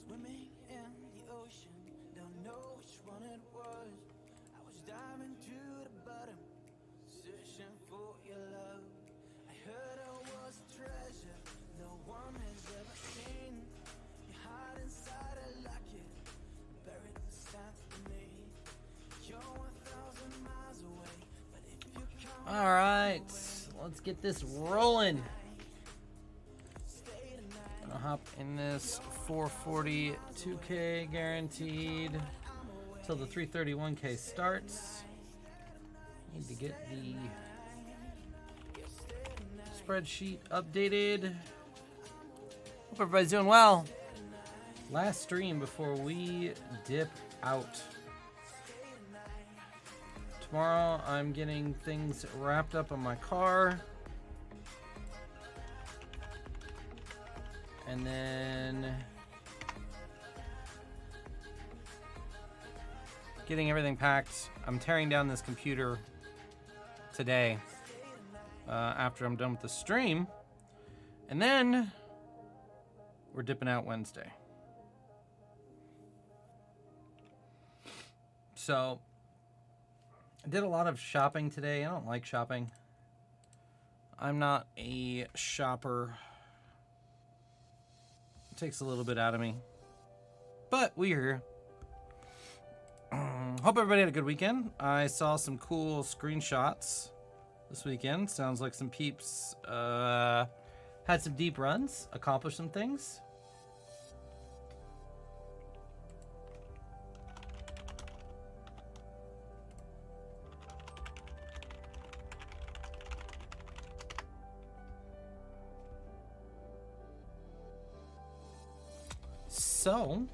Swimming in the ocean, don't know which one it was. I was diving to the bottom, searching for your love. I heard I was a treasure no one has ever seen. You hide inside a locket, buried in the sand beneath. You're 1,000 miles away, but if you come. All right, let's get this rolling. Gonna hop in this 440 2K guaranteed till the 331K starts. Need to get the spreadsheet updated. Hope everybody's doing well. Last stream before we dip out. Tomorrow I'm getting things wrapped up on my car. And then getting everything packed. I'm tearing down this computer today after I'm done with the stream. And then we're dipping out Wednesday. So I did a lot of shopping today. I don't like shopping. I'm not a shopper. It takes a little bit out of me. But we're here. Hope everybody had a good weekend. I saw some cool screenshots this weekend. Sounds like some peeps had some deep runs, accomplished some things. So,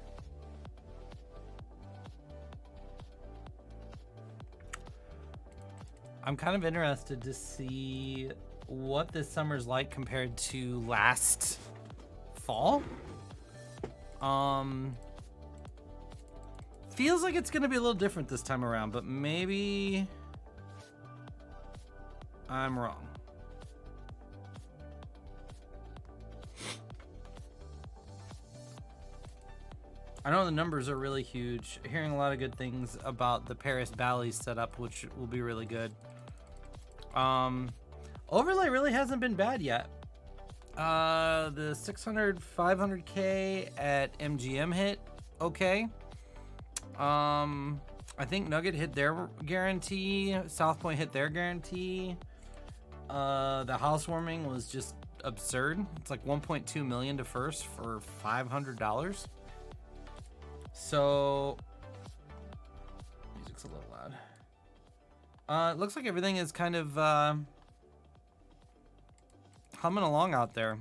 I'm kind of interested to see what this summer's like compared to last fall. Feels like it's going to be a little different this time around, but maybe I'm wrong. I know the numbers are really huge. Hearing a lot of good things about the Paris Bally's setup, which will be really good. Overlay really hasn't been bad yet. The 600, 500K at MGM hit okay. I think Nugget hit their guarantee. South Point hit their guarantee. The housewarming was just absurd. It's like 1.2 million to first for $500. So, music's a little loud. It looks like everything is kind of humming along out there.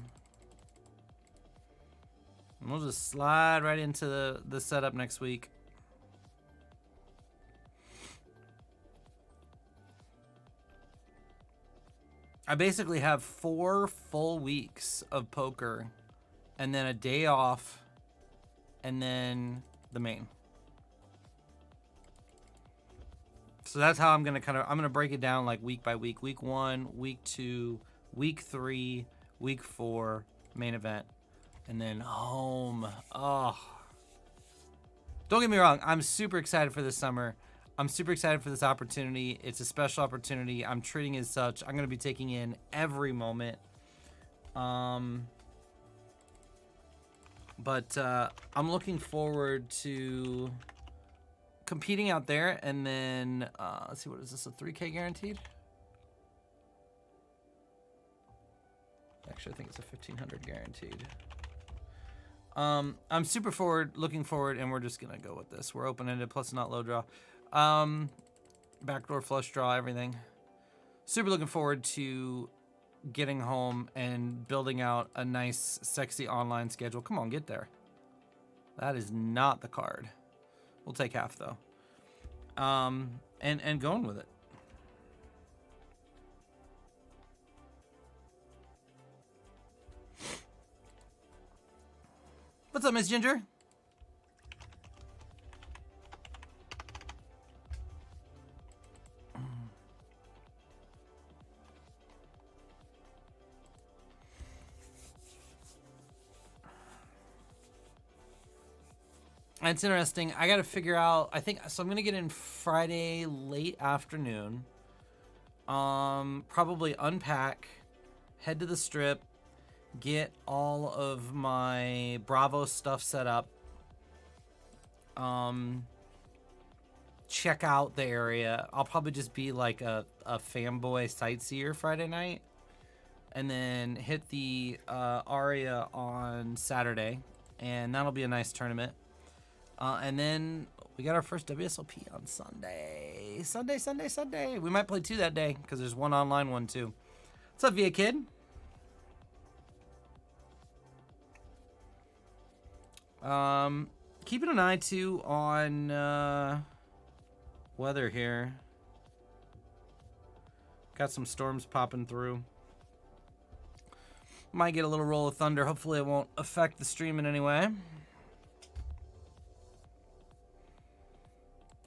And we'll just slide right into the setup next week. I basically have 4 full weeks of poker and then a day off and then the main. So that's how I'm going to break it down like week by week. Week 1, week 2, week 3, week 4, main event, and then home. Oh. Don't get me wrong, I'm super excited for this summer. I'm super excited for this opportunity. It's a special opportunity. I'm treating it as such. I'm going to be taking in every moment. But I'm looking forward to competing out there, and then let's see, what is this, a 3K guaranteed? Actually, I think it's a 1,500 guaranteed. I'm looking forward, and we're just gonna go with this. We're open-ended, plus not low draw. Backdoor flush draw, everything. Super looking forward to getting home and building out a nice, sexy online schedule. Come on, get there. That is not the card. We'll take half though. And going with it. What's up, Miss Ginger? It's interesting. I got to figure out, I think, so I'm going to get in Friday late afternoon. Probably unpack, head to the strip, get all of my Bravo stuff set up. Check out the area. I'll probably just be like a fanboy sightseer Friday night. And then hit the Aria on Saturday. And that'll be a nice tournament. And then we got our first WSOP on Sunday. Sunday. We might play 2 that day because there's one online one too. What's up, Via Kid? Keeping an eye too on weather here. Got some storms popping through. Might get a little roll of thunder. Hopefully it won't affect the stream in any way.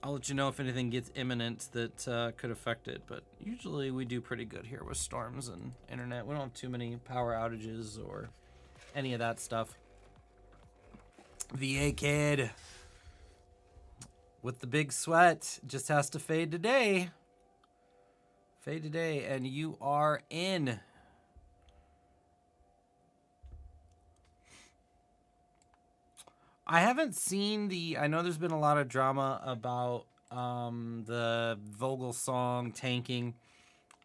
I'll let you know if anything gets imminent that could affect it, but usually we do pretty good here with storms and internet. We don't have too many power outages or any of that stuff. VA Kid with the big sweat just has to fade today. Fade today, and you are in. I haven't seen I know there's been a lot of drama about the Vogel song tanking.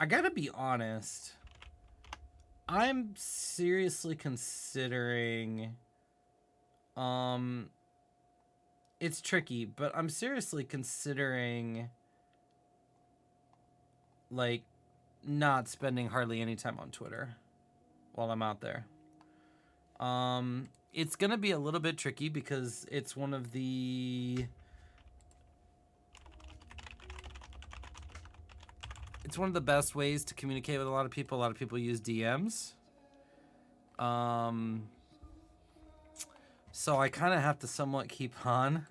I gotta be honest. I'm seriously considering, it's tricky, but I'm seriously considering, like, not spending hardly any time on Twitter while I'm out there. It's going to be a little bit tricky because it's one of the best ways to communicate with a lot of people. A lot of people use DMs. So I kind of have to somewhat keep on.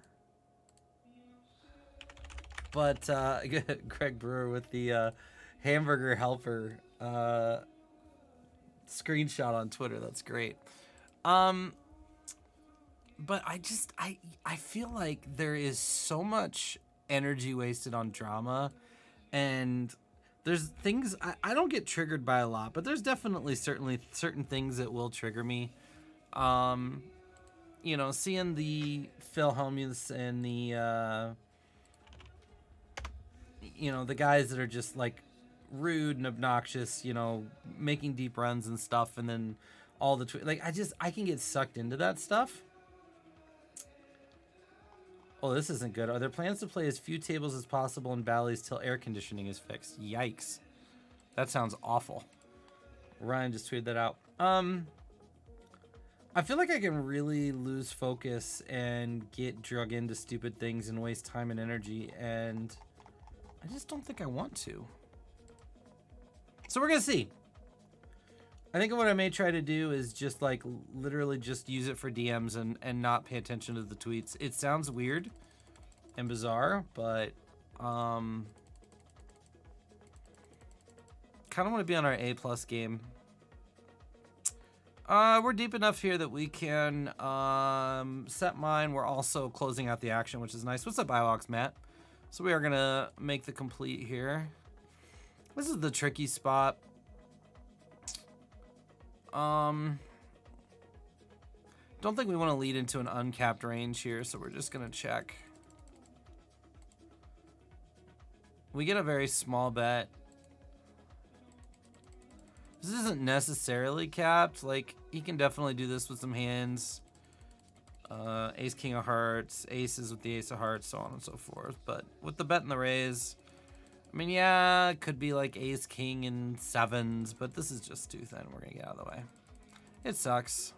But Greg Brewer with the hamburger helper screenshot on Twitter. That's great. But I feel like there is so much energy wasted on drama, and there's things I don't get triggered by a lot, but there's definitely certain things that will trigger me. You know, seeing the Phil Hellmuths and the you know, the guys that are just like rude and obnoxious, you know, making deep runs and stuff, and then all the I can get sucked into that stuff. Oh, this isn't good. Are there plans to play as few tables as possible in Bally's till air conditioning is fixed? Yikes. That sounds awful. Ryan just tweeted that out. I feel like I can really lose focus and get drug into stupid things and waste time and energy, and I just don't think I want to. So we're gonna see. I think what I may try to do is just like literally just use it for DMs and not pay attention to the tweets. It sounds weird and bizarre, but kind of want to be on our A+ game. We're deep enough here that we can set mine. We're also closing out the action, which is nice. What's up, Biox Matt? So we are gonna make the complete here. This is the tricky spot. Don't think we want to lead into an uncapped range here, so we're just gonna check. We get a very small bet. This isn't necessarily capped. Like, he can definitely do this with some hands. Ace, king of hearts, aces with the ace of hearts, so on and so forth. But with the bet and the raise, I mean, yeah, it could be like ace, king, and sevens, but this is just too thin. We're gonna get out of the way. It sucks.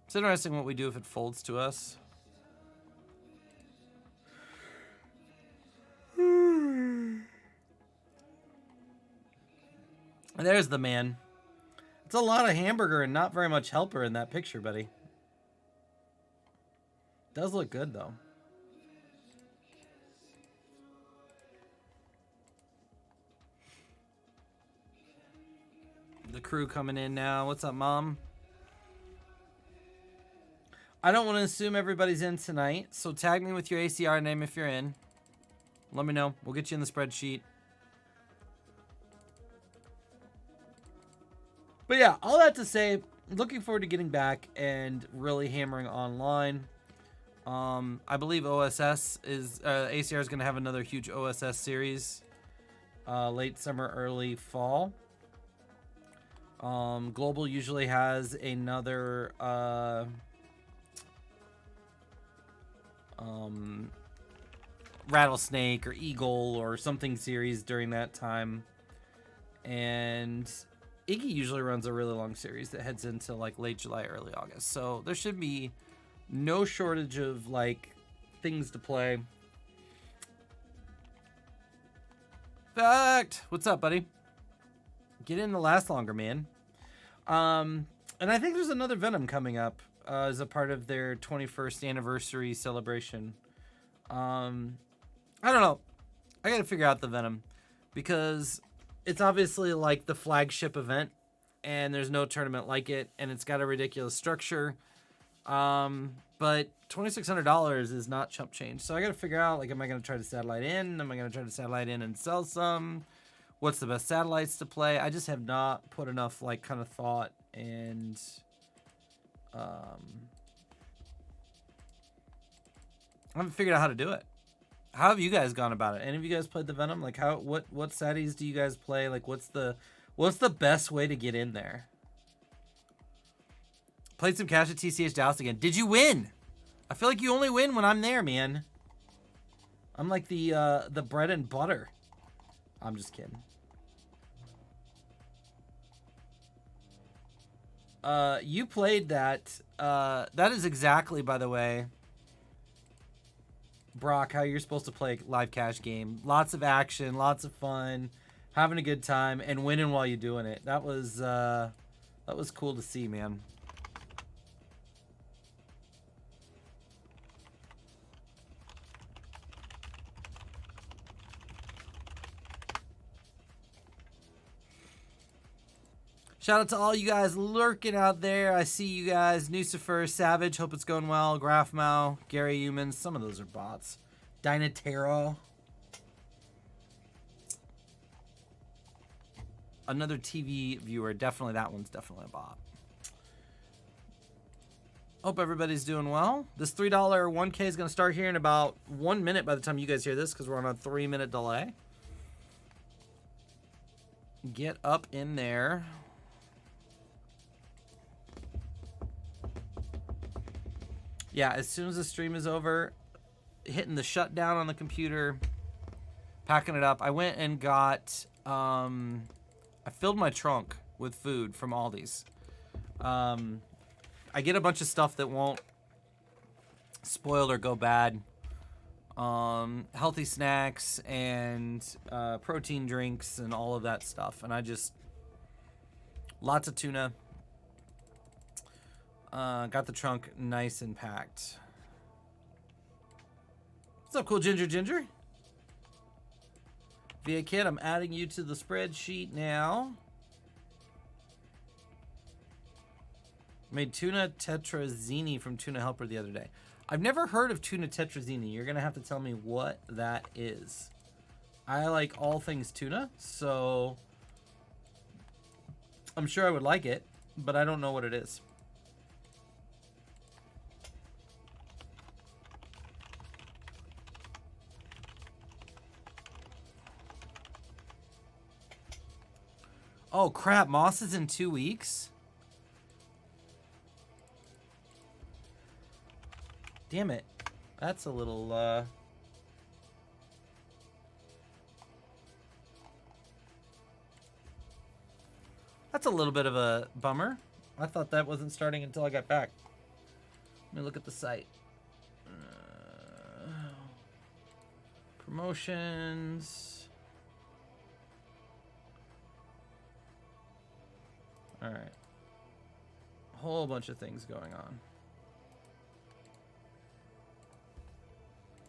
It's interesting what we do if it folds to us. And there's the man. It's a lot of hamburger and not very much helper in that picture, buddy. Does look good, though. The crew coming in now. What's up, Mom? I don't want to assume everybody's in tonight, so tag me with your ACR name if you're in. Let me know. We'll get you in the spreadsheet. But yeah, all that to say, looking forward to getting back and really hammering online. I believe OSS is ACR is going to have another huge OSS series late summer, early fall. Global usually has another Rattlesnake or Eagle or something series during that time, and Iggy usually runs a really long series that heads into like late July, early August. So there should be no shortage of like things to play. Fact, what's up, buddy? Get in to last longer, man. And I think there's another Venom coming up as a part of their 21st anniversary celebration. I don't know. I gotta figure out the Venom because it's obviously like the flagship event and there's no tournament like it and it's got a ridiculous structure. But $2,600 is not chump change. So I gotta figure out, like, am I gonna try to satellite in? Am I gonna try to satellite in and sell some? What's the best satellites to play? I just have not put enough like kind of thought and I haven't figured out how to do it. How have you guys gone about it? Any of you guys played the Venom? Like, what satties do you guys play? Like, what's the best way to get in there? Played some cash at TCH Dallas again. Did you win? I feel like you only win when I'm there, man. I'm like the bread and butter. I'm just kidding. You played that. That is exactly, by the way, Brock, how you're supposed to play a live cash game. Lots of action, lots of fun, having a good time, and winning while you're doing it. That was cool to see, man. Shout out to all you guys lurking out there. I see you guys. Nucifer, Savage, hope it's going well. Grafmau, Gary Humans, some of those are bots. Dynatero. Another TV viewer. Definitely, that one's definitely a bot. Hope everybody's doing well. This $3 1K is going to start here in about 1 minute by the time you guys hear this because we're on a 3-minute delay. Get up in there. Yeah, as soon as the stream is over, hitting the shutdown on the computer, packing it up. I went and got, I filled my trunk with food from Aldi's. I get a bunch of stuff that won't spoil or go bad. Healthy snacks and protein drinks and all of that stuff. And I just, lots of tuna. Got the trunk nice and packed. What's up, cool Ginger? Via Kid, I'm adding you to the spreadsheet now. Made tuna tetrazzini from Tuna Helper the other day. I've never heard of tuna tetrazzini. You're gonna have to tell me what that is. I like all things tuna, so I'm sure I would like it, but I don't know what it is. Oh crap, Moss is in 2 weeks? Damn it. That's a little, that's a little bit of a bummer. I thought that wasn't starting until I got back. Let me look at the site. Promotions. All right. A whole bunch of things going on.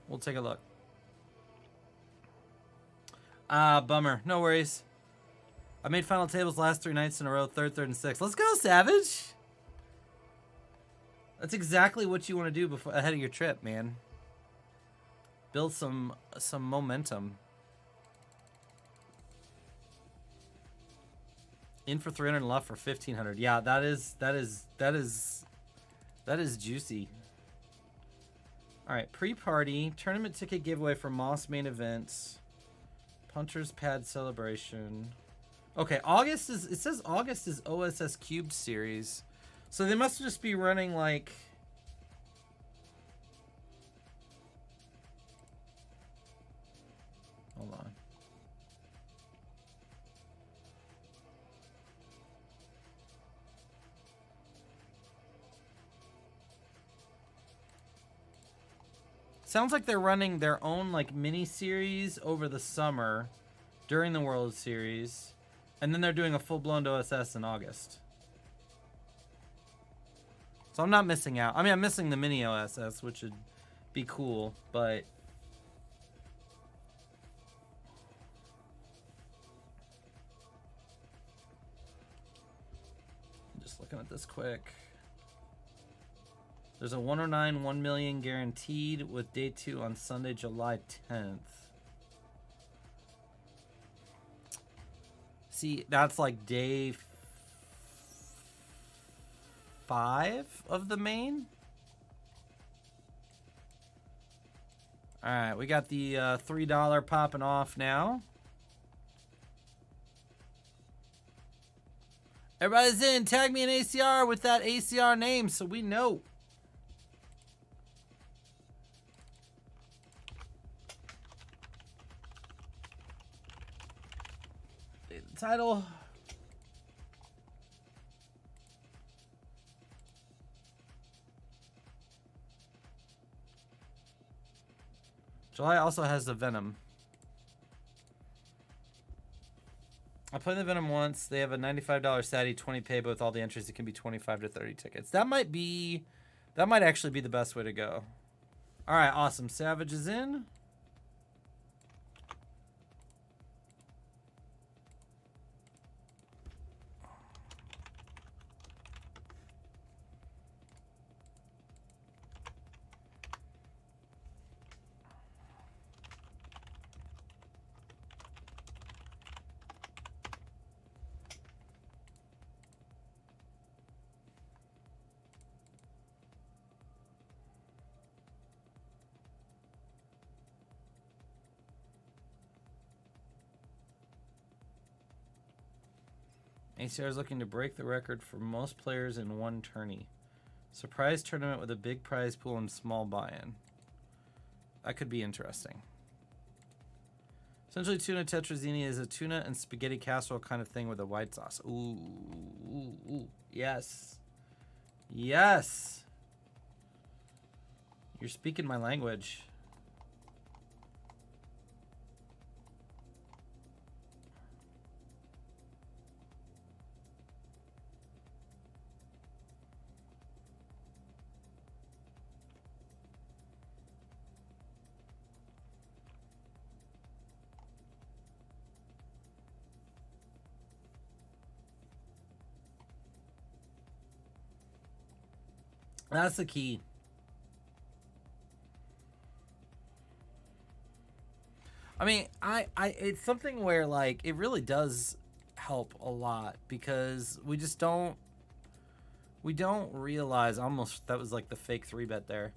We'll take a look. Bummer. No worries. I made final tables last 3 nights in a row, third, and sixth. Let's go, Savage. That's exactly what you want to do before ahead of your trip, man. Build some momentum. In for 300 and left for 1500. Yeah, that is juicy. All right, pre-party tournament ticket giveaway for Moss main events. Punter's pad celebration. Okay, August is, it says August is OSS Cubed series. So they must just be running like, hold on. Sounds like they're running their own like mini series over the summer during the World Series, and then they're doing a full-blown OSS in August. So I'm not missing out. I mean, I'm missing the mini OSS, which would be cool, but I'm just looking at this quick. There's a 109 1 million guaranteed with day 2 on Sunday, July 10th. See, that's like day 5 of the main. All right, we got the $3 popping off now. Everybody's in. Tag me an ACR with that ACR name so we know. Title. July also has the Venom. I played the Venom once. They have a $95 Sadie, 20 pay, but with all the entries, it can be 25 to 30 tickets. That might actually be the best way to go. All right, awesome. Savage is in. ACR is looking to break the record for most players in one tourney. Surprise tournament with a big prize pool and small buy-in. That could be interesting. Essentially, tuna tetrazzini is a tuna and spaghetti casserole kind of thing with a white sauce. Ooh, ooh, ooh. Yes. Yes. You're speaking my language. That's the key. I mean, it's something where like it really does help a lot because we don't realize, almost that was like the fake 3-bet there.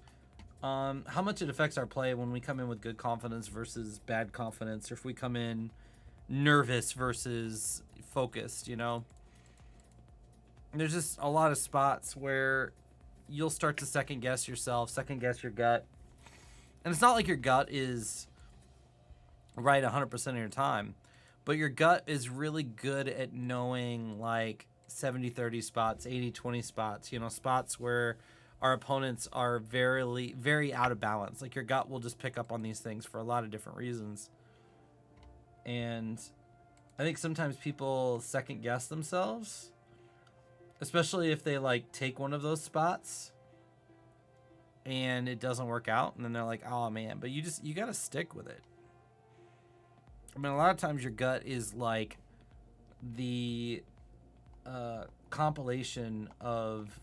How much it affects our play when we come in with good confidence versus bad confidence, or if we come in nervous versus focused, you know. There's just a lot of spots where you'll start to second guess yourself, second guess your gut. And it's not like your gut is right 100% of your time, but your gut is really good at knowing like 70-30 spots, 80-20 spots, you know, spots where our opponents are very out of balance. Like your gut will just pick up on these things for a lot of different reasons. And I think sometimes people second guess themselves, especially if they like take one of those spots and it doesn't work out, and then they're like, oh man, but you got to stick with it. I mean, a lot of times your gut is like the compilation of,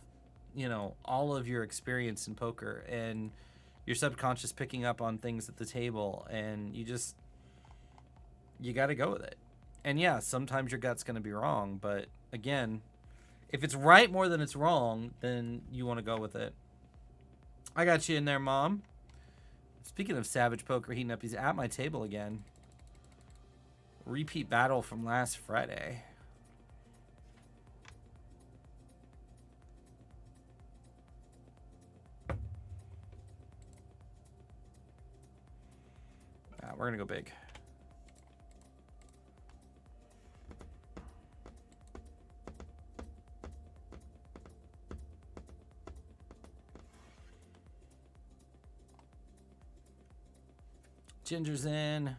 you know, all of your experience in poker and your subconscious picking up on things at the table, and you got to go with it. And yeah, sometimes your gut's going to be wrong, but again, if it's right more than it's wrong, then you want to go with it. I got you in there, Mom. Speaking of Savage Poker heating up, he's at my table again. Repeat battle from last Friday. We're going to go big. Ginger's in.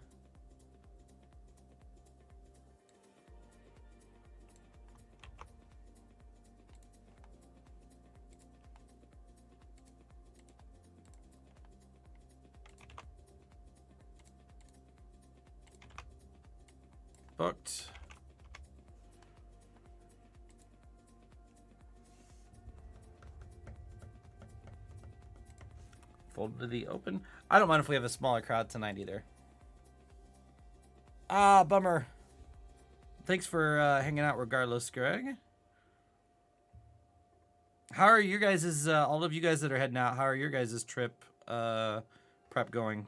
Booked. Fold to the open. I don't mind if we have a smaller crowd tonight either. Ah, bummer. Thanks for hanging out regardless, Greg. How are your guys', all of you guys that are heading out, how are your guys' trip prep going?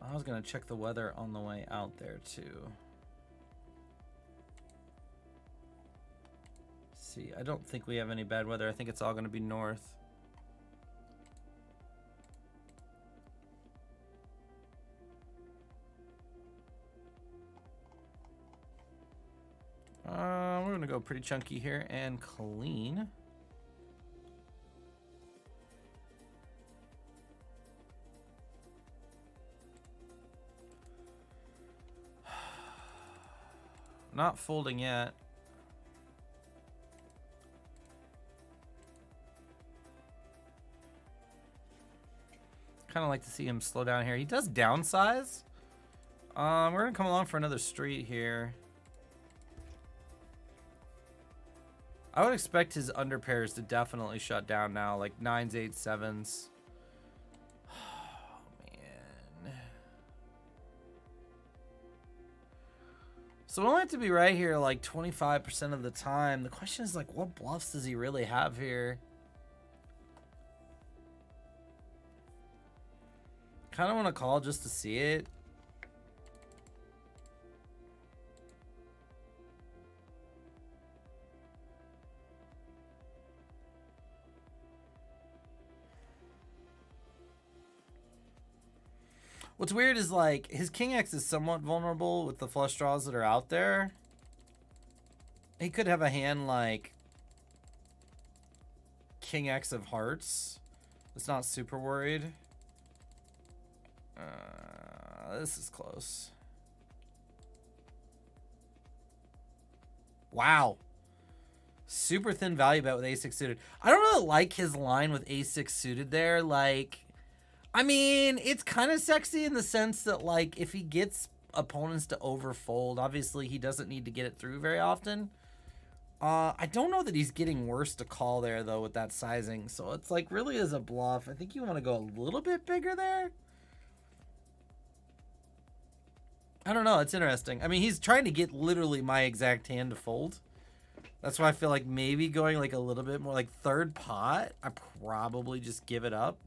I was going to check the weather on the way out there, too. See, I don't think we have any bad weather. I think it's all going to be north. We're going to go pretty chunky here and clean. Not folding yet. Kind of like to see him slow down here. He does downsize. We're gonna come along for another street here. I would expect his underpairs to definitely shut down now, like 9s, 8s, 7s. So we only have to be right here like 25% of the time. The question is like, what bluffs does he really have here? Kind of want to call just to see it. What's weird is like his King X is somewhat vulnerable with the flush draws that are out there. He could have a hand like King X of hearts. It's not super worried. This is close. Wow. Super thin value bet with ace-6 suited. I don't really like his line with ace-6 suited there. Like, I mean, it's kind of sexy in the sense that, like, if he gets opponents to overfold, obviously he doesn't need to get it through very often. I don't know that he's getting worse to call there, though, with that sizing. So it's, like, really as a bluff. I think you want to go a little bit bigger there. I don't know. It's interesting. I mean, he's trying to get literally my exact hand to fold. That's why I feel like maybe going like a little bit more like third pot, I probably just give it up.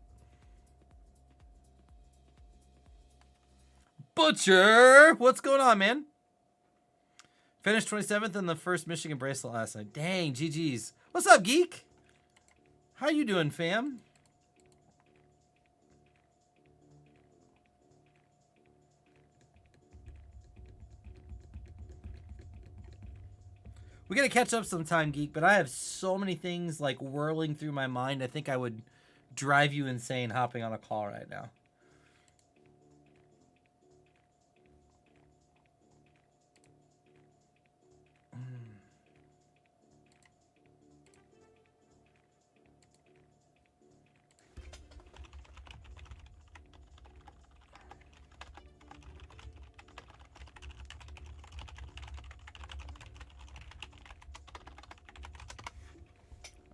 Butcher! What's going on, man? Finished 27th in the first Michigan bracelet last night. Dang, GG's. What's up, Geek? How you doing, fam? We got to catch up sometime, Geek, but I have so many things like whirling through my mind. I think I would drive you insane hopping on a call right now.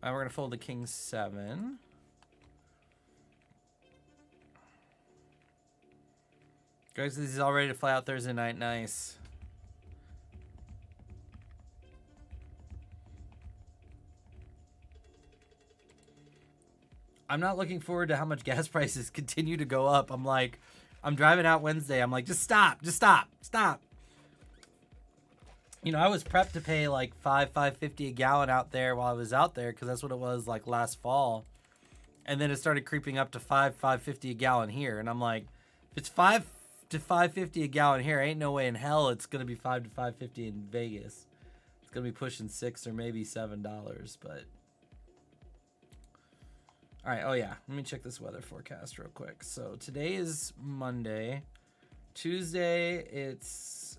All right, we're going to fold the king 7. Guys, this is all ready to fly out Thursday night. Nice. I'm not looking forward to how much gas prices continue to go up. I'm driving out Wednesday. I'm like, just stop. You know, I was prepped to pay like $5.50 a gallon out there while I was out there because that's what it was like last fall. And then it started creeping up to $5.50 a gallon here. And I'm like, if it's $5 to $5.50 a gallon here, ain't no way in hell it's going to be $5 to $5.50 in Vegas. It's going to be pushing $6 or maybe $7, but... All right, oh yeah, let me check this weather forecast real quick. So today is Monday. Tuesday, it's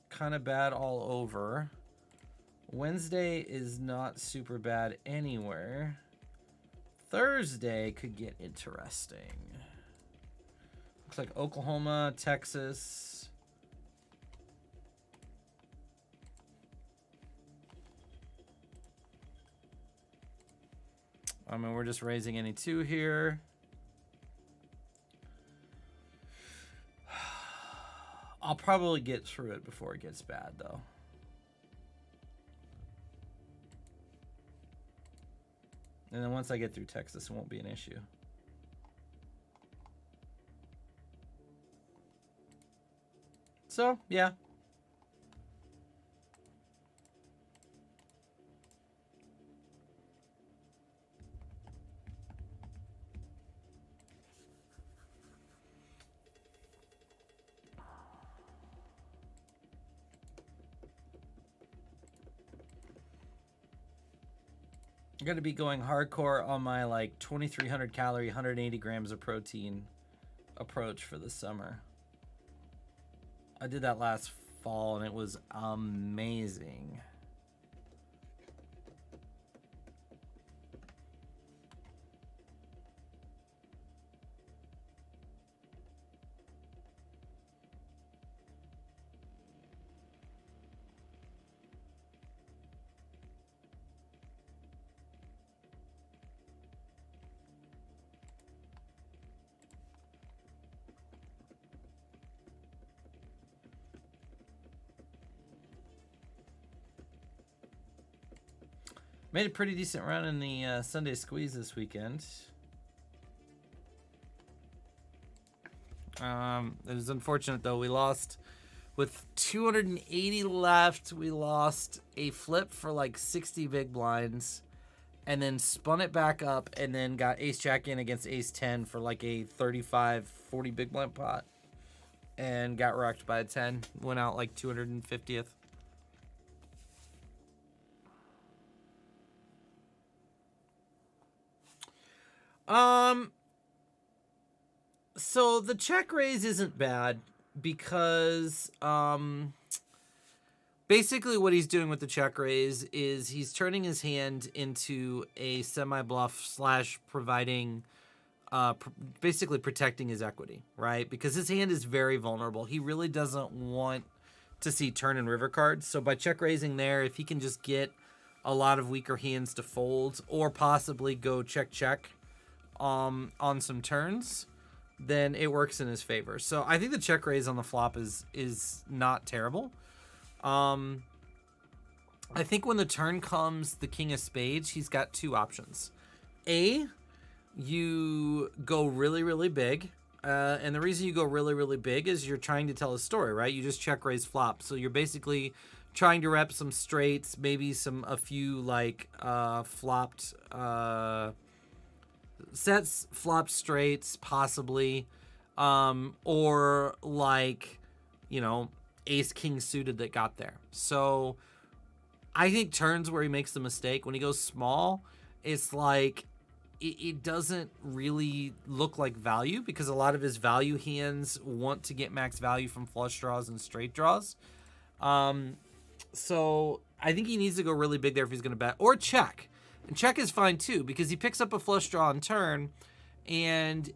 kind of bad all over. Wednesday is not super bad anywhere. Thursday could get interesting. Looks like Oklahoma, Texas. I mean, we're just raising any 2 here. I'll probably get through it before it gets bad, though. And then once I get through Texas, it won't be an issue. So, yeah. I'm going to be going hardcore on my like 2,300 calorie, 180 grams of protein approach for the summer. I did that last fall and it was amazing. Made a pretty decent run in the Sunday squeeze this weekend. It was unfortunate, though. We lost with 280 left. We lost a flip for like 60 big blinds and then spun it back up and then got ace-jack in against ace-10 for like a 35-40 big blind pot. and got wrecked by a 10. Went out like 250th. So the check raise isn't bad because basically what he's doing with the check raise is he's turning his hand into a semi-bluff slash providing basically protecting his equity, right? Because his hand is very vulnerable. He really doesn't want to see turn and river cards. So by check raising there, if he can just get a lot of weaker hands to fold or possibly go check on some turns, then it works in his favor. So I think the check raise on the flop is not terrible. I think when the turn comes, the king of spades, he's got two options. You go really, really big. And the reason you go really, really big is you're trying to tell a story, right? You just check raise flop. So you're basically trying to rep some straights, maybe a few like flopped sets, flopped straights, possibly. Or like, ace king suited that got there. So I think turns where he makes the mistake, when he goes small, it's like it doesn't really look like value because a lot of his value hands want to get max value from flush draws and straight draws. So I think he needs to go really big there if he's going to bet, or check. And check is fine too because he picks up a flush draw on turn, and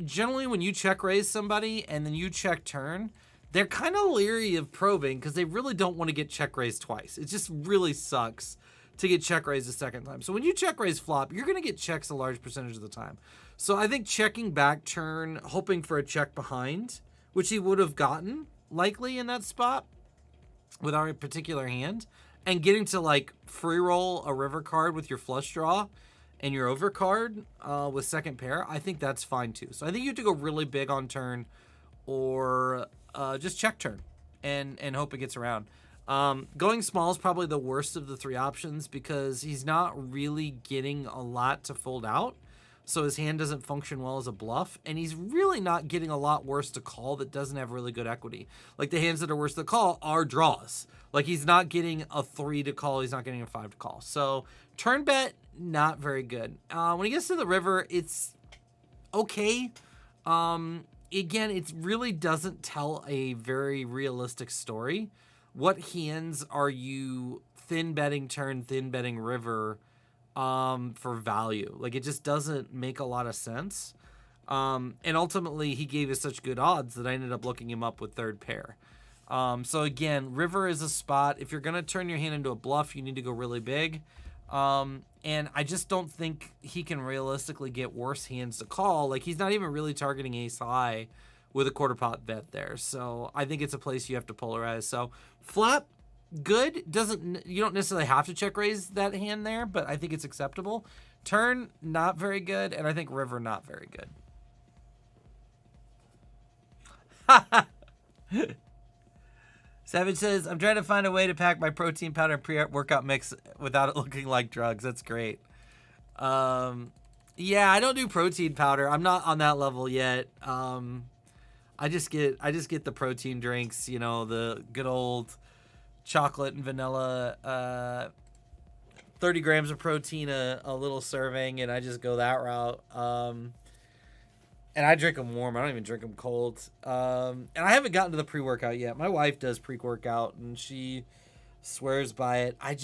generally when you check raise somebody and then you check turn, they're kind of leery of probing because they really don't want to get check raised twice. It just really sucks to get check raised a second time. So when you check raise flop, you're going to get checks a large percentage of the time. So I think checking back turn, hoping for a check behind, which he would have gotten likely in that spot with our particular hand, and getting to like free roll a river card with your flush draw and your overcard with second pair, I think that's fine too. So I think you have to go really big on turn or just check turn and hope it gets around. Going small is probably the worst of the three options because he's not really getting a lot to fold out. So his hand doesn't function well as a bluff, and he's really not getting a lot worse to call that doesn't have really good equity. Like the hands that are worse to call are draws. Like he's not getting a 3 to call, he's not getting a 5 to call. So turn bet, not very good. When he gets to the river, it's okay. Again, it really doesn't tell a very realistic story. What hands are you thin betting turn, thin betting river for value? Like it just doesn't make a lot of sense. And ultimately he gave us such good odds that I ended up looking him up with third pair. So again, river is a spot. If you're going to turn your hand into a bluff, you need to go really big. And I just don't think he can realistically get worse hands to call. Like he's not even really targeting ace high with a quarter pot bet there. So I think it's a place you have to polarize. So flop, good. You don't necessarily have to check raise that hand there, but I think it's acceptable. Turn, not very good. And I think river, not very good. Savage says, I'm trying to find a way to pack my protein powder and pre-workout mix without it looking like drugs. That's great. Yeah, I don't do protein powder. I'm not on that level yet. I just get the protein drinks, the good old chocolate and vanilla, 30 grams of protein, a little serving, and I just go that route. And I drink them warm. I don't even drink them cold. And I haven't gotten to the pre-workout yet. My wife does pre-workout, and she swears by it. I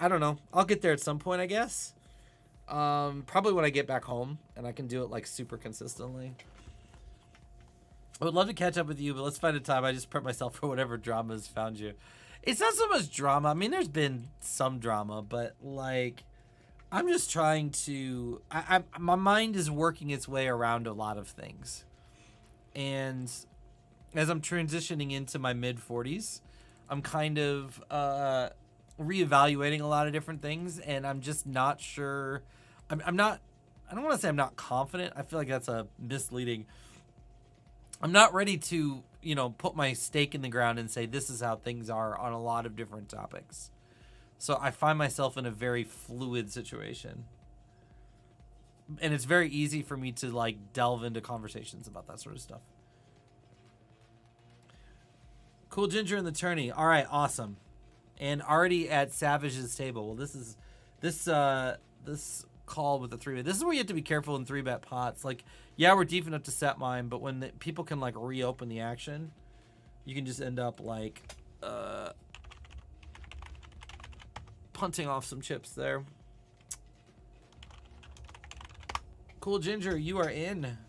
don't know. I'll get there at some point, I guess. Probably when I get back home, and I can do it, like, super consistently. I would love to catch up with you, but let's find a time. I just prep myself for whatever drama has found you. It's not so much drama. I mean, there's been some drama, but, like, I'm just trying to... my mind is working its way around a lot of things. And as I'm transitioning into my mid-40s, I'm kind of reevaluating a lot of different things, and I'm just not sure... I'm not... I don't want to say I'm not confident. I feel like that's a misleading... I'm not ready to, put my stake in the ground and say this is how things are on a lot of different topics. So I find myself in a very fluid situation. And it's very easy for me to, like, delve into conversations about that sort of stuff. Cool Ginger and the tourney. All right, awesome. And already at Savage's table. Well, this call with the 3-bet. This is where you have to be careful in 3-bet pots. Like, yeah, we're deep enough to set mine, but when people can like reopen the action, you can just end up like punting off some chips there. Cool Ginger, you are in.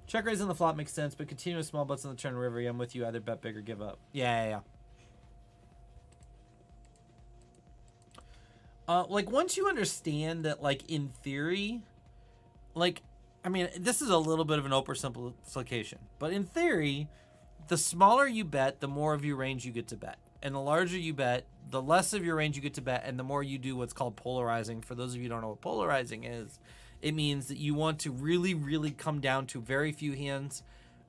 Check raise on the flop makes sense, but continuous small bets on the turn river. I'm with you. Either bet big or give up. Yeah. Like, once you understand that, like, in theory, like, I mean, this is a little bit of an oversimplification, but in theory, the smaller you bet, the more of your range you get to bet. And the larger you bet, the less of your range you get to bet, and the more you do what's called polarizing. For those of you who don't know what polarizing is, it means that you want to really, really come down to very few hands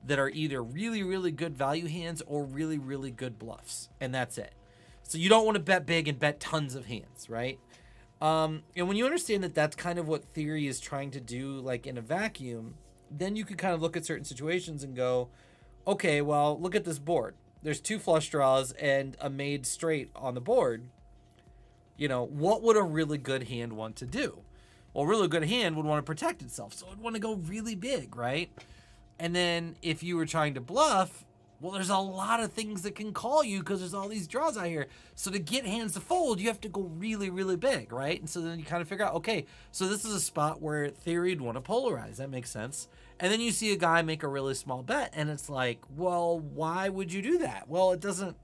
that are either really, really good value hands or really, really good bluffs. And that's it. So you don't want to bet big and bet tons of hands, right? And when you understand that that's kind of what theory is trying to do, like in a vacuum, then you can kind of look at certain situations and go, okay, well, look at this board. There's 2 flush draws and a made straight on the board. You know, what would a really good hand want to do? Well, a really good hand would want to protect itself, so it would want to go really big, right? And then if you were trying to bluff, well, there's a lot of things that can call you because there's all these draws out here. So to get hands to fold, you have to go really, really big, right? And so then you kind of figure out, okay, so this is a spot where theory would want to polarize. That makes sense. And then you see a guy make a really small bet, and it's like, well, why would you do that? Well, it doesn't...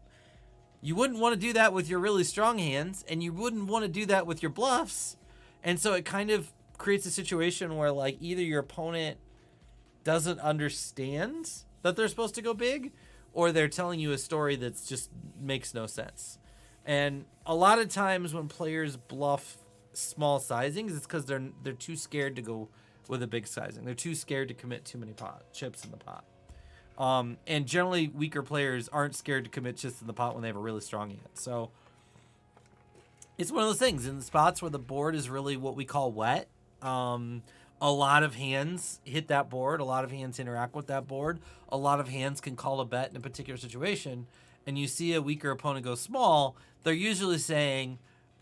You wouldn't want to do that with your really strong hands, and you wouldn't want to do that with your bluffs. And so it kind of creates a situation where, like, either your opponent doesn't understand that they're supposed to go big, or they're telling you a story that's just makes no sense. And a lot of times when players bluff small sizings, it's because they're too scared to go with a big sizing. They're too scared to commit too many chips in the pot. And generally, weaker players aren't scared to commit chips in the pot when they have a really strong hand. So it's one of those things. In the spots where the board is really what we call wet, a lot of hands hit that board. A lot of hands interact with that board. A lot of hands can call a bet in a particular situation. And you see a weaker opponent go small, they're usually saying,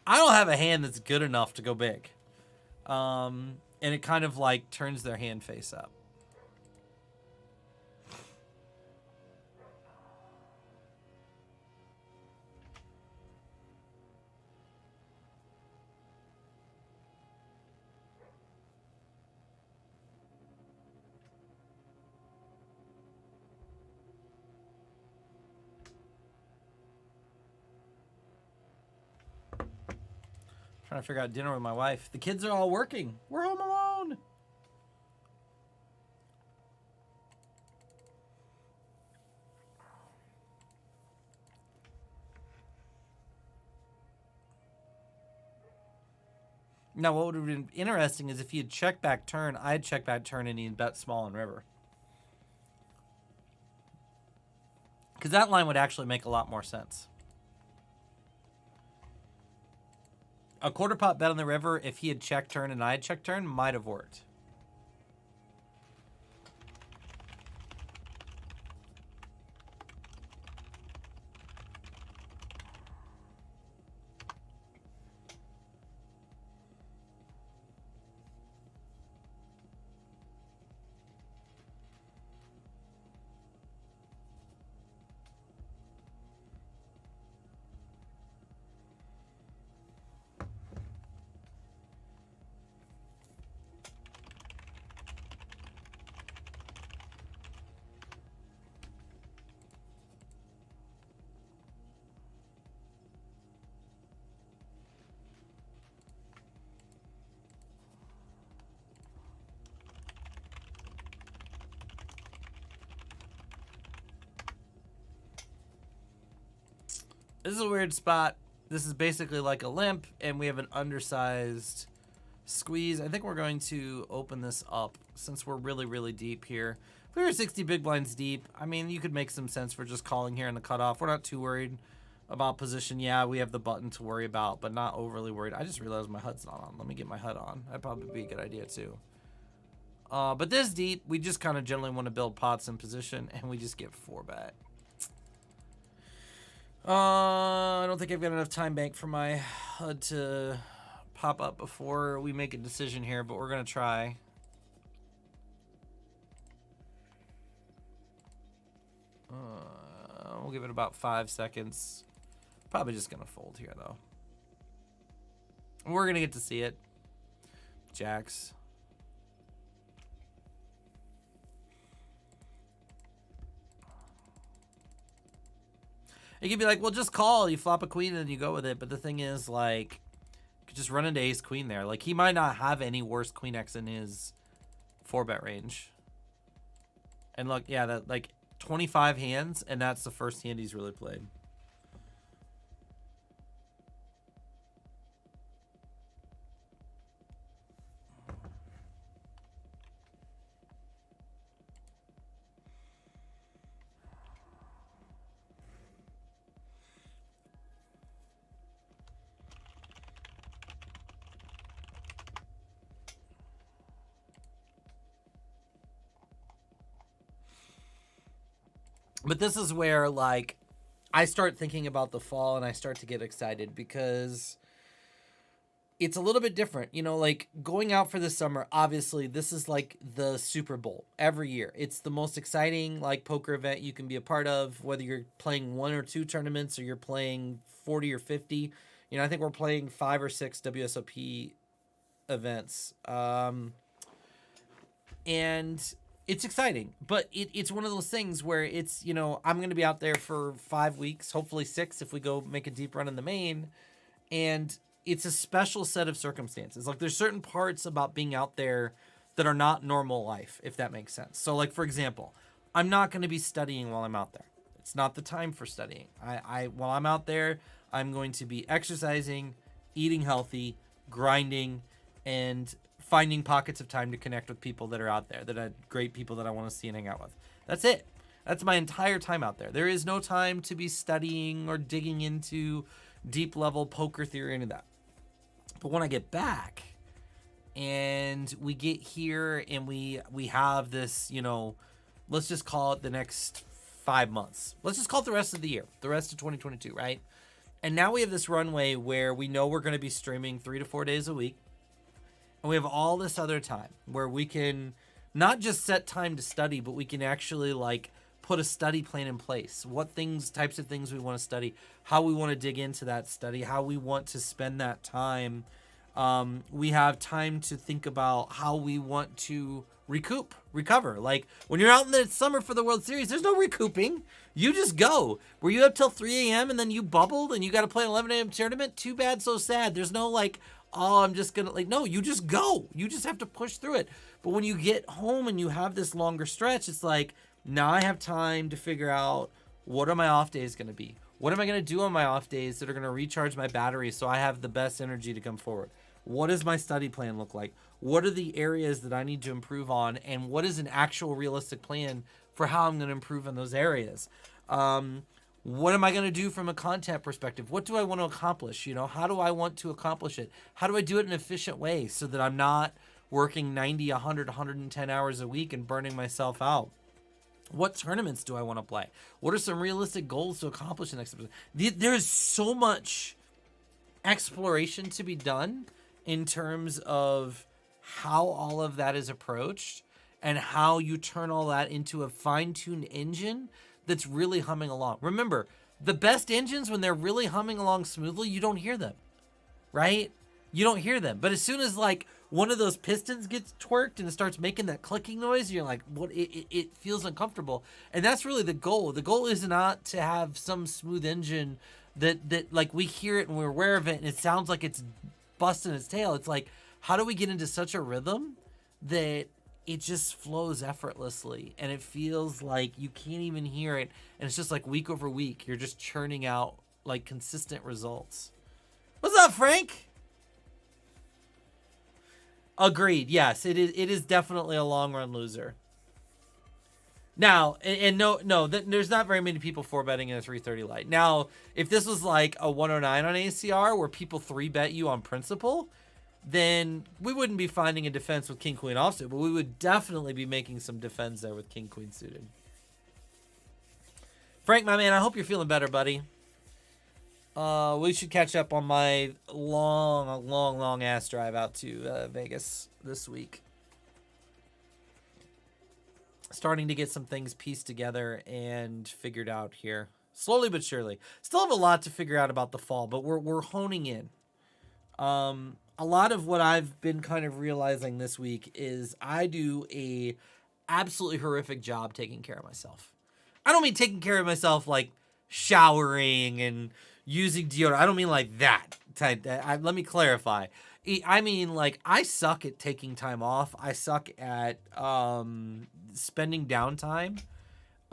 I don't have a hand that's good enough to go big. And it kind of like turns their hand face up. Trying to figure out dinner with my wife. The kids are all working. We're home alone. Now, what would have been interesting is if he had checked back turn, I'd check back turn, and he'd bet small and river. Because that line would actually make a lot more sense. A quarter pot bet on the river, if he had checked turn and I had checked turn, might have worked. This is a weird spot. This is basically like a limp, and we have an undersized squeeze. I think we're going to open this up since we're really, really deep here. If we were 60 big blinds deep, I mean, you could make some sense for just calling here in the cutoff. We're not too worried about position. Yeah, we have the button to worry about, but not overly worried. I just realized my HUD's not on. Let me get my HUD on. That'd probably be a good idea, too. But this deep, we just kind of generally want to build pots in position, and we just get 4-bet. I don't think I've got enough time bank for my HUD to pop up before we make a decision here, but we're going to try. We'll give it about 5 seconds. Probably just going to fold here, though. We're going to get to see it. Jacks. You could be like, well, just call. You flop a queen and then you go with it. But the thing is, like, you could just run into ace queen there. Like, he might not have any worse queen X in his 4-bet range. And look, yeah, that like 25 hands, and that's the first hand he's really played. But this is where, like, I start thinking about the fall and I start to get excited because it's a little bit different. You know, like, going out for the summer, obviously, this is like the Super Bowl every year. It's the most exciting, like, poker event you can be a part of, whether you're playing 1 or 2 tournaments or you're playing 40 or 50. You know, I think we're playing 5 or 6 WSOP events. And it's exciting, but it's one of those things where it's, you know, I'm going to be out there for 5 weeks, hopefully 6 if we go make a deep run in the main. And it's a special set of circumstances. Like, there's certain parts about being out there that are not normal life, if that makes sense. So, like, for example, I'm not going to be studying while I'm out there. It's not the time for studying. While I'm out there, I'm going to be exercising, eating healthy, grinding, and finding pockets of time to connect with people that are out there, that are great people that I want to see and hang out with. That's it. That's my entire time out there. There is no time to be studying or digging into deep level poker theory or any of that. But when I get back and we get here and we have this, you know, let's just call it the next 5 months. Let's just call it the rest of the year, the rest of 2022, right? And now we have this runway where we know we're going to be streaming 3 to 4 days a week. And we have all this other time where we can not just set time to study, but we can actually, like, put a study plan in place. What types of things we want to study, how we want to dig into that study, how we want to spend that time. We have time to think about how we want to recover. Like, when you're out in the summer for the World Series, there's no recouping. You just go. Were you up till 3 a.m. and then you bubbled and you got to play an 11 a.m. tournament? Too bad, so sad. There's no, like, oh, I'm just going to, like, no, you just go. You just have to push through it. But when you get home and you have this longer stretch, it's like, now I have time to figure out, what are my off days going to be? What am I going to do on my off days that are going to recharge my battery so I have the best energy to come forward? What does my study plan look like? What are the areas that I need to improve on? And what is an actual realistic plan for how I'm going to improve in those areas? What am I going to do from a content perspective? What do I want to accomplish? You know, how do I want to accomplish it? How do I do it in an efficient way so that I'm not working 90, 100, 110 hours a week and burning myself out? What tournaments do I want to play? What are some realistic goals to accomplish in the next episode? There's so much exploration to be done in terms of how all of that is approached and how you turn all that into a fine-tuned engine that's really humming along. Remember, the best engines, when they're really humming along smoothly, you don't hear them, right? You don't hear them. But as soon as, like, one of those pistons gets twerked and it starts making that clicking noise, you're like, what? It feels uncomfortable. And that's really the goal. The goal is not to have some smooth engine that like, we hear it and we're aware of it and it sounds like it's busting its tail. It's like, how do we get into such a rhythm that it just flows effortlessly and it feels like you can't even hear it, and it's just like week over week you're just churning out, like, consistent results. What's up, Frank? Agreed. Yes, it is definitely a long run loser. Now, and no, there's not very many people 4-betting in a 330 light. Now, if this was like a 109 on ACR where people 3-bet you on principle, then we wouldn't be finding a defense with King Queen offsuit, but we would definitely be making some defense there with King Queen suited. Frank, my man, I hope you're feeling better, buddy. We should catch up on my long ass drive out to Vegas this week. Starting to get some things pieced together and figured out here, slowly but surely. Still have a lot to figure out about the fall, but we're honing in. A lot of what I've been kind of realizing this week is I do a absolutely horrific job taking care of myself. I don't mean taking care of myself like showering and using deodorant. I don't mean like that. Let me clarify. I mean, like, I suck at taking time off. I suck at spending downtime,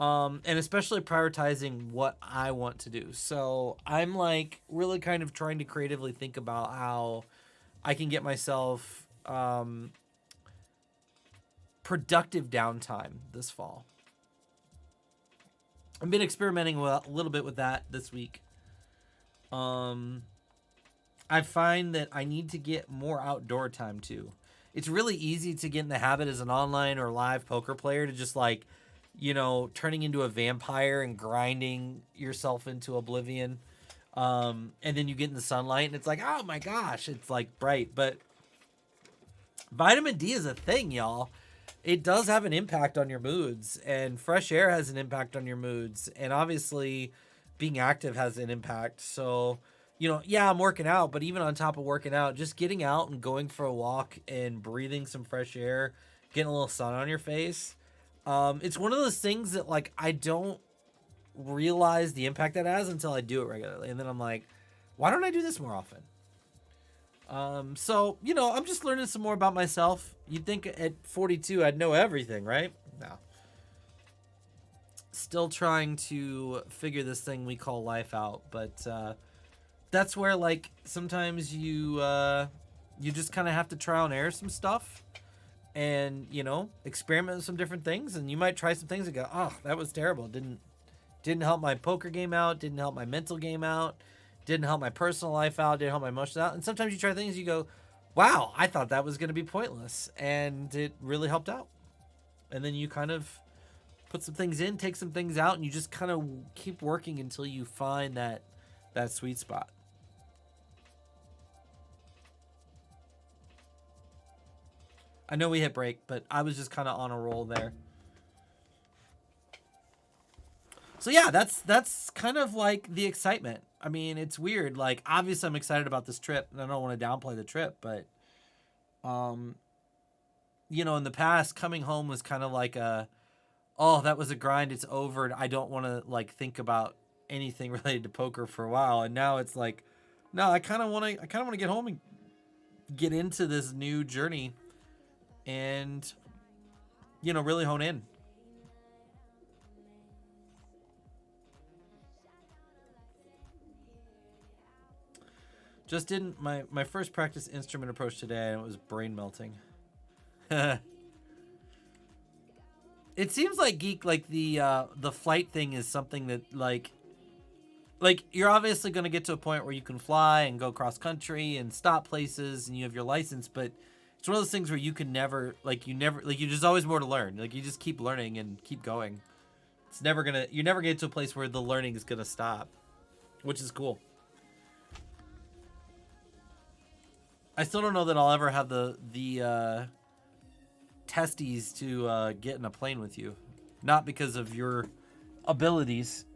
and especially prioritizing what I want to do. So I'm like really kind of trying to creatively think about how I can get myself productive downtime this fall. I've been experimenting a little bit with that this week. I find that I need to get more outdoor time too. It's really easy to get in the habit as an online or live poker player to just like, you know, turning into a vampire and grinding yourself into oblivion. And then you get in the sunlight and it's like, oh my gosh, it's like bright. But vitamin D is a thing, y'all. It does have an impact on your moods, and fresh air has an impact on your moods. And obviously being active has an impact. So, you know, yeah, I'm working out, but even on top of working out, just getting out and going for a walk and breathing some fresh air, getting a little sun on your face. It's one of those things that like, I don't realize the impact that has until I do it regularly. And then I'm like, why don't I do this more often? So, you know, I'm just learning some more about myself. You'd think at 42, I'd know everything, right? No. Still trying to figure this thing we call life out, but, that's where like sometimes you just kind of have to trial and error some stuff and, you know, experiment with some different things, and you might try some things and go, oh, that was terrible. Didn't help my poker game out, didn't help my mental game out, didn't help my personal life out, didn't help my emotions out. And sometimes you try things, you go, wow, I thought that was going to be pointless, and it really helped out. And then you kind of put some things in, take some things out, and you just kind of keep working until you find that sweet spot. I know we hit break, but I was just kind of on a roll there. So yeah, that's kind of like the excitement. I mean, it's weird. Like, obviously I'm excited about this trip, and I don't want to downplay the trip, but you know, in the past, coming home was kind of like oh, that was a grind, it's over. I don't want to like think about anything related to poker for a while. And now it's like, no, I kind of want to get home and get into this new journey and, you know, really hone in. Just didn't my first practice instrument approach today, and it was brain melting. It seems like Geek, like the flight thing is something that like you're obviously going to get to a point where you can fly and go cross country and stop places and you have your license, but it's one of those things where you can never, there's always more to learn. Like, you just keep learning and keep going. You're never going to get to a place where the learning is going to stop, which is cool. I still don't know that I'll ever have the testes to get in a plane with you. Not because of your abilities.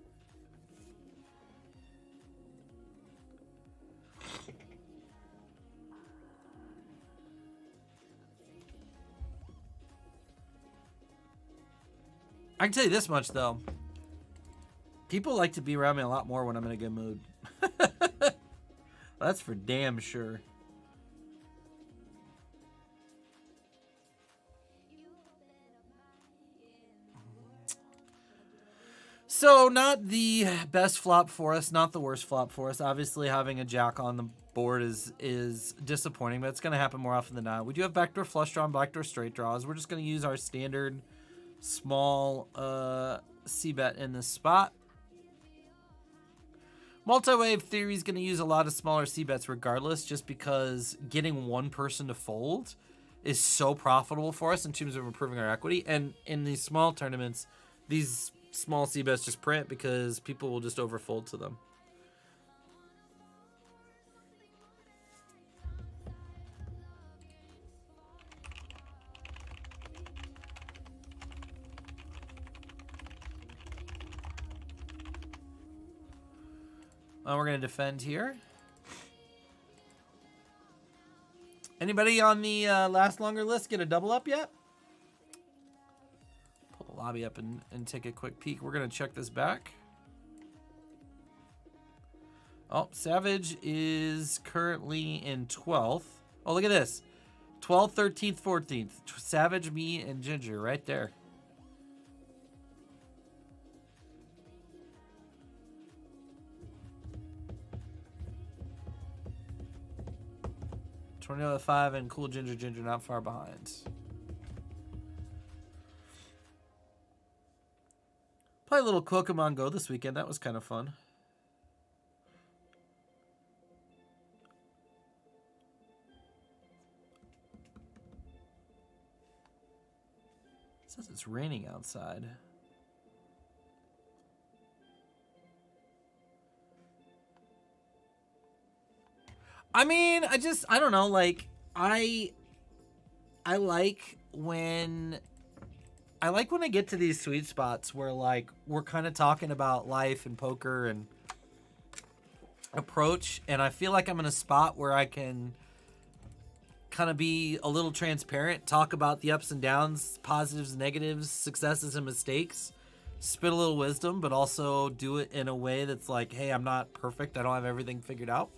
I can tell you this much, though. People like to be around me a lot more when I'm in a good mood. That's for damn sure. So, not the best flop for us, not the worst flop for us. Obviously, having a jack on the board is disappointing, but it's going to happen more often than not. We do have backdoor flush draw and backdoor straight draws. We're just going to use our standard small c-bet in this spot. Multi-wave theory is going to use a lot of smaller c-bets regardless, just because getting one person to fold is so profitable for us in terms of improving our equity. And in these small tournaments, – these small c-bets just print because people will just overfold to them. We're going to defend here. Anybody on the last longer list get a double up yet? Pull the lobby up and take a quick peek. We're going to check this back. Oh, Savage is currently in 12th. Oh, look at this. 12th, 13th, 14th. Savage, me, and Ginger right there. Tornado at 5 and Cool Ginger not far behind. Play a little Pokemon Go this weekend. That was kind of fun. It says it's raining outside. I mean, I don't know, like, I like when I get to these sweet spots where, like, we're kind of talking about life and poker and approach, and I feel like I'm in a spot where I can kind of be a little transparent, talk about the ups and downs, positives, negatives, successes and mistakes, spit a little wisdom, but also do it in a way that's like, hey, I'm not perfect. I don't have everything figured out.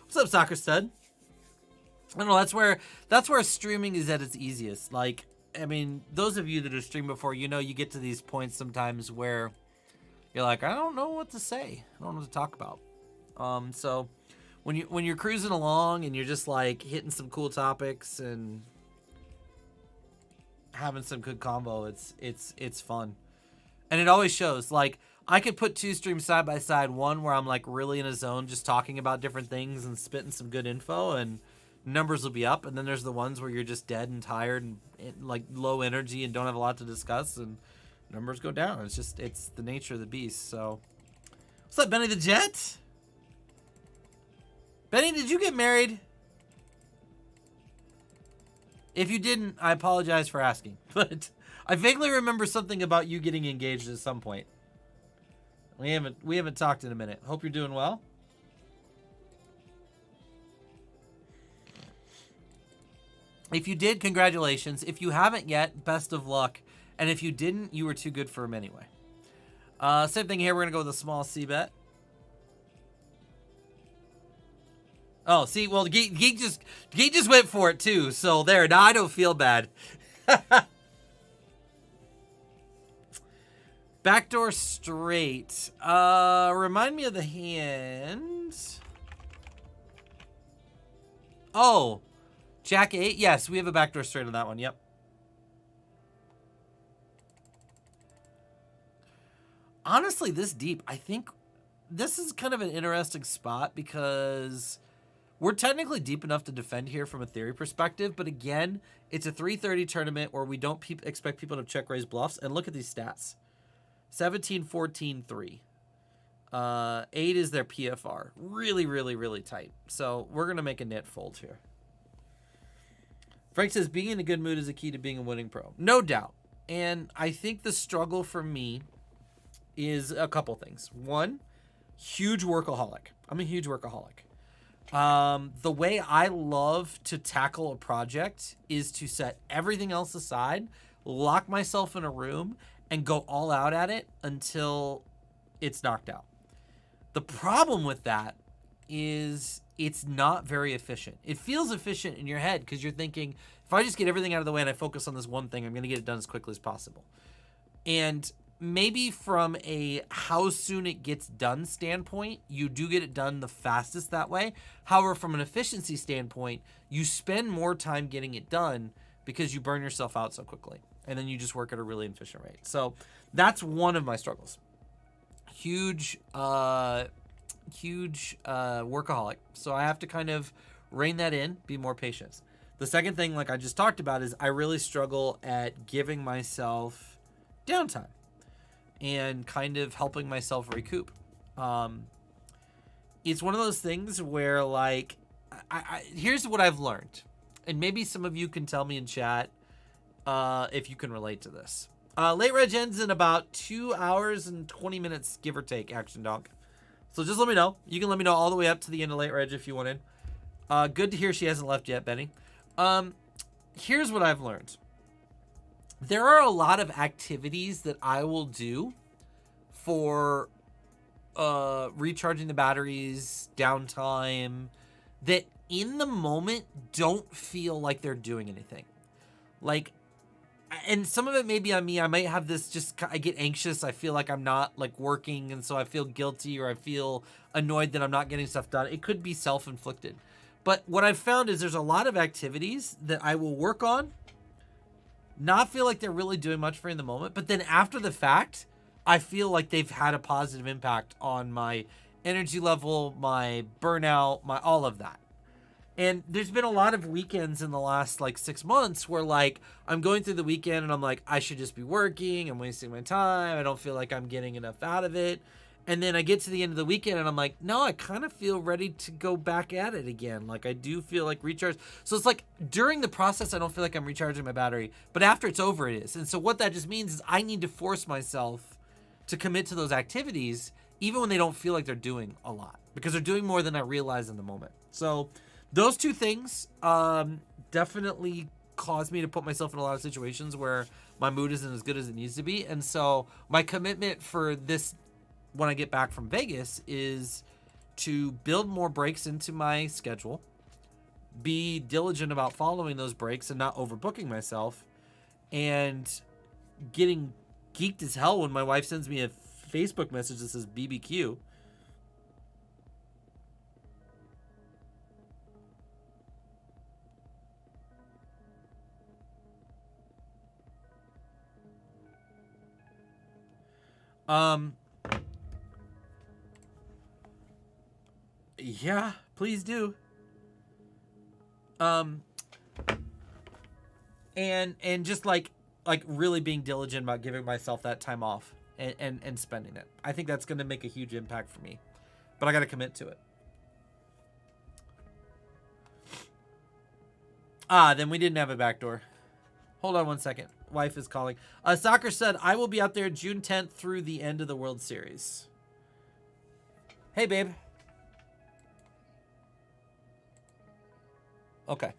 What's up, Soccer Stud? I don't know. That's where streaming is at its easiest. Like, I mean, those of you that have streamed before, you know, you get to these points sometimes where you're like, I don't know what to say. I don't know what to talk about. So when you're cruising along and you're just like hitting some cool topics and having some good combo, it's fun, and it always shows. Like, I could put two streams side by side, one where I'm like really in a zone just talking about different things and spitting some good info and numbers will be up, and then there's the ones where you're just dead and tired and like low energy and don't have a lot to discuss and numbers go down. It's the nature of the beast. So what's up, Benny the Jet? Benny, did you get married? If you didn't, I apologize for asking, but I vaguely remember something about you getting engaged at some point. We haven't talked in a minute. Hope you're doing well. If you did, congratulations. If you haven't yet, best of luck. And if you didn't, you were too good for him anyway. Same thing here. We're gonna go with a small C bet. Oh, see, well, Geek just went for it too. So there. Now I don't feel bad. Backdoor straight. Remind me of the hand. Oh, Jack 8. Yes, we have a backdoor straight on that one. Yep. Honestly, this deep, I think this is kind of an interesting spot because we're technically deep enough to defend here from a theory perspective. But again, it's a 330 tournament where we don't expect people to check raise bluffs. And look at these stats. 17, 14, 3. 8 is their PFR. Really, really, really tight. So we're going to make a net fold here. Frank says, being in a good mood is a key to being a winning pro. No doubt. And I think the struggle for me is a couple things. One, huge workaholic. I'm a huge workaholic. The way I love to tackle a project is to set everything else aside, lock myself in a room, and go all out at it until it's knocked out. The problem with that is it's not very efficient. It feels efficient in your head because you're thinking, if I just get everything out of the way and I focus on this one thing, I'm going to get it done as quickly as possible. And maybe from a how soon it gets done standpoint, you do get it done the fastest that way. However, from an efficiency standpoint, you spend more time getting it done because you burn yourself out so quickly. And then you just work at a really efficient rate. So that's one of my struggles. Huge workaholic. So I have to kind of rein that in, be more patient. The second thing, like I just talked about, is I really struggle at giving myself downtime and kind of helping myself recoup. It's one of those things where, like, here's what I've learned. And maybe some of you can tell me in chat if you can relate to this. Late Reg ends in about 2 hours and 20 minutes, give or take, Action Dog. So just let me know. You can let me know all the way up to the end of late reg if you wanted. Good to hear she hasn't left yet, Benny. Here's what I've learned. There are a lot of activities that I will do for recharging the batteries, downtime, that in the moment don't feel like they're doing anything. Like, and some of it may be on me. I might have this I get anxious. I feel like I'm not like working, and so I feel guilty or I feel annoyed that I'm not getting stuff done. It could be self-inflicted. But what I've found is there's a lot of activities that I will work on, not feel like they're really doing much for me in the moment, but then after the fact, I feel like they've had a positive impact on my energy level, my burnout, my all of that. And there's been a lot of weekends in the last like 6 months where like I'm going through the weekend and I'm like, I should just be working. I'm wasting my time. I don't feel like I'm getting enough out of it. And then I get to the end of the weekend and I'm like, no, I kind of feel ready to go back at it again. Like I do feel like recharge. So it's like during the process, I don't feel like I'm recharging my battery, but after it's over, it is. And so what that just means is I need to force myself to commit to those activities, even when they don't feel like they're doing a lot, because they're doing more than I realize in the moment. So those two things definitely cause me to put myself in a lot of situations where my mood isn't as good as it needs to be. And so my commitment for this, when I get back from Vegas, is to build more breaks into my schedule, be diligent about following those breaks and not overbooking myself, and getting geeked as hell when my wife sends me a Facebook message that says BBQ. Yeah, please do. And just like really being diligent about giving myself that time off and spending it. I think that's going to make a huge impact for me, but I got to commit to it. Then we didn't have a backdoor. Hold on one second. Wife is calling. Soccer said, I will be out there June 10th through the end of the World Series. Hey, babe. Okay.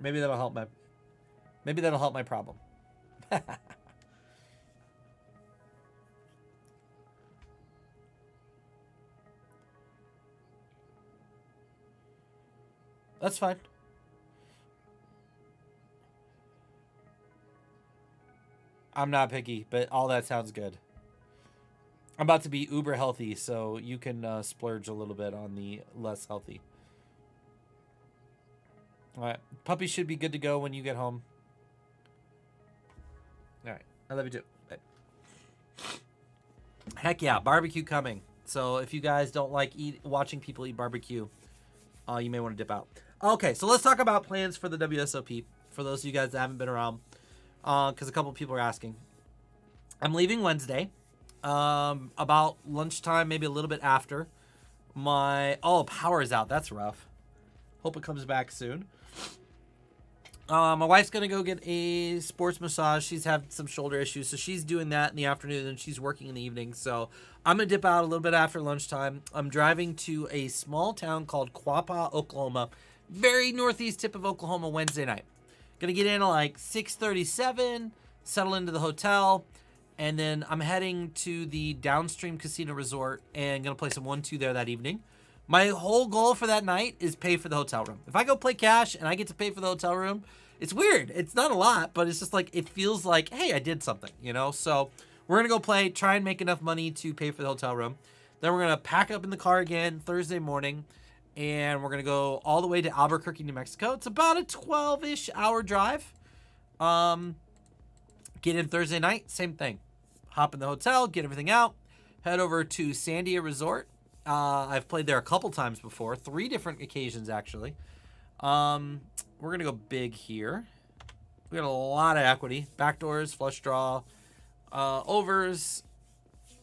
Maybe that'll help my problem. That's fine. I'm not picky, but all that sounds good. I'm about to be uber healthy, so you can splurge a little bit on the less healthy. All right. Puppy should be good to go when you get home. All right. I love you too. Bye. Heck yeah. Barbecue coming. So if you guys don't like watching people eat barbecue, you may want to dip out. Okay. So let's talk about plans for the WSOP. For those of you guys that haven't been around, because a couple people are asking. I'm leaving Wednesday. About lunchtime, maybe a little bit after. Power is out. That's rough. Hope it comes back soon. My wife's going to go get a sports massage. She's had some shoulder issues, so she's doing that in the afternoon, and she's working in the evening. So I'm going to dip out a little bit after lunchtime. I'm driving to a small town called Quapaw, Oklahoma, very northeast tip of Oklahoma, Wednesday night. Going to get in at like 6:37, settle into the hotel, and then I'm heading to the Downstream Casino Resort and going to play some 1-2 there that evening. My whole goal for that night is pay for the hotel room. If I go play cash and I get to pay for the hotel room, it's weird. It's not a lot, but it's just like, it feels like, hey, I did something, you know? So we're going to go play, try and make enough money to pay for the hotel room. Then we're going to pack up in the car again Thursday morning, and we're going to go all the way to Albuquerque, New Mexico. It's about a 12-ish hour drive. Get in Thursday night, same thing. Hop in the hotel, get everything out, head over to Sandia Resort. I've played there a couple times before, 3 different occasions actually. We're going to go big here. We got a lot of equity. Backdoors, flush draw, overs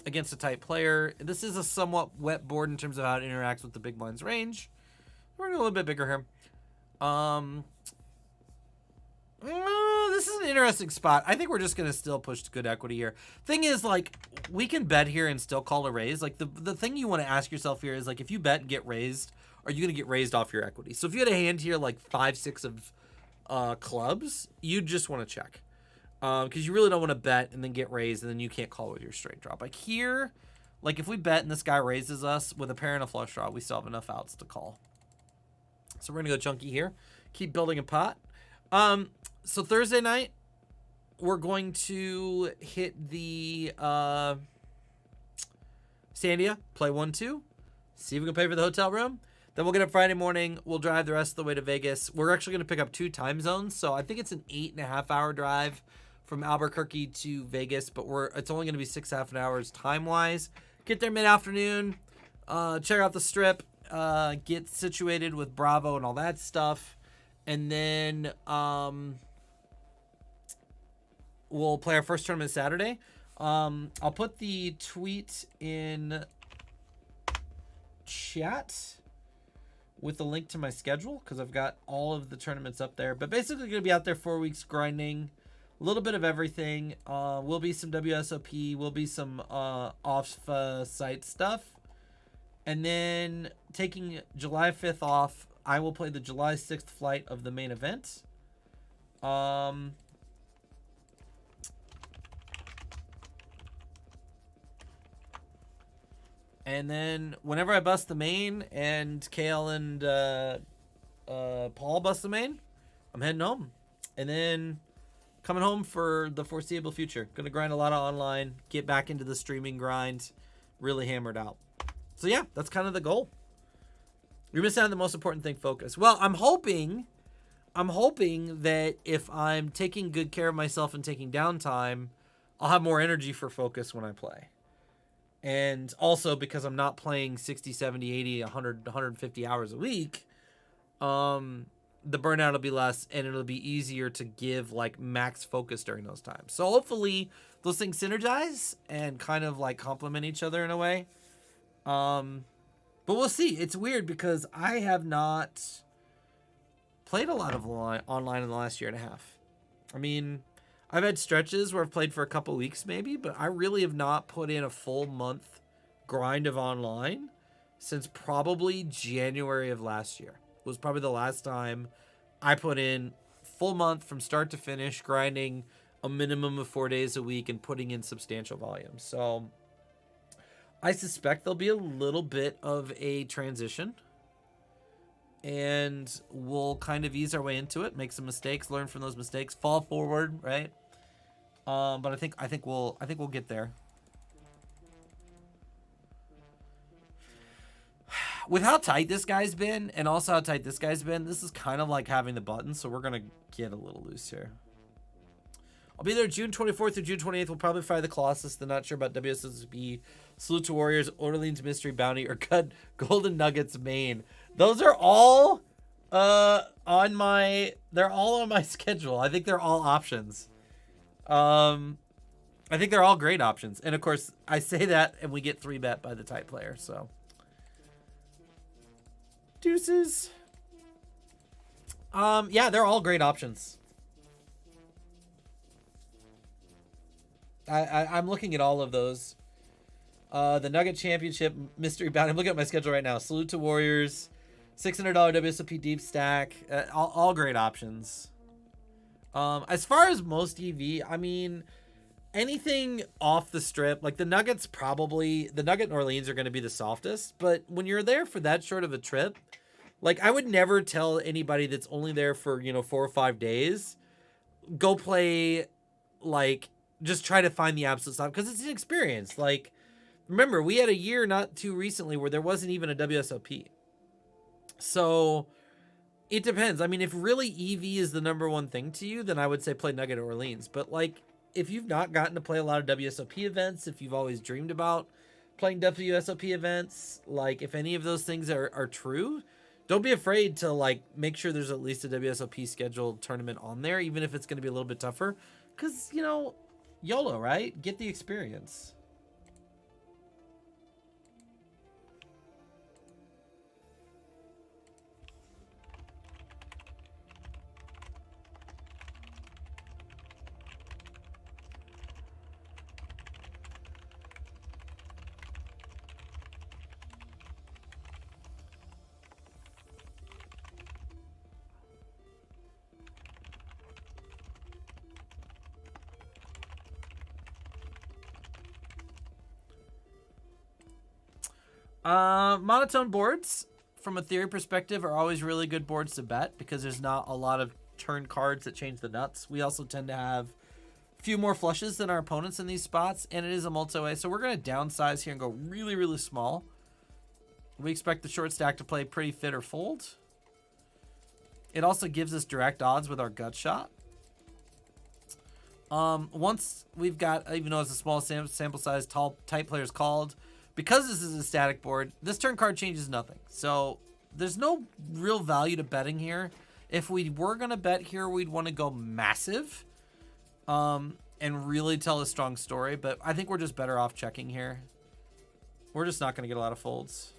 against a tight player. This is a somewhat wet board in terms of how it interacts with the big blind's range. We're going to go a little bit bigger here. This is an interesting spot. I think we're just going to still push to good equity here. Thing is, like, we can bet here and still call a raise. Like, the thing you want to ask yourself here is, like, if you bet and get raised, are you going to get raised off your equity? So if you had a hand here, like 5-6 of clubs, you just want to check. Because you really don't want to bet and then get raised and then you can't call with your straight drop. Like here, like if we bet and this guy raises us with a pair and a flush draw, we still have enough outs to call. So we're going to go chunky here. Keep building a pot. So Thursday night, we're going to hit the Sandia, play 1-2, see if we can pay for the hotel room. Then we'll get up Friday morning. We'll drive the rest of the way to Vegas. We're actually going to pick up 2 time zones. So I think it's an 8.5-hour drive from Albuquerque to Vegas, but it's only going to be 6.5 hours time-wise. Get there mid-afternoon, check out the strip, get situated with Bravo and all that stuff. And then we'll play our first tournament Saturday. I'll put the tweet in chat with the link to my schedule because I've got all of the tournaments up there. But basically going to be out there 4 weeks grinding, a little bit of everything. Will be some WSOP, will be some off-site stuff. And then taking July 5th off, I will play the July 6th flight of the main event. And then whenever I bust the main and Kale and Paul bust the main, I'm heading home. And then coming home for the foreseeable future. Going to grind a lot of online, get back into the streaming grind, really hammered out. So yeah, that's kind of the goal. You're missing out on the most important thing, focus. Well, I'm hoping that if I'm taking good care of myself and taking downtime, I'll have more energy for focus when I play. And also because I'm not playing 60, 70, 80, 100, 150 hours a week, the burnout will be less and it'll be easier to give like max focus during those times. So hopefully those things synergize and kind of like complement each other in a way. But we'll see. It's weird because I have not played a lot of online in the last year and a half. I mean, I've had stretches where I've played for a couple weeks maybe, but I really have not put in a full month grind of online since probably January of last year. It was probably the last time I put in full month from start to finish, grinding a minimum of 4 days a week and putting in substantial volume. So I suspect there'll be a little bit of a transition and we'll kind of ease our way into it, make some mistakes, learn from those mistakes, fall forward, right? But I think we'll get there. With how tight this guy's been and also how tight this guy's been, this is kind of like having the button, so we're going to get a little loose here. I'll be there June 24th through June 28th. We'll probably fire the Colossus. They're not sure about WSOP, Salute to Warriors, Orleans Mystery Bounty, or cut Golden Nuggets main. Those are all on my schedule. I think they're all options. I think they're all great options. And of course, I say that and we get 3-bet by the tight player, so deuces. Yeah, they're all great options. I'm looking at all of those. The Nugget Championship, Mystery Bounty. I'm looking at my schedule right now. Salute to Warriors, $600 WSOP Deep Stack. All great options. As far as most EV, I mean, anything off the strip, like the Nuggets the Nugget and Orleans are going to be the softest. But when you're there for that short of a trip, like I would never tell anybody that's only there for, 4 or 5 days, go play, like, just try to find the absolute stop because it's an experience. Like, remember, we had a year not too recently where there wasn't even a WSOP. So it depends. I mean, if really EV is the number one thing to you, then I would say play Nugget or Orleans. But like, if you've not gotten to play a lot of WSOP events, if you've always dreamed about playing WSOP events, like if any of those things are true, don't be afraid to like make sure there's at least a WSOP scheduled tournament on there, even if it's going to be a little bit tougher. Because, YOLO, right? Get the experience. Monotone boards, from a theory perspective, are always really good boards to bet because there's not a lot of turn cards that change the nuts. We also tend to have a few more flushes than our opponents in these spots, and it is a multi-way, so we're going to downsize here and go really, really small. We expect the short stack to play pretty fit or fold. It also gives us direct odds with our gut shot. Once we've got, even though it's a small sample size, tight players called, because this is a static board, this turn card changes nothing. So there's no real value to betting here. If we were going to bet here, we'd want to go massive and really tell a strong story. But I think we're just better off checking here. We're just not going to get a lot of folds.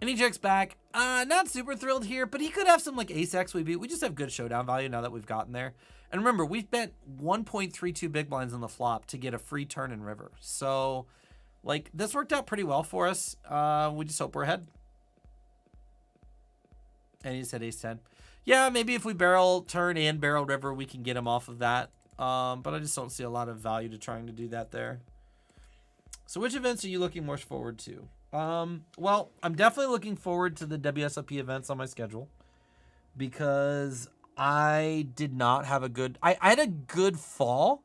And he checks back. Not super thrilled here, but he could have some like ace-x we beat. We just have good showdown value now that we've gotten there. And remember, we've bet 1.32 big blinds on the flop to get a free turn in river. So, like, this worked out pretty well for us. We just hope we're ahead. And he said ace-10. Yeah, maybe if we barrel turn and barrel river, we can get him off of that. But I just don't see a lot of value to trying to do that there. So which events are you looking most forward to? Well, I'm definitely looking forward to the WSOP events on my schedule because I did not have a good, I had a good fall,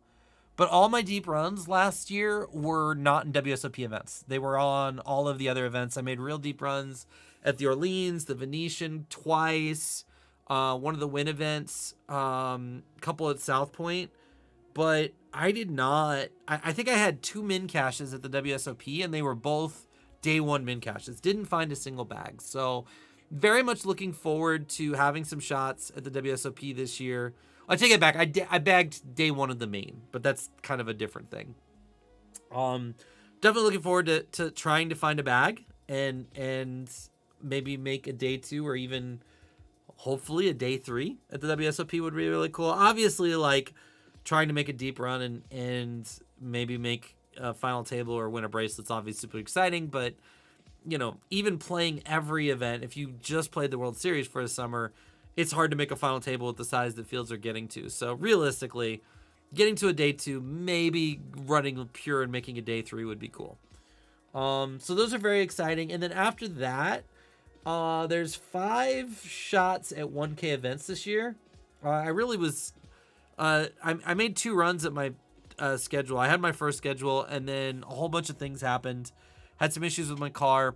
but all my deep runs last year were not in WSOP events. They were on all of the other events. I made real deep runs at the Orleans, the Venetian twice, one of the win events, couple at South Point, but I did not, I think I had 2 min caches at the WSOP and they were both day 1 min caches. Didn't find a single bag. So very much looking forward to having some shots at the WSOP this year. I take it back. I bagged day 1 of the main, but that's kind of a different thing. Definitely looking forward to trying to find a bag and maybe make a day 2 or even hopefully a day 3 at the WSOP would be really cool. Obviously, like trying to make a deep run and maybe make a final table or win a bracelet's obviously super exciting, but you know, even playing every event, if you just played the World Series for a summer, it's hard to make a final table with the size that fields are getting to. So realistically, getting to a day 2, maybe running pure and making a day 3 would be cool. So those are very exciting. And then after that, there's 5 shots at 1K events this year. I really was, I made 2 runs at my schedule. I had my first schedule and then a whole bunch of things happened. Had some issues with my car.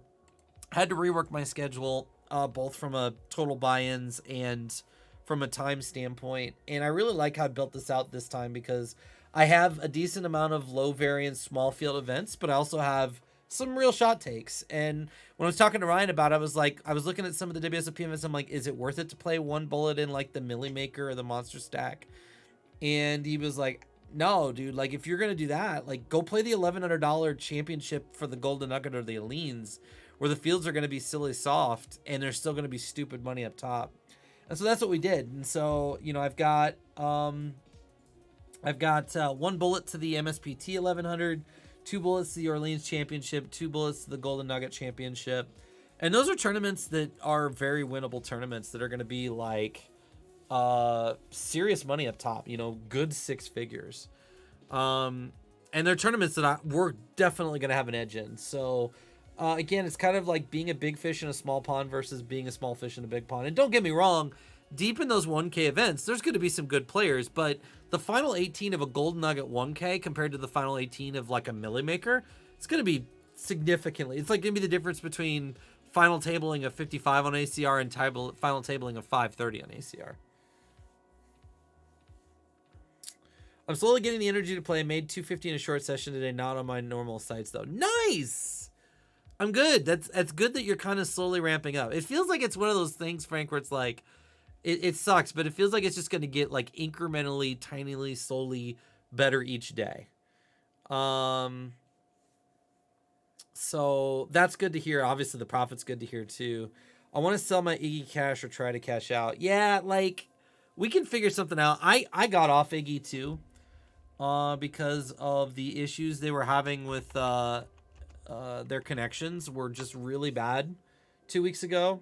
Had to rework my schedule, both from a total buy-ins and from a time standpoint. And I really like how I built this out this time because I have a decent amount of low variance small field events, but I also have some real shot takes. And when I was talking to Ryan about it, I was looking at some of the WSOP events. I'm like, is it worth it to play 1 bullet in like the Millie Maker or the Monster Stack? And he was like, no, dude, like if you're going to do that, like go play the $1,100 championship for the Golden Nugget or the Alines where the fields are going to be silly soft and there's still going to be stupid money up top. And so that's what we did. And so, you know, I've got 1 bullet to the MSPT 1100, 2 bullets to the Orleans Championship, 2 bullets to the Golden Nugget Championship. And those are tournaments that are very winnable tournaments that are going to be like serious money up top, you know, good 6 figures. And they're tournaments that we're definitely going to have an edge in. So again, it's kind of like being a big fish in a small pond versus being a small fish in a big pond. And don't get me wrong, deep in those 1K events, there's going to be some good players, but the final 18 of a Golden Nugget 1K compared to the final 18 of like a Millie Maker, it's going to be significantly, it's like going to be the difference between final tabling of 55 on ACR and final tabling of 530 on ACR. I'm slowly getting the energy to play. I made 250 in a short session today, not on my normal sites though. Nice! I'm good. That's good that you're kind of slowly ramping up. It feels like it's one of those things, Frank, where it's like, it sucks, but it feels like it's just going to get like incrementally, tinily, slowly better each day. So that's good to hear. Obviously the profit's good to hear too. I want to sell my Iggy cash or try to cash out. Yeah, like we can figure something out. I got off Iggy too. Because of the issues they were having with their connections were just really bad 2 weeks ago.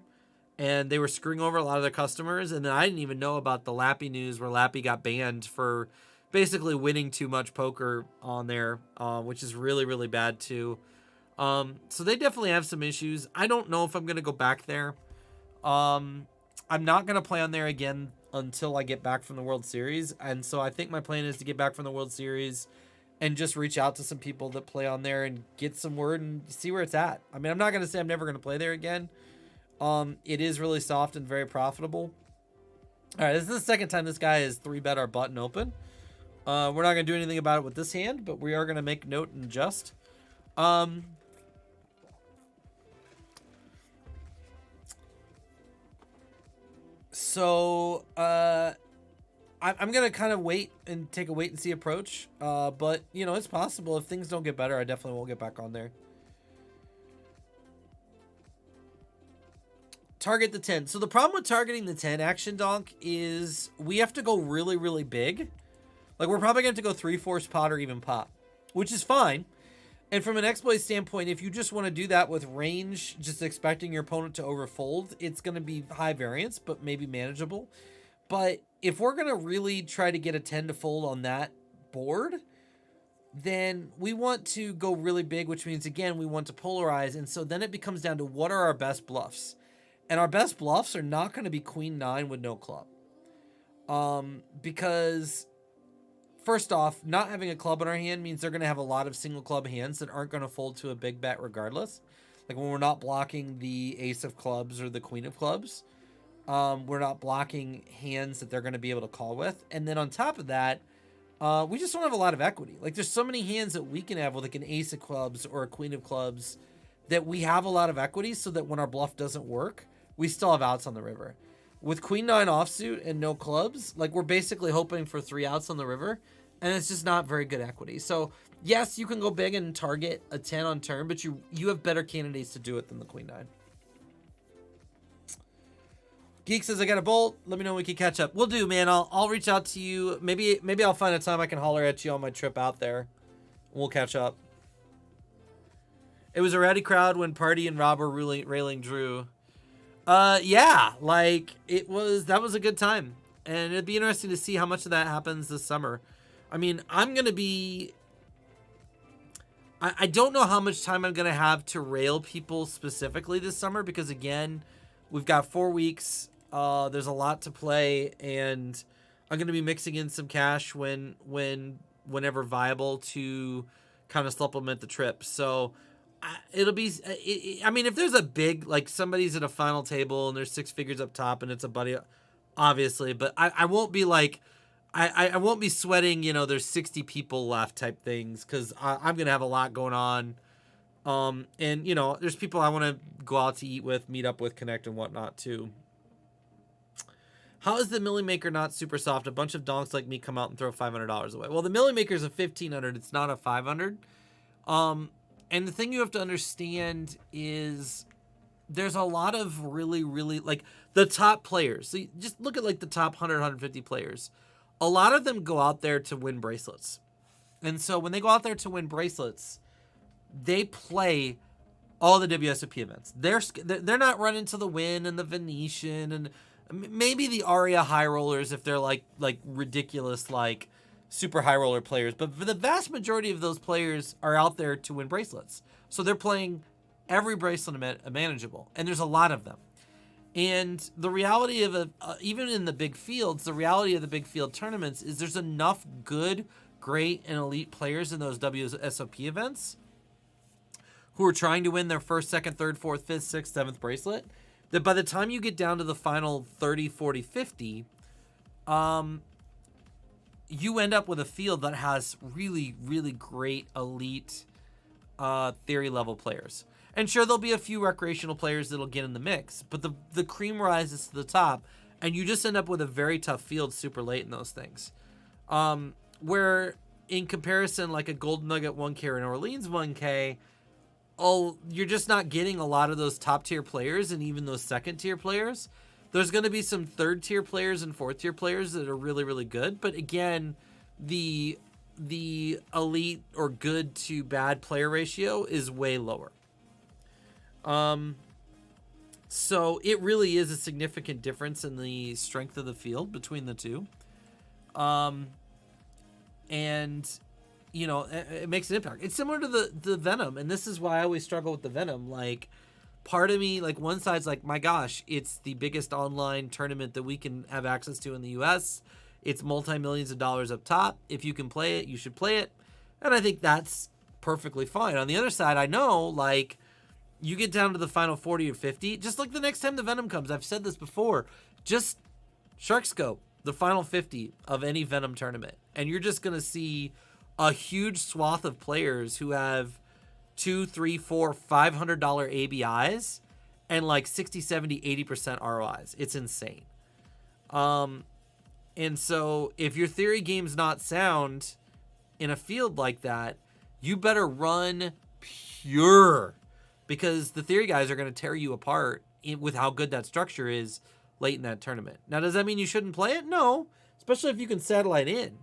and they were screwing over a lot of their customers. And then I didn't even know about the Lappy news where Lappy got banned for basically winning too much poker on there, which is really, really bad too. So they definitely have some issues. I don't know if I'm going to go back there. I'm not going to play on there again until I get back from the World Series. And so I think my plan is to get back from the World Series and just reach out to some people that play on there and get some word and see where it's at. I mean, I'm not going to say I'm never going to play there again. It is really soft and very profitable. All right, this is the second time this guy has 3-bet our button open. We're not going to do anything about it with this hand, but we are going to make note and adjust. So, I'm going to kind of wait and take a wait and see approach. But, you know, it's possible. If things don't get better, I definitely won't get back on there. Target the 10. So the problem with targeting the 10 action donk is we have to go really, really big. Like, we're probably going to have to go 3/4 pot or even pot, which is fine. And from an exploit standpoint, if you just want to do that with range, just expecting your opponent to overfold, it's going to be high variance, but maybe manageable. But if we're going to really try to get a 10 to fold on that board, then we want to go really big, which means, again, we want to polarize. And so then it becomes down to what are our best bluffs. And our best bluffs are not going to be queen 9 with no club. Because first off, not having a club in our hand means they're going to have a lot of single club hands that aren't going to fold to a big bet regardless. Like when we're not blocking the ace of clubs or the queen of clubs, we're not blocking hands that they're going to be able to call with. And then on top of that, we just don't have a lot of equity. Like there's so many hands that we can have with like an ace of clubs or a queen of clubs that we have a lot of equity so that when our bluff doesn't work, we still have outs on the river. With queen 9 offsuit and no clubs, like we're basically hoping for 3 outs on the river, and it's just not very good equity. So yes, you can go big and target a 10 on turn, but you have better candidates to do it than the queen 9. Geek says, I got a bolt. Let me know when we can catch up. We'll do, man. I'll reach out to you. Maybe I'll find a time I can holler at you on my trip out there. We'll catch up. It was a rowdy crowd when Party and Rob were railing Drew. Yeah, like that was a good time, and it'd be interesting to see how much of that happens this summer. I mean, I don't know how much time I'm going to have to rail people specifically this summer, because again, we've got 4 weeks. There's a lot to play, and I'm going to be mixing in some cash whenever viable to kind of supplement the trip. So it'll be, I mean, if there's a big, like somebody's at a final table and there's 6 figures up top and it's a buddy, obviously, but I won't be like, I won't be sweating, you know, there's 60 people left type things, because I'm going to have a lot going on. And, you know, there's people I want to go out to eat with, meet up with, connect and whatnot too. How is the Millie Maker not super soft? A bunch of donks like me come out and throw $500 away. Well, the Millie Maker is a $1,500. It's not a $500. And the thing you have to understand is there's a lot of really, really, like, the top players. So you just look at, like, the top 100, 150 players. A lot of them go out there to win bracelets. And so when they go out there to win bracelets, they play all the WSOP events. They're not running to the Win and the Venetian and maybe the Aria high rollers if they're, like ridiculous, like, super high roller players, but for the vast majority of those players are out there to win bracelets. So they're playing every bracelet manageable, and there's a lot of them. And the reality of even in the big fields, the reality of the big field tournaments is there's enough good, great, and elite players in those WSOP events who are trying to win their first, second, third, fourth, fifth, sixth, seventh bracelet that by the time you get down to the final 30, 40, 50, you end up with a field that has really, really great elite theory level players. And sure, there'll be a few recreational players that'll get in the mix, but the cream rises to the top, and you just end up with a very tough field super late in those things. Where in comparison, like a Golden Nugget 1K or an Orleans 1K, you're just not getting a lot of those top tier players and even those second tier players. There's going to be some third tier players and fourth tier players that are really, really good. But again, the elite or good to bad player ratio is way lower. So it really is a significant difference in the strength of the field between the two. And, you know, it makes an impact. It's similar to the Venom, and this is why I always struggle with the Venom. Like, part of me, like, one side's like, my gosh, it's the biggest online tournament that we can have access to in the U.S. It's multi-millions of dollars up top. If you can play it, you should play it. And I think that's perfectly fine. On the other side, I know, like, you get down to the final 40 or 50, just like the next time the Venom comes, I've said this before, just Shark Scope the final 50 of any Venom tournament, and you're just going to see a huge swath of players who have $200, $300, $400, $500 ABIs and like 60, 70, 80% ROIs. It's insane. And so if your theory game's not sound in a field like that, you better run pure, because the theory guys are going to tear you apart with how good that structure is late in that tournament. Now, does that mean you shouldn't play it? No, especially if you can satellite in.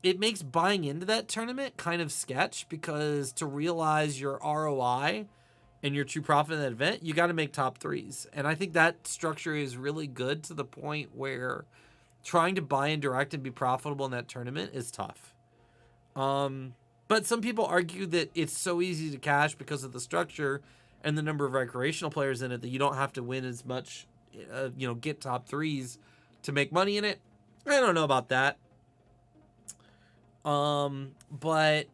It makes buying into that tournament kind of sketch, because to realize your ROI and your true profit in that event, you got to make top threes. And I think that structure is really good to the point where trying to buy in direct and be profitable in that tournament is tough. But some people argue that it's so easy to cash because of the structure and the number of recreational players in it that you don't have to win as much, get top threes to make money in it. I don't know about that. But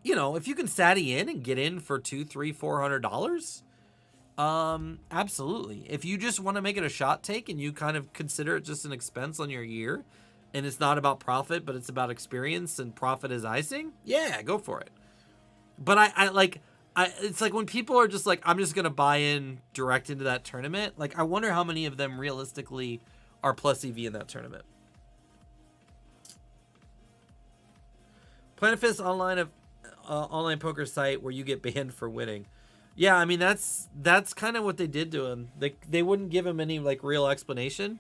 if you can satty in and get in for $200, $300, $400, absolutely. If you just want to make it a shot take and you kind of consider it just an expense on your year, and it's not about profit, but it's about experience, and profit is icing, yeah, go for it. But it's like when people are just like, I'm just going to buy in direct into that tournament. Like, I wonder how many of them realistically are plus EV in that tournament. Planet Fist online poker site where you get banned for winning. Yeah, I mean, that's kind of what they did to him. They wouldn't give him any like real explanation.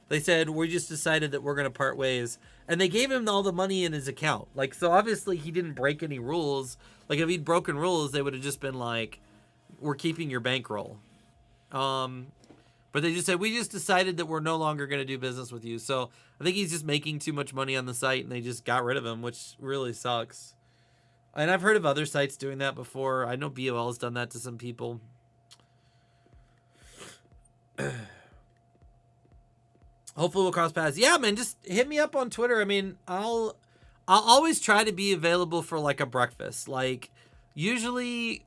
They said, we just decided that we're going to part ways. And they gave him all the money in his account. Like, so obviously he didn't break any rules. Like, if he'd broken rules, they would have just been like, we're keeping your bankroll. But they just said, we just decided that we're no longer going to do business with you. So I think he's just making too much money on the site, and they just got rid of him, which really sucks. And I've heard of other sites doing that before. I know BOL has done that to some people. Hopefully we'll cross paths. Yeah, man, just hit me up on Twitter. I mean, I'll always try to be available for like a breakfast. Like, usually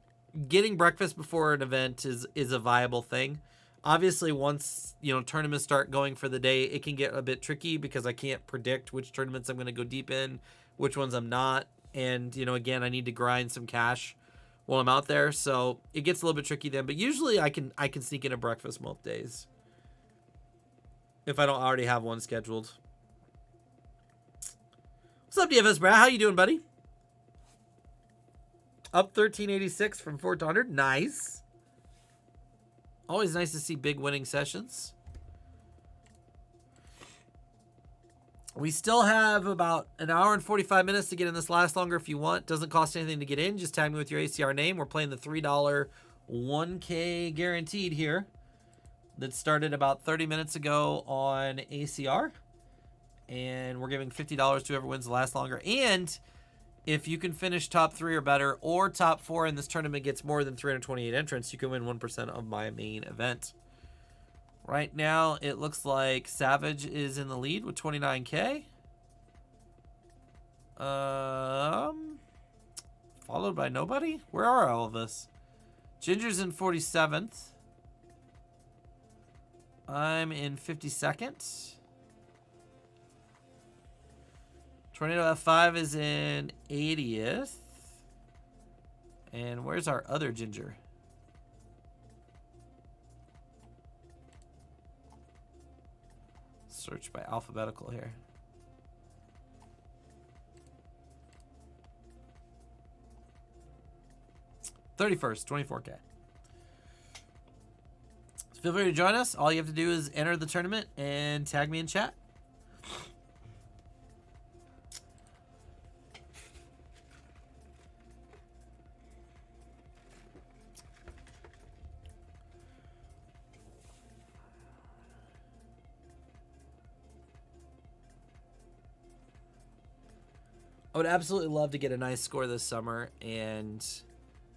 getting breakfast before an event is a viable thing. Obviously, once tournaments start going for the day, it can get a bit tricky because I can't predict which tournaments I'm going to go deep in, which ones I'm not. And again, I need to grind some cash while I'm out there, so it gets a little bit tricky then. But usually, I can sneak in a breakfast most days if I don't already have one scheduled. What's up, DFS Brad? How you doing, buddy? Up 1386 from 400. Nice. Always nice to see big winning sessions. We still have about an hour and 45 minutes to get in this last longer if you want. Doesn't cost anything to get in. Just tag me with your ACR name. We're playing the $3 1K guaranteed here. That started about 30 minutes ago on ACR. And we're giving $50 to whoever wins the last longer. And if you can finish top 3 or better, or top 4 in this tournament gets more than 328 entrants, you can win 1% of my main event. Right now, it looks like Savage is in the lead with 29K. Followed by nobody? Where are all of us? Ginger's in 47th. I'm in 52nd. Tornado F5 is in 80th. And where's our other Ginger? Search by alphabetical here. $31st, 24K. So feel free to join us. All you have to do is enter the tournament and tag me in chat. would absolutely love to get a nice score this summer and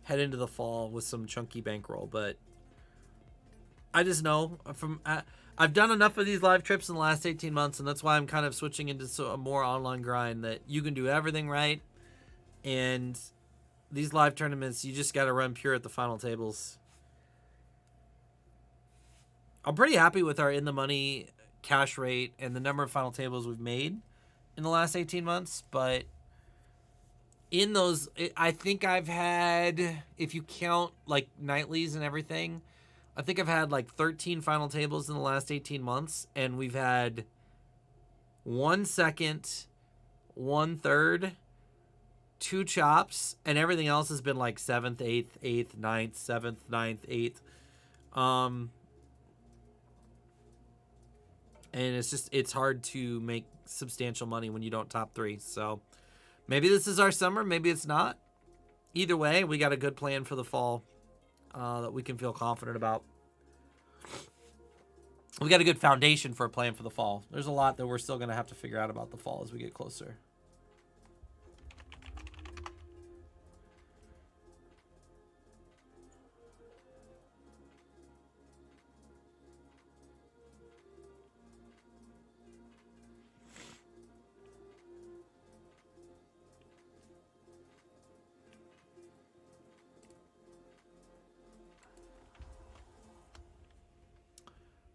head into the fall with some chunky bankroll, but I just know I've done enough of these live trips in the last 18 months, and that's why I'm kind of switching into a more online grind that you can do everything right, and these live tournaments, you just got to run pure at the final tables. I'm pretty happy with our in the money cash rate and the number of final tables we've made in the last 18 months, but in those, I think I've had, if you count like nightlies and everything, I think I've had like 13 final tables in the last 18 months, and we've had 1 second, 1 third, 2 chops, and everything else has been like 7th, 8th, 8th, 9th, 7th, 9th, 8th. And it's hard to make substantial money when you don't top 3. So maybe this is our summer, maybe it's not. Either way, we got a good plan for the fall that we can feel confident about. We got a good foundation for a plan for the fall. There's a lot that we're still going to have to figure out about the fall as we get closer.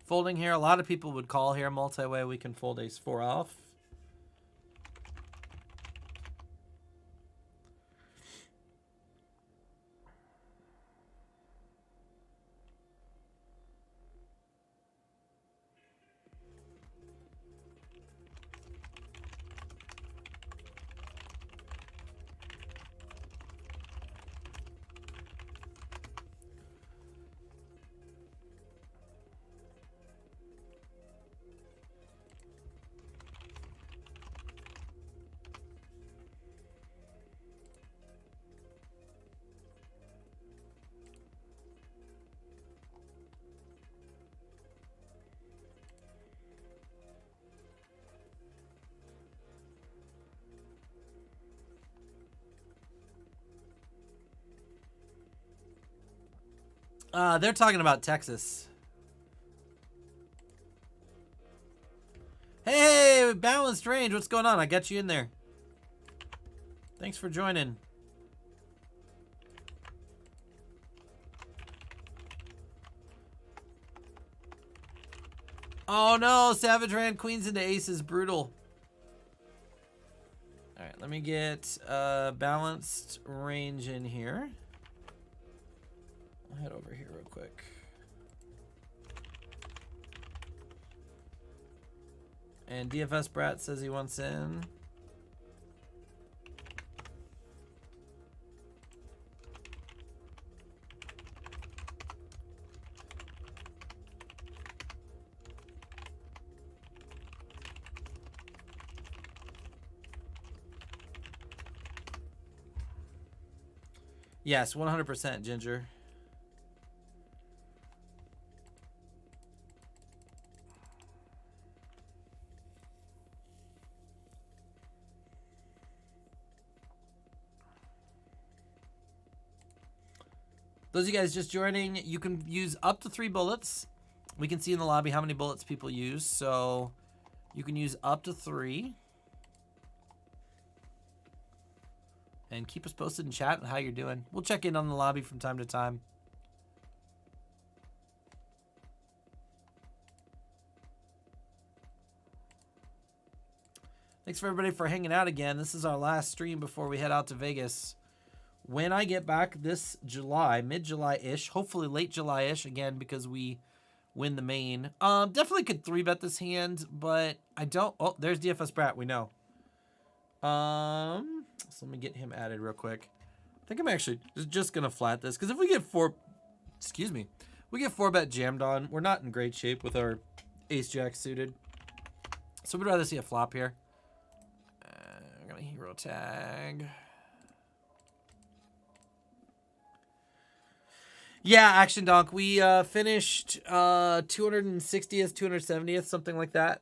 Folding here, a lot of people would call here multi-way. We can fold ace 4 off. They're talking about Texas. Hey, balanced range. What's going on? I got you in there. Thanks for joining. Oh no, Savage ran queens into aces. Brutal. All right, let me get balanced range in here. I'll head over here real quick. And DFS Brat says he wants in. Yes, 100% Ginger. Those of you guys just joining, you can use up to 3 bullets. We can see in the lobby how many bullets people use, so you can use up to 3. And keep us posted in chat on how you're doing. We'll check in on the lobby from time to time. Thanks for everybody for hanging out again. This is our last stream before we head out to Vegas. When I get back this July, mid-July-ish, hopefully late July-ish, again, because we win the main. Definitely could 3-bet this hand, but I don't. Oh, there's DFS Brat, we know. So let me get him added real quick. I think I'm actually just going to flat this, because if we get 4, excuse me, we get 4-bet jammed on, we're not in great shape with our ace-jack suited. So we'd rather see a flop here. I'm going to hero tag. Yeah, Action Donk. We finished 260th, 270th, something like that.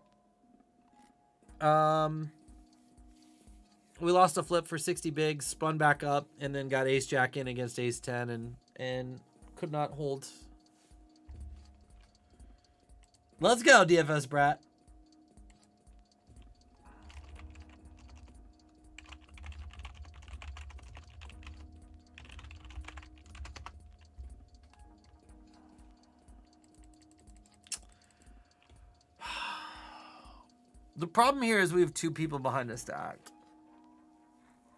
We lost a flip for 60 bigs, spun back up, and then got ace jack in against ace 10 and could not hold. Let's go, DFS Brat. The problem here is we have 2 people behind us to act.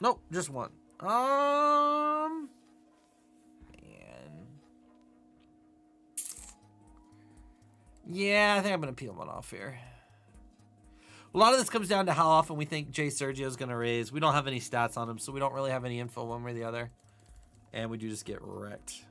Nope, just one. Man. Yeah, I think I'm going to peel one off here. A lot of this comes down to how often we think Jay Sergio's going to raise. We don't have any stats on him, so we don't really have any info one way or the other. And we do just get wrecked.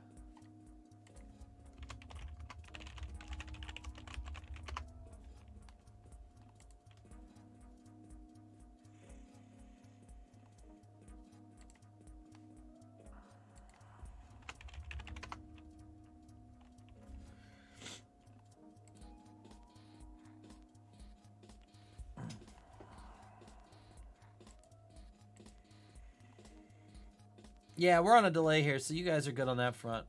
Yeah, we're on a delay here, so you guys are good on that front.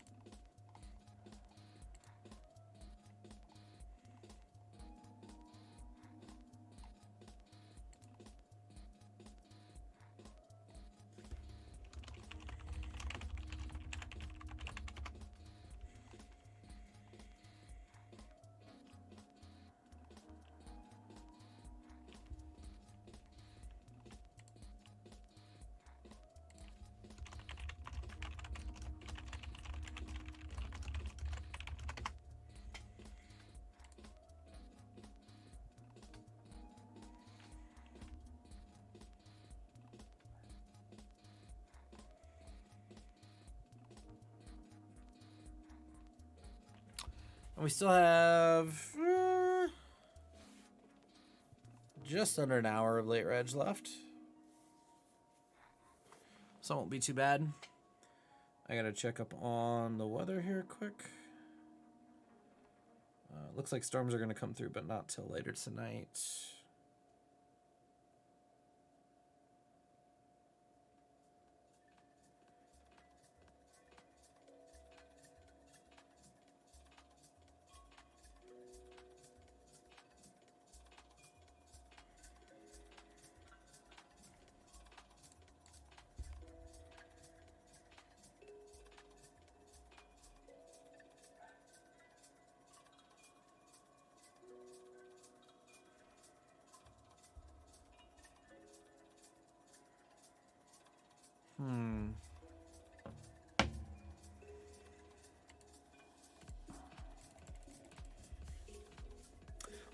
And we still have just under an hour of late reg left. So it won't be too bad. I gotta check up on the weather here quick. Looks like storms are gonna come through, but not till later tonight.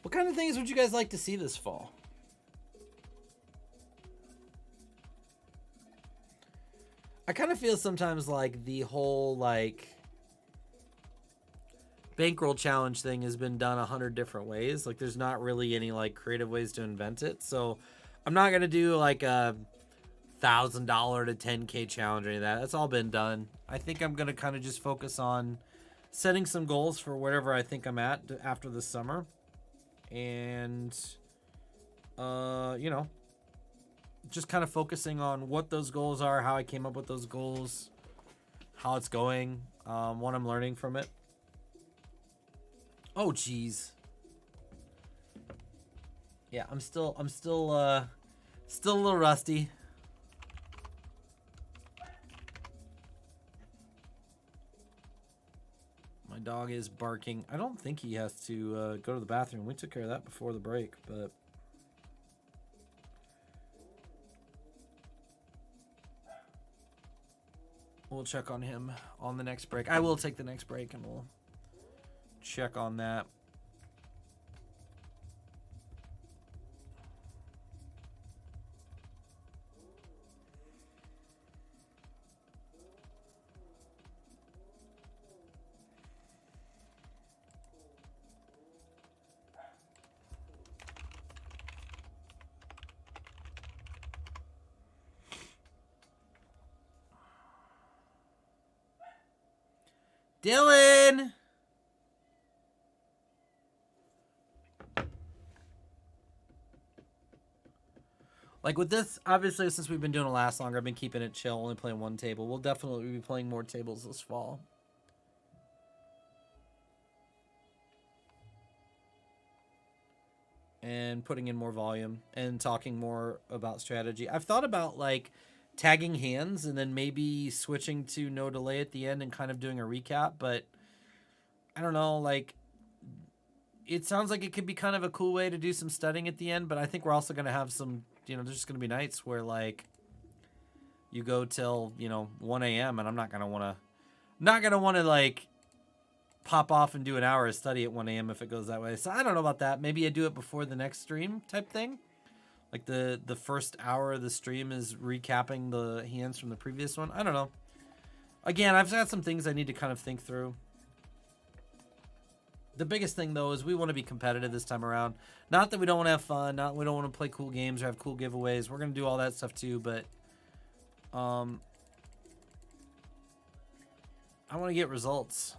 What kind of things would you guys like to see this fall? I kind of feel sometimes like the whole like bankroll challenge thing has been done 100 different ways. Like there's not really any like creative ways to invent it. So I'm not gonna do like a $1,000 to 10K challenge or any of that. That's all been done. I think I'm gonna kind of just focus on setting some goals for wherever I think I'm at after the summer. And you know, just kind of focusing on what those goals are, how I came up with those goals, how it's going, what I'm learning from it. Oh geez. Yeah, I'm still a little rusty. My dog is barking. I don't think he has to go to the bathroom. We took care of that before the break, but we'll check on him on the next break. I will take the next break and we'll check on that. Dylan! Like with this, obviously, since we've been doing it last longer, I've been keeping it chill, only playing one table. We'll definitely be playing more tables this fall. And putting in more volume and talking more about strategy. I've thought about like tagging hands and then maybe switching to no delay at the end and kind of doing a recap, but I don't know, like it sounds like it could be kind of a cool way to do some studying at the end, but I think we're also going to have some, there's just going to be nights where like you go till, 1 a.m. and I'm not going to want to like pop off and do an hour of study at 1 a.m. if it goes that way. So I don't know about that. Maybe I do it before the next stream type thing. Like the first hour of the stream is recapping the hands from the previous one. I don't know. Again, I've got some things I need to kind of think through. The biggest thing, though, is we want to be competitive this time around. Not that we don't want to have fun. Not that we don't want to play cool games or have cool giveaways. We're going to do all that stuff, too. But I want to get results.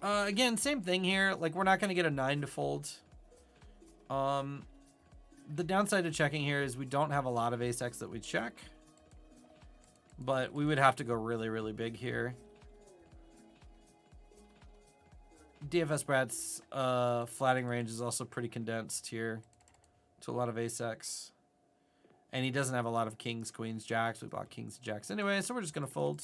Again, same thing here. Like, we're not going to get a 9 to fold. The downside to checking here is we don't have a lot of ace-x that we check. But we would have to go really, really big here. DFS Brad's flatting range is also pretty condensed here to a lot of ace-x. And he doesn't have a lot of kings, queens, jacks. We block kings and jacks anyway, so we're just going to fold.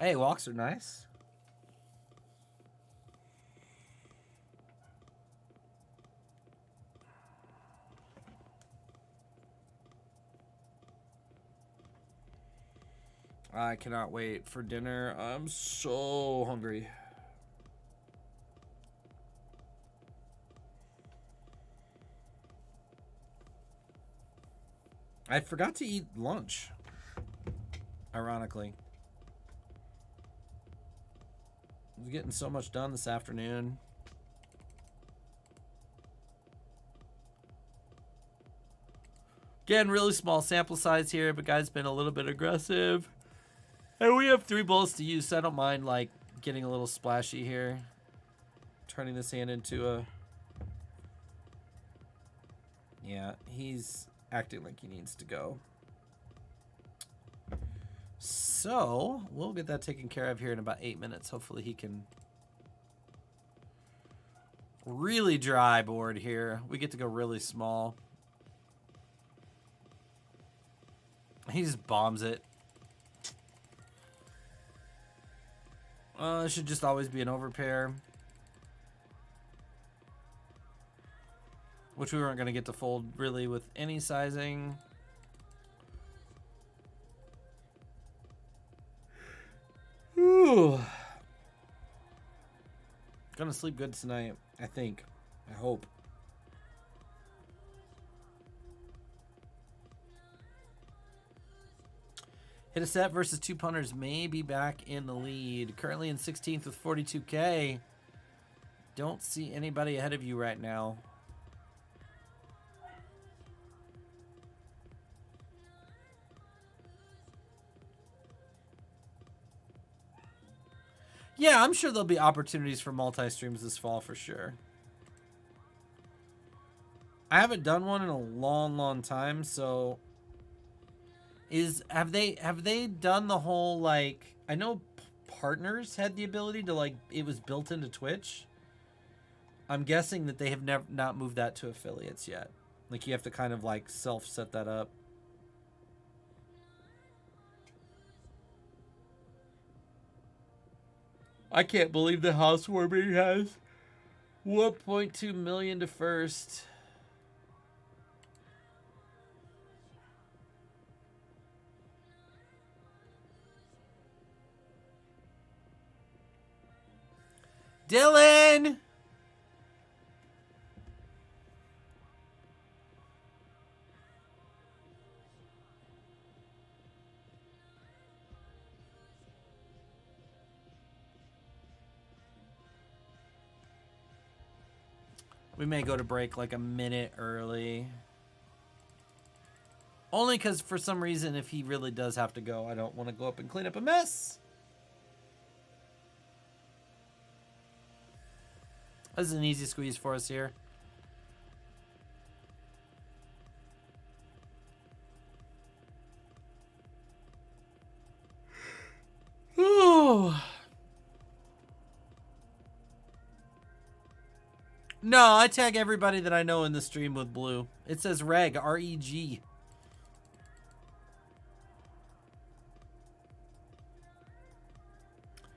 Hey, walks are nice. I cannot wait for dinner. I'm so hungry. I forgot to eat lunch, ironically. I was getting so much done this afternoon. Again, really small sample size here, but guy's been a little bit aggressive. And we have 3 bullets to use, so I don't mind like getting a little splashy here. Turning this hand into a... Yeah, he's acting like he needs to go. So, we'll get that taken care of here in about 8 minutes. Hopefully he can... Really dry board here. We get to go really small. He just bombs it. It should just always be an overpair. Which we weren't going to get to fold really with any sizing. Ooh. Gonna sleep good tonight, I think. I hope. Hit a set versus 2 punters may be back in the lead. Currently in 16th with 42K. Don't see anybody ahead of you right now. Yeah, I'm sure there'll be opportunities for multi-streams this fall for sure. I haven't done one in a long time, so have they done the whole like, I know partners had the ability to like, it was built into Twitch. I'm guessing that they have not moved that to affiliates yet. Like you have to kind of like self set that up. I can't believe the housewarming has 1.2 million to first. Dylan! We may go to break like a minute early. Only because for some reason, if he really does have to go, I don't want to go up and clean up a mess. This is an easy squeeze for us here. Ooh. No, I tag everybody that I know in the stream with blue. It says Reg, R-E-G.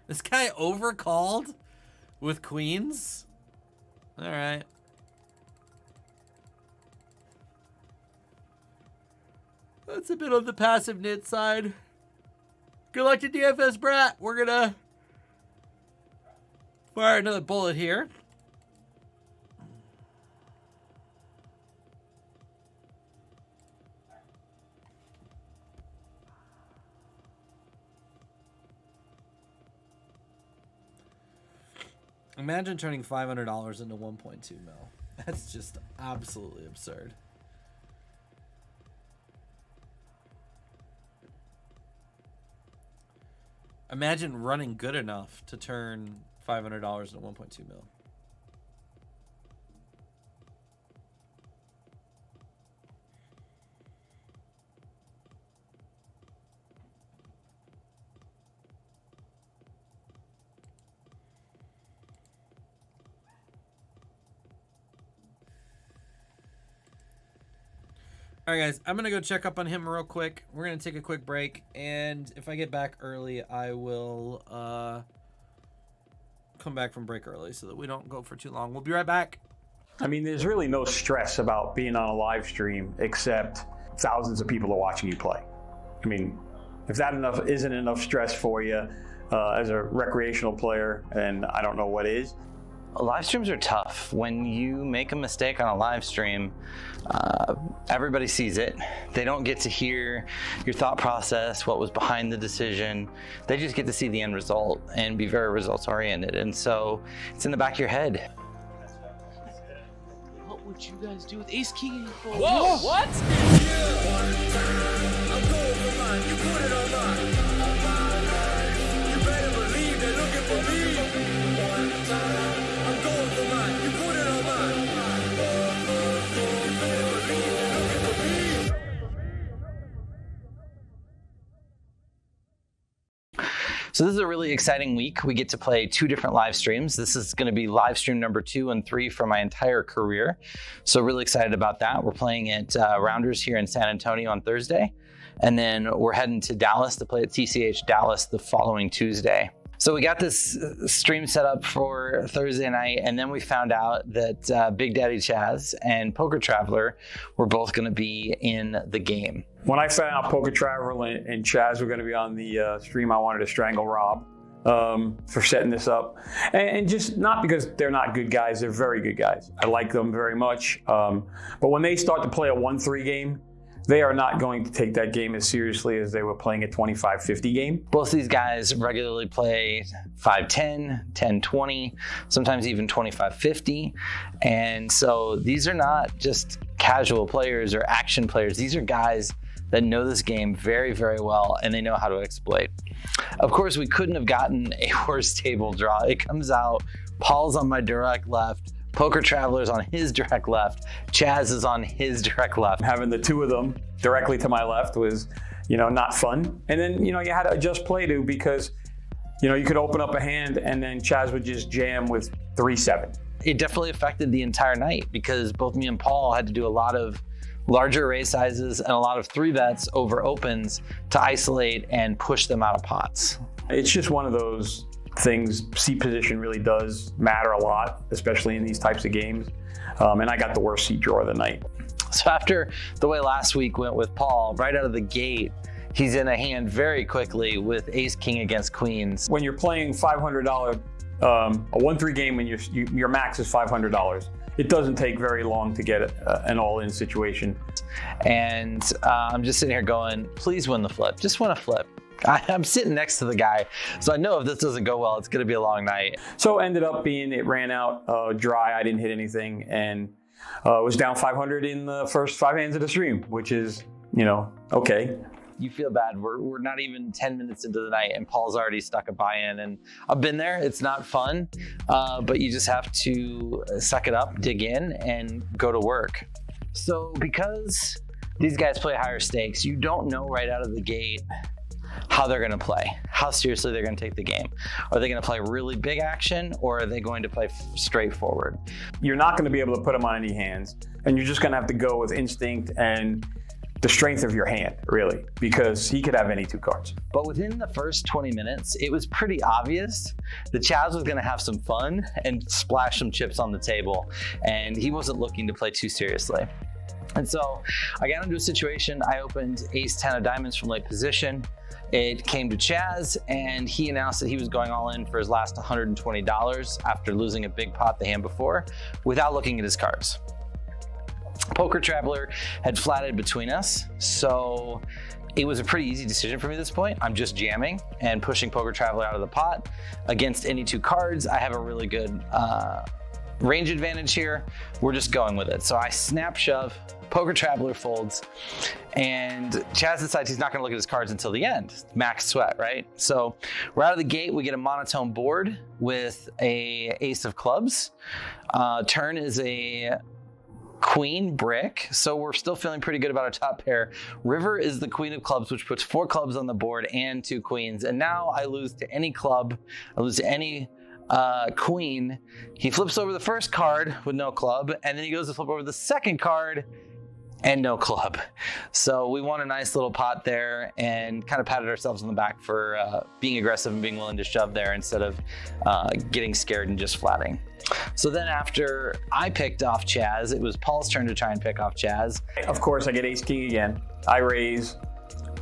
This guy overcalled with queens? All right. That's a bit on the passive knit side. Good luck to DFS Brat. We're gonna fire another bullet here. Imagine turning $500 into 1.2 mil. That's just absolutely absurd. Imagine running good enough to turn $500 into 1.2 mil. All right, guys, I'm going to go check up on him real quick. We're going to take a quick break, and if I get back early, I will come back from break early so that we don't go for too long. We'll be right back. I mean, there's really no stress about being on a live stream except thousands of people are watching you play. I mean, if that isn't enough stress for you as a recreational player, and I don't know what is. Live streams are tough. When you make a mistake on a live stream, everybody sees it. They don't get to hear your thought process, what was behind the decision. They just get to see the end result and be very results oriented. And so it's in the back of your head. What would you guys do with Ace King? Whoa, what? You better believe they're looking for me. I'm going for mine. You put it on mine. You better believe they're looking for me. So this is a really exciting week. We get to play 2 different live streams. This is going to be live stream number 2 and 3 for my entire career. So really excited about that. We're playing at Rounders here in San Antonio on Thursday. And then we're heading to Dallas to play at TCH Dallas the following Tuesday. So we got this stream set up for Thursday night, and then we found out that Big Daddy Chaz and Poker Traveler were both going to be in the game. When I found out Poker Traveler and Chaz were going to be on the stream, I wanted to strangle Rob for setting this up. And just not because they're not good guys, they're very good guys. I like them very much. But when they start to play a 1-3 game, they are not going to take that game as seriously as they were playing a 25-50 game. Both these guys regularly play 5-10, 10-20, sometimes even 25-50. And so these are not just casual players or action players. These are guys that know this game very, very well, and they know how to exploit. Of course, we couldn't have gotten a worse table draw. It comes out, Paul's on my direct left, Poker Traveler's on his direct left, Chaz is on his direct left. Having the two of them directly to my left was, not fun. And then, you had to adjust play to because, you could open up a hand and then Chaz would just jam with 3-7. It definitely affected the entire night because both me and Paul had to do a lot of larger raise sizes and a lot of 3-bets over opens to isolate and push them out of pots. It's just one of those things, seat position really does matter a lot, especially in these types of games. And I got the worst seat draw of the night. So after the way last week went with Paul, right out of the gate, he's in a hand very quickly with ace king against queens. When you're playing $500, a 1-3 game and your max is $500, it doesn't take very long to get an all-in situation. And I'm just sitting here going, please win the flip. Just win a flip. I'm sitting next to the guy, so I know if this doesn't go well, it's going to be a long night. So it ended up being, it ran out dry. I didn't hit anything, and was down 500 in the first 5 hands of the stream, which is, okay. You feel bad. We're not even 10 minutes into the night, and Paul's already stuck a buy-in. And I've been there. It's not fun, but you just have to suck it up, dig in, and go to work. So because these guys play higher stakes, you don't know right out of the gate how they're going to play, how seriously they're going to take the game. Are they going to play really big action, or are they going to play straightforward? You're not going to be able to put them on any hands, and you're just going to have to go with instinct and the strength of your hand, really, because he could have any 2 cards. But within the first 20 minutes, it was pretty obvious that Chaz was going to have some fun and splash some chips on the table, and he wasn't looking to play too seriously. And so I got into a situation. I opened ace 10 of diamonds from late position. It came to Chaz, and he announced that he was going all in for his last $120 after losing a big pot the hand before without looking at his cards. Poker Traveler had flatted between us, so it was a pretty easy decision for me at this point. I'm just jamming and pushing Poker Traveler out of the pot. Against any 2 cards, I have a really good range advantage here. We're just going with it. So I snap shove, Poker Traveler folds, and Chaz decides he's not gonna look at his cards until the end. Max sweat, right? So right out of the gate, we get a monotone board with a ace of clubs. Turn is a queen brick, so we're still feeling pretty good about our top pair. River is the queen of clubs, which puts 4 clubs on the board and 2 queens. And now I lose to any club, I lose to any queen. He flips over the first card with no club, and then he goes to flip over the second card and no club. So we won a nice little pot there and kind of patted ourselves on the back for being aggressive and being willing to shove there instead of getting scared and just flatting. So then after I picked off Chaz, it was Paul's turn to try and pick off Chaz. Of course, I get ace king again. I raise,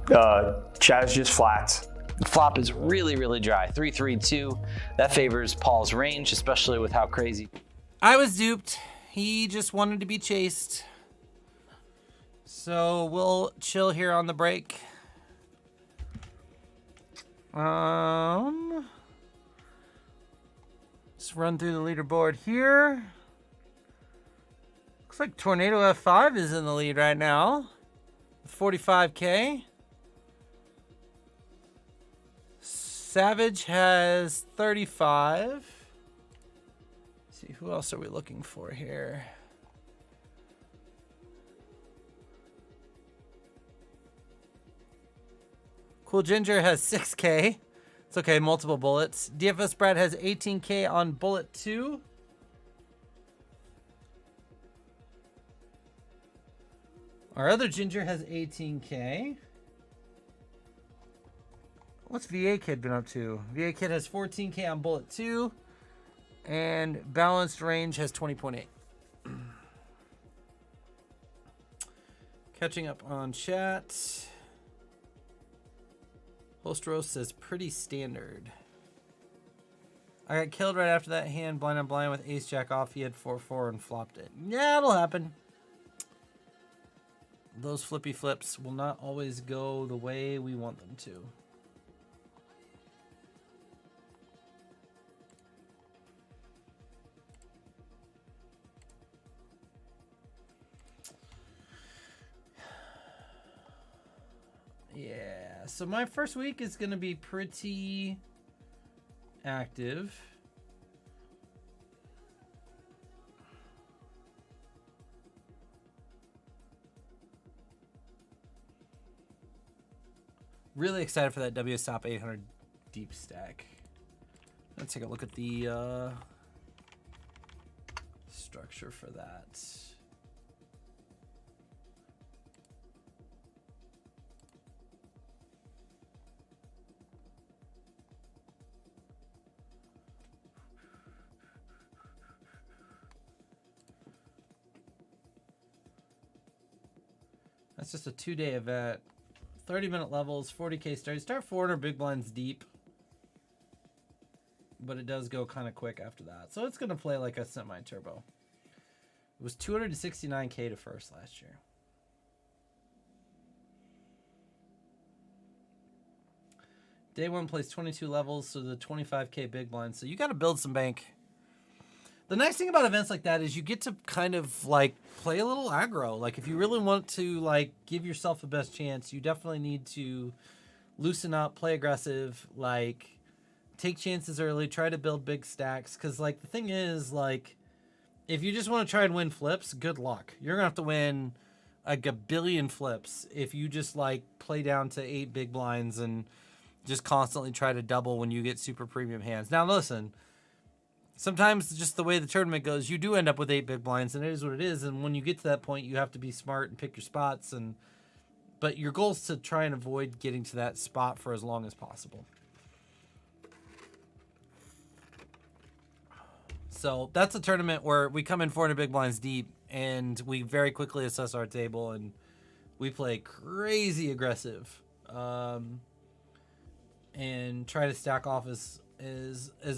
Chaz just flats. The flop is really, really dry. 3-3-2. That favors Paul's range, especially with how crazy. I was duped. He just wanted to be chased. So we'll chill here on the break. Let's run through the leaderboard here. Looks like Tornado F5 is in the lead right now with 45K. Savage has 35. Let's see, who else are we looking for here? Cool Ginger has 6K. It's okay, multiple bullets. DFS Brad has 18K on bullet 2. Our other Ginger has 18K. What's VA Kid been up to? VA Kid has 14K on bullet 2. And balanced range has 20.8. Catching up on chat. Holstros says pretty standard. I got killed right after that hand, blind on blind with ace jack off. He had 4-4 and flopped it. Yeah, it'll happen. Those flippy flips will not always go the way we want them to. Yeah, so my first week is going to be pretty active. Really excited for that WSOP 800 deep stack. Let's take a look at the structure for that. That's just a 2-day event. 30-minute levels, 40K start. You start 400 big blinds deep. But it does go kind of quick after that. So it's going to play like a semi-turbo. It was 269K to first last year. Day 1 plays 22 levels, so the 25K big blind. So you got to build some bank. The nice thing about events like that is you get to kind of like play a little aggro. Like if you really want to like give yourself the best chance, you definitely need to loosen up, play aggressive, like take chances early, try to build big stacks. Cause like the thing is like, if you just want to try and win flips, good luck. You're gonna have to win like a billion flips if you just like play down to 8 big blinds and just constantly try to double when you get super premium hands. Now listen, sometimes just the way the tournament goes, you do end up with 8 big blinds, and it is what it is. And when you get to that point, you have to be smart and pick your spots. But your goal is to try and avoid getting to that spot for as long as possible. So that's a tournament where we come in 400 big blinds deep, and we very quickly assess our table, and we play crazy aggressive, and try to stack off as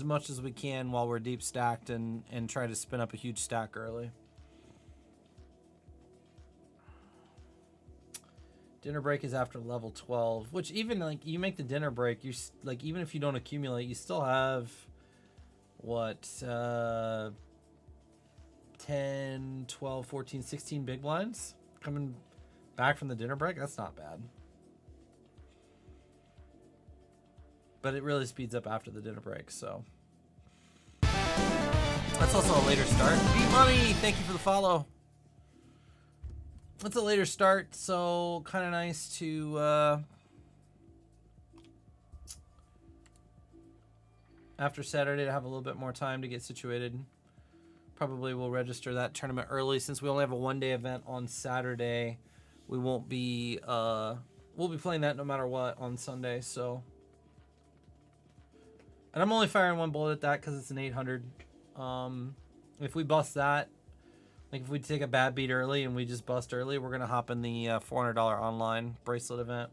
much as we can while we're deep stacked and try to spin up a huge stack early. Dinner break is after level 12, which even like you make the dinner break, you like even if you don't accumulate, you still have what 10, 12, 14, 16 big blinds coming back from the dinner break. That's not bad. But it really speeds up after the dinner break, so. That's also a later start. Beat Money, thank you for the follow. It's a later start, so kind of nice to, after Saturday, to have a little bit more time to get situated. Probably will register that tournament early since we only have a 1-day event on Saturday. We won't be, we'll be playing that no matter what on Sunday, so. And I'm only firing 1 bullet at that because it's an 800. If we bust that, like if we take a bad beat early and we just bust early, we're going to hop in the $400 online bracelet event.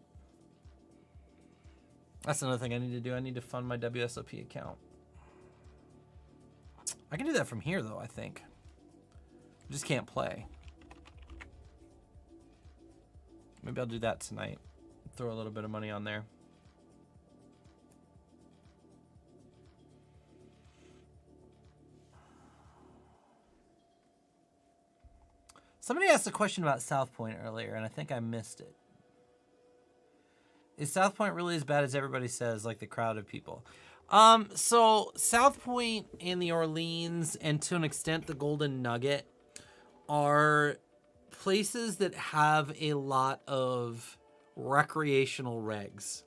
That's another thing I need to do. I need to fund my WSOP account. I can do that from here, though, I think. I just can't play. Maybe I'll do that tonight. Throw a little bit of money on there. Somebody asked a question about South Point earlier, and I think I missed it. Is South Point really as bad as everybody says, like the crowd of people? So South Point and the Orleans, and to an extent the Golden Nugget, are places that have a lot of recreational regs.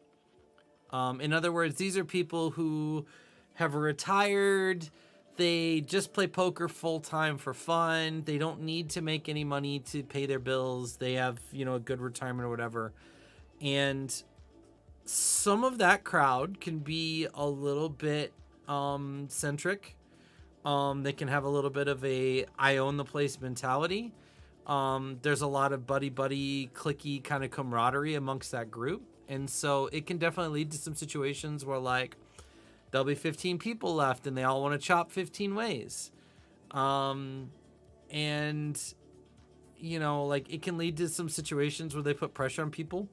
In other words, these are people who have retired. They just play poker full time for fun. They don't need to make any money to pay their bills. They have, you know, a good retirement or whatever. And some of that crowd can be a little bit centric. They can have a little bit of a I own the place mentality. There's a lot of buddy clicky kind of camaraderie amongst that group. And so it can definitely lead to some situations where like there'll be 15 people left and they all want to chop 15 ways. And you know, like it can lead to some situations where they put pressure on people.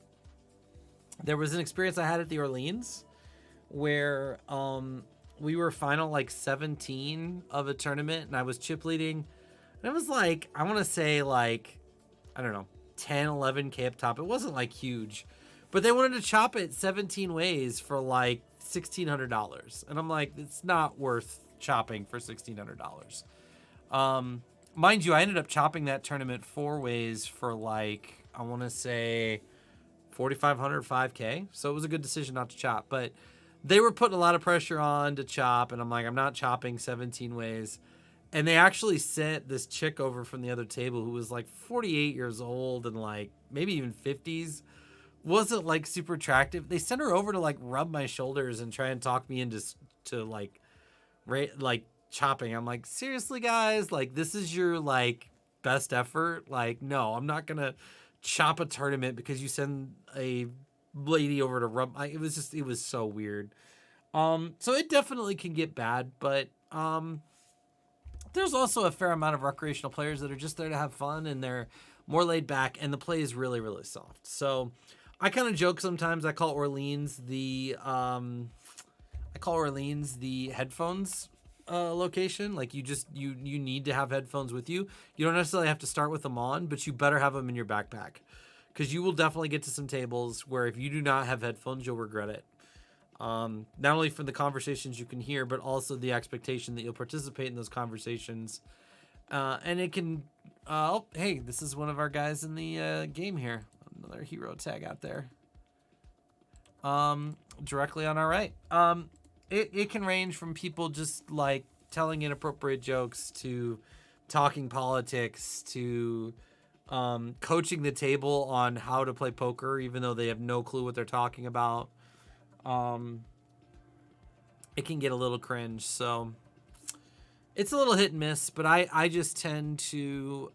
There was an experience I had at the Orleans where we were final like 17 of a tournament and I was chip leading. And it was like, I want to say like, I don't know, 10, 11K up top. It wasn't like huge, but they wanted to chop it 17 ways for like $1,600. And I'm like, it's not worth chopping for $1,600. Mind you, I ended up chopping that tournament 4 ways for like, I want to say 4,500, 5K. So it was a good decision not to chop, but they were putting a lot of pressure on to chop. And I'm like, I'm not chopping 17 ways. And they actually sent this chick over from the other table who was like 48 years old and like maybe even 50s. Wasn't like super attractive. They sent her over to like rub my shoulders and try and talk me into like chopping. I'm like, seriously guys, like this is your like best effort. Like, no, I'm not going to chop a tournament because you send a lady over to rub. It was so weird. So it definitely can get bad, but there's also a fair amount of recreational players that are just there to have fun, and they're more laid back, and the play is really, really soft. So I kind of joke sometimes. I call Orleans the headphones location. Like you need to have headphones with you. You don't necessarily have to start with them on, but you better have them in your backpack, because you will definitely get to some tables where if you do not have headphones, you'll regret it. Not only from the conversations you can hear, but also the expectation that you'll participate in those conversations. And it can, hey, this is one of our guys in the game here. Another hero tag out there. Directly on our right. It can range from people just like telling inappropriate jokes to talking politics to coaching the table on how to play poker, even though they have no clue what they're talking about. It can get a little cringe, so it's a little hit and miss, but I just tend to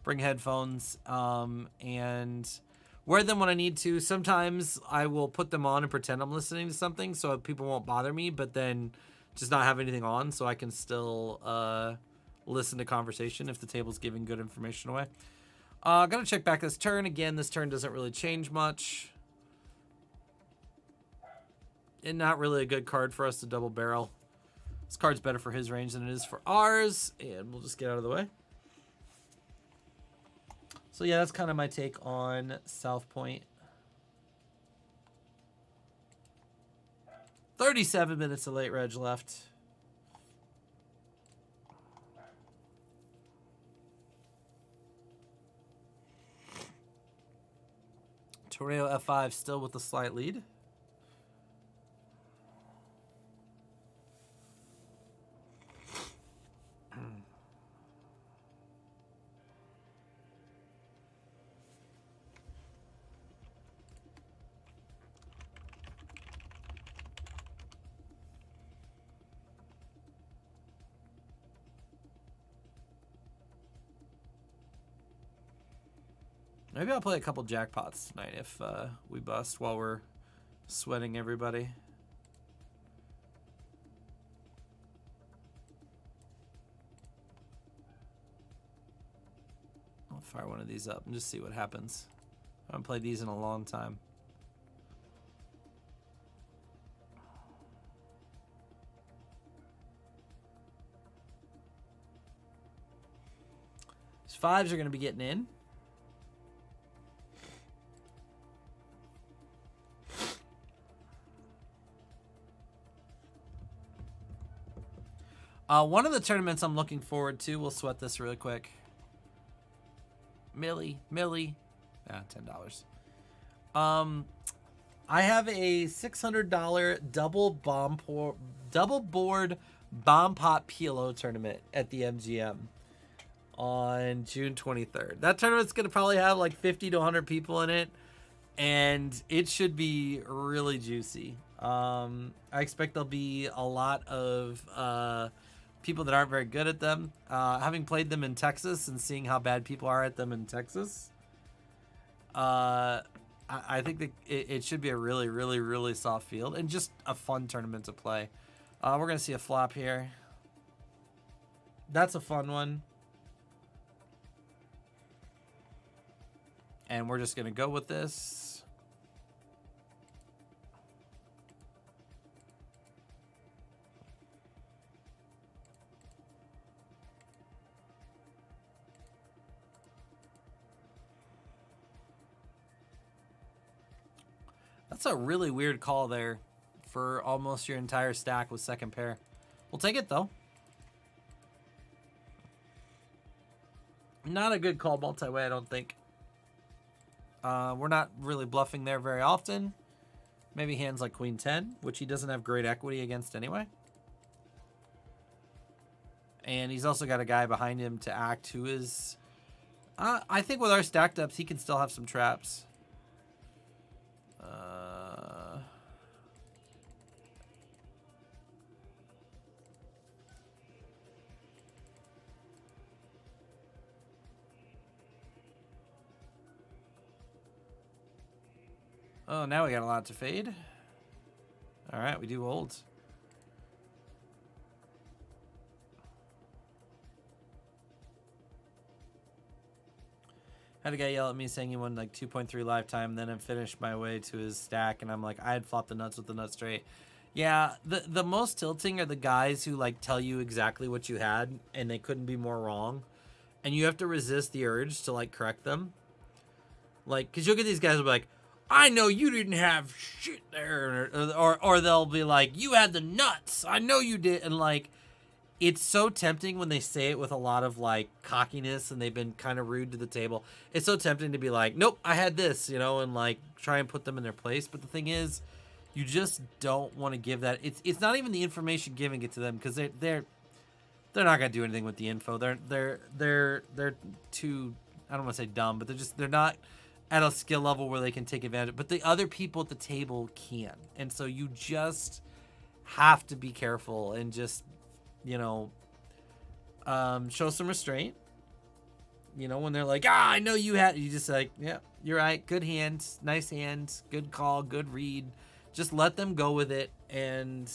bring headphones and wear them when I need to. Sometimes I will put them on and pretend I'm listening to something so people won't bother me, but then just not have anything on so I can still listen to conversation if the table's giving good information away. Gotta check back this turn. Again, this turn doesn't really change much. And not really a good card for us to double barrel. This card's better for his range than it is for ours. And we'll just get out of the way. So yeah, that's kind of my take on South Point. 37 minutes of late reg left. Tornado F5 still with a slight lead. Maybe I'll play a couple jackpots tonight if we bust while we're sweating everybody. I'll fire one of these up and just see what happens. I haven't played these in a long time. These fives are going to be getting in. One of the tournaments I'm looking forward to, we'll sweat this really quick. Millie. $10. I have a $600 double board bomb pot PLO tournament at the MGM on June 23rd. That tournament's going to probably have like 50 to 100 people in it, and it should be really juicy. I expect there'll be a lot of people that aren't very good at them. Having played them in Texas and seeing how bad people are at them in Texas, I think that it should be a really, really, really soft field and just a fun tournament to play. We're going to see a flop here. That's a fun one. And we're just going to go with this. That's a really weird call there for almost your entire stack with second pair. We'll take it, though. Not a good call multi-way, I don't think. We're not really bluffing there very often. Maybe hands like Queen 10, which he doesn't have great equity against anyway. And he's also got a guy behind him to act who is... I think with our stacked ups, he can still have some traps. Oh, now we got a lot to fade. All right, we do hold. Had a guy yell at me saying he won like 2.3 lifetime, then I finished my way to his stack, and I'm like, I had flopped the nuts with the nut straight. Yeah, the most tilting are the guys who like tell you exactly what you had, and they couldn't be more wrong, and you have to resist the urge to like correct them. Like, cause you'll get these guys who be like, I know you didn't have shit there, or they'll be like, you had the nuts, I know you did, and like, it's so tempting when they say it with a lot of like cockiness and they've been kind of rude to the table. It's so tempting to be like, nope, I had this, you know, and like try and put them in their place. But the thing is, you just don't want to give that. It's not even the information giving it to them, because they're not gonna do anything with the info. They're too, I don't want to say dumb, but they're not at a skill level where they can take advantage. But the other people at the table can, and so you just have to be careful and just, you know, show some restraint. You know, when they're like, I know you had, you just like, yeah, you're right, good hand, nice hand, good call, good read. Just let them go with it, and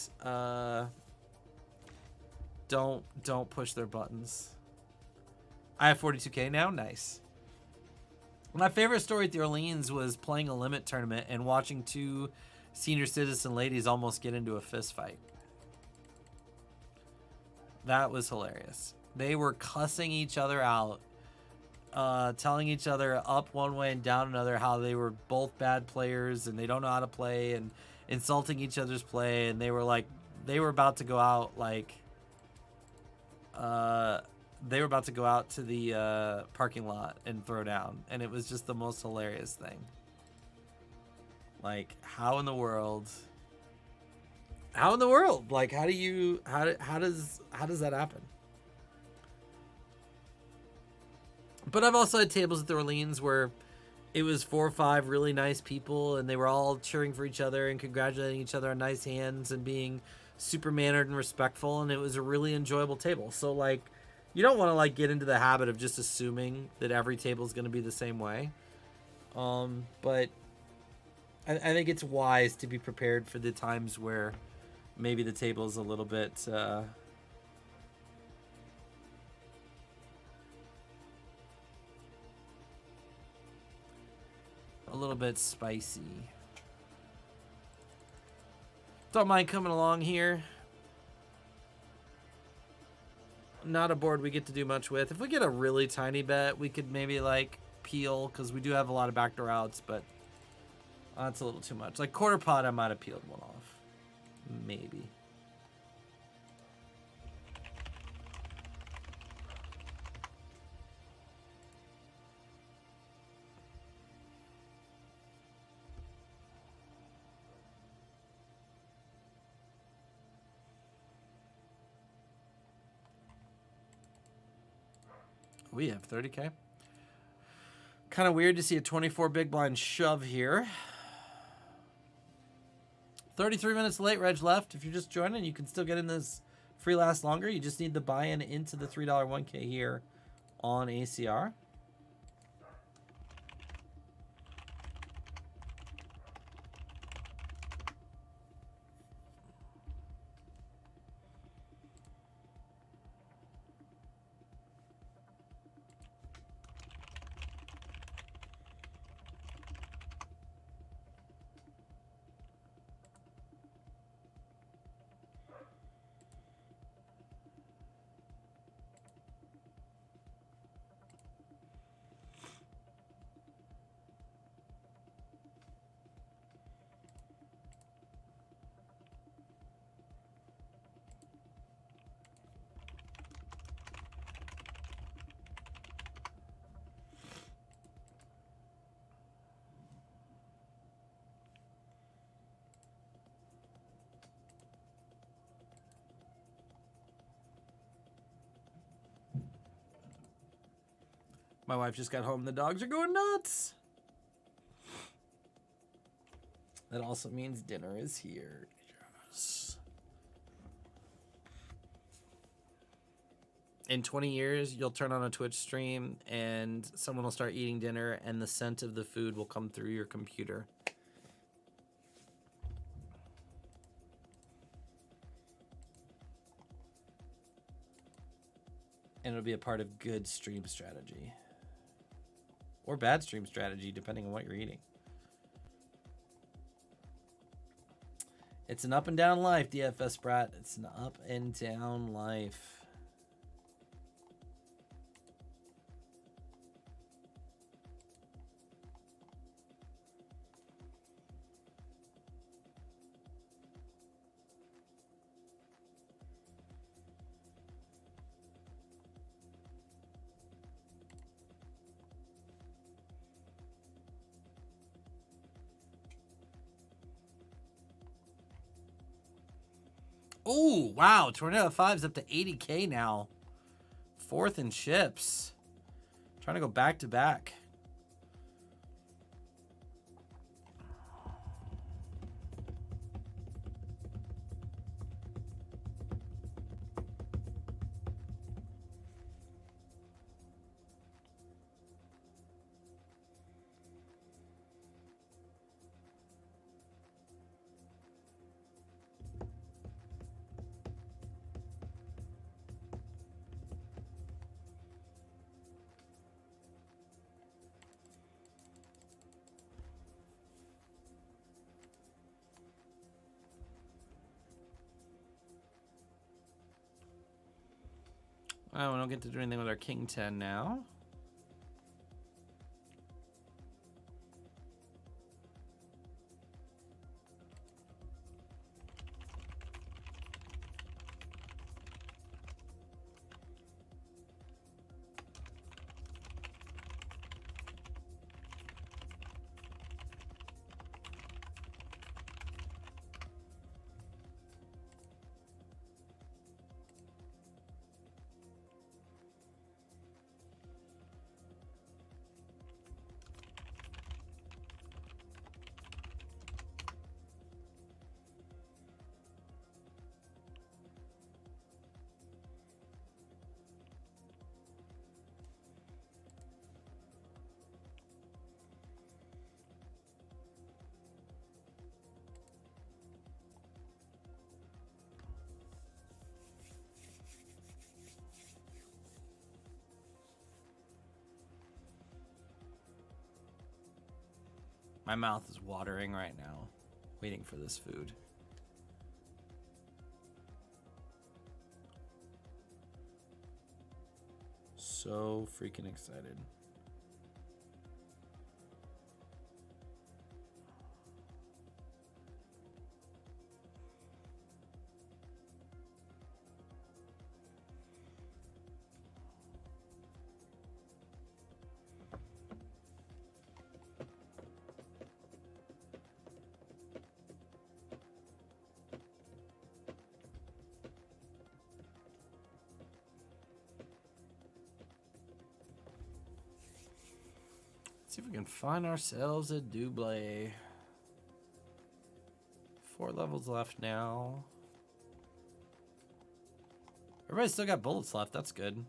don't push their buttons. I have 42K now, nice. My favorite story at the Orleans was playing a limit tournament and watching two senior citizen ladies almost get into a fist fight. That was hilarious. They were cussing each other out, telling each other up one way and down another how they were both bad players and they don't know how to play, and insulting each other's play. And they were like, they were about to go out like, they were about to go out to the parking lot and throw down. And it was just the most hilarious thing. Like, how in the world? Like, how does that happen? But I've also had tables at the Orleans where it was 4 or 5 really nice people, and they were all cheering for each other and congratulating each other on nice hands and being super mannered and respectful, and it was a really enjoyable table. So, like, you don't want to, like, get into the habit of just assuming that every table is going to be the same way. But I think it's wise to be prepared for the times where maybe the table is a little bit spicy. Don't mind coming along here. Not a board we get to do much with. If we get a really tiny bet, we could maybe like peel, because we do have a lot of backdoor outs, but that's a little too much. Like quarter pot, I might have peeled one off. Maybe. We have 30K. Kind of weird to see a 24 big blind shove here. 33 minutes late, Reg left. If you're just joining, you can still get in this free last longer. You just need the buy-in into the $3 1K here on ACR. My wife just got home. The dogs are going nuts. That also means dinner is here. Yes. In 20 years, you'll turn on a Twitch stream and someone will start eating dinner and the scent of the food will come through your computer. And it'll be a part of good stream strategy. Or bad stream strategy, depending on what you're eating. It's an up and down life, DFS Brat. It's an up and down life. Oh, wow. Tornado 5's up to 80K now. 4th in chips. Trying to go back to back. Oh, we don't get to do anything with our King 10 now. My mouth is watering right now, waiting for this food. So freaking excited. See if we can find ourselves a double. 4 levels left now. Everybody's still got bullets left. That's good. Do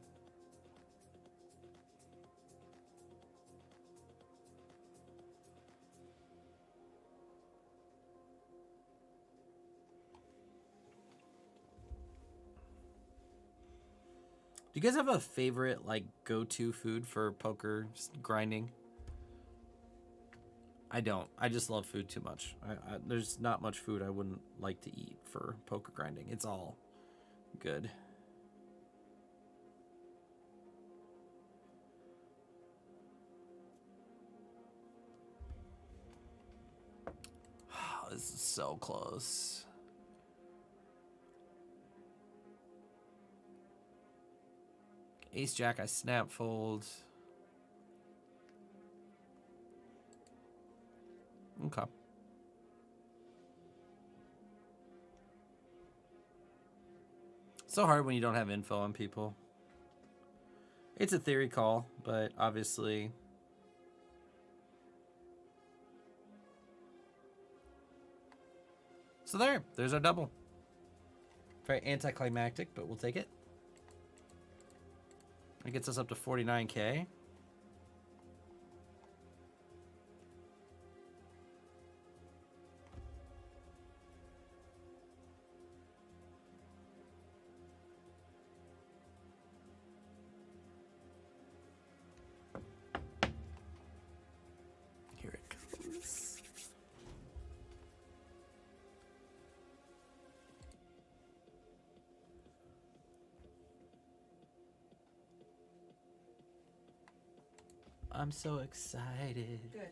you guys have a favorite, like, go-to food for poker grinding? I don't. I just love food too much. There's not much food I wouldn't like to eat for poker grinding. It's all good. This is so close. Ace Jack, I snap fold. Okay. So hard when you don't have info on people. It's a theory call, but obviously. So there's our double. Very anticlimactic, but we'll take it. It gets us up to 49K. I'm so excited. Good.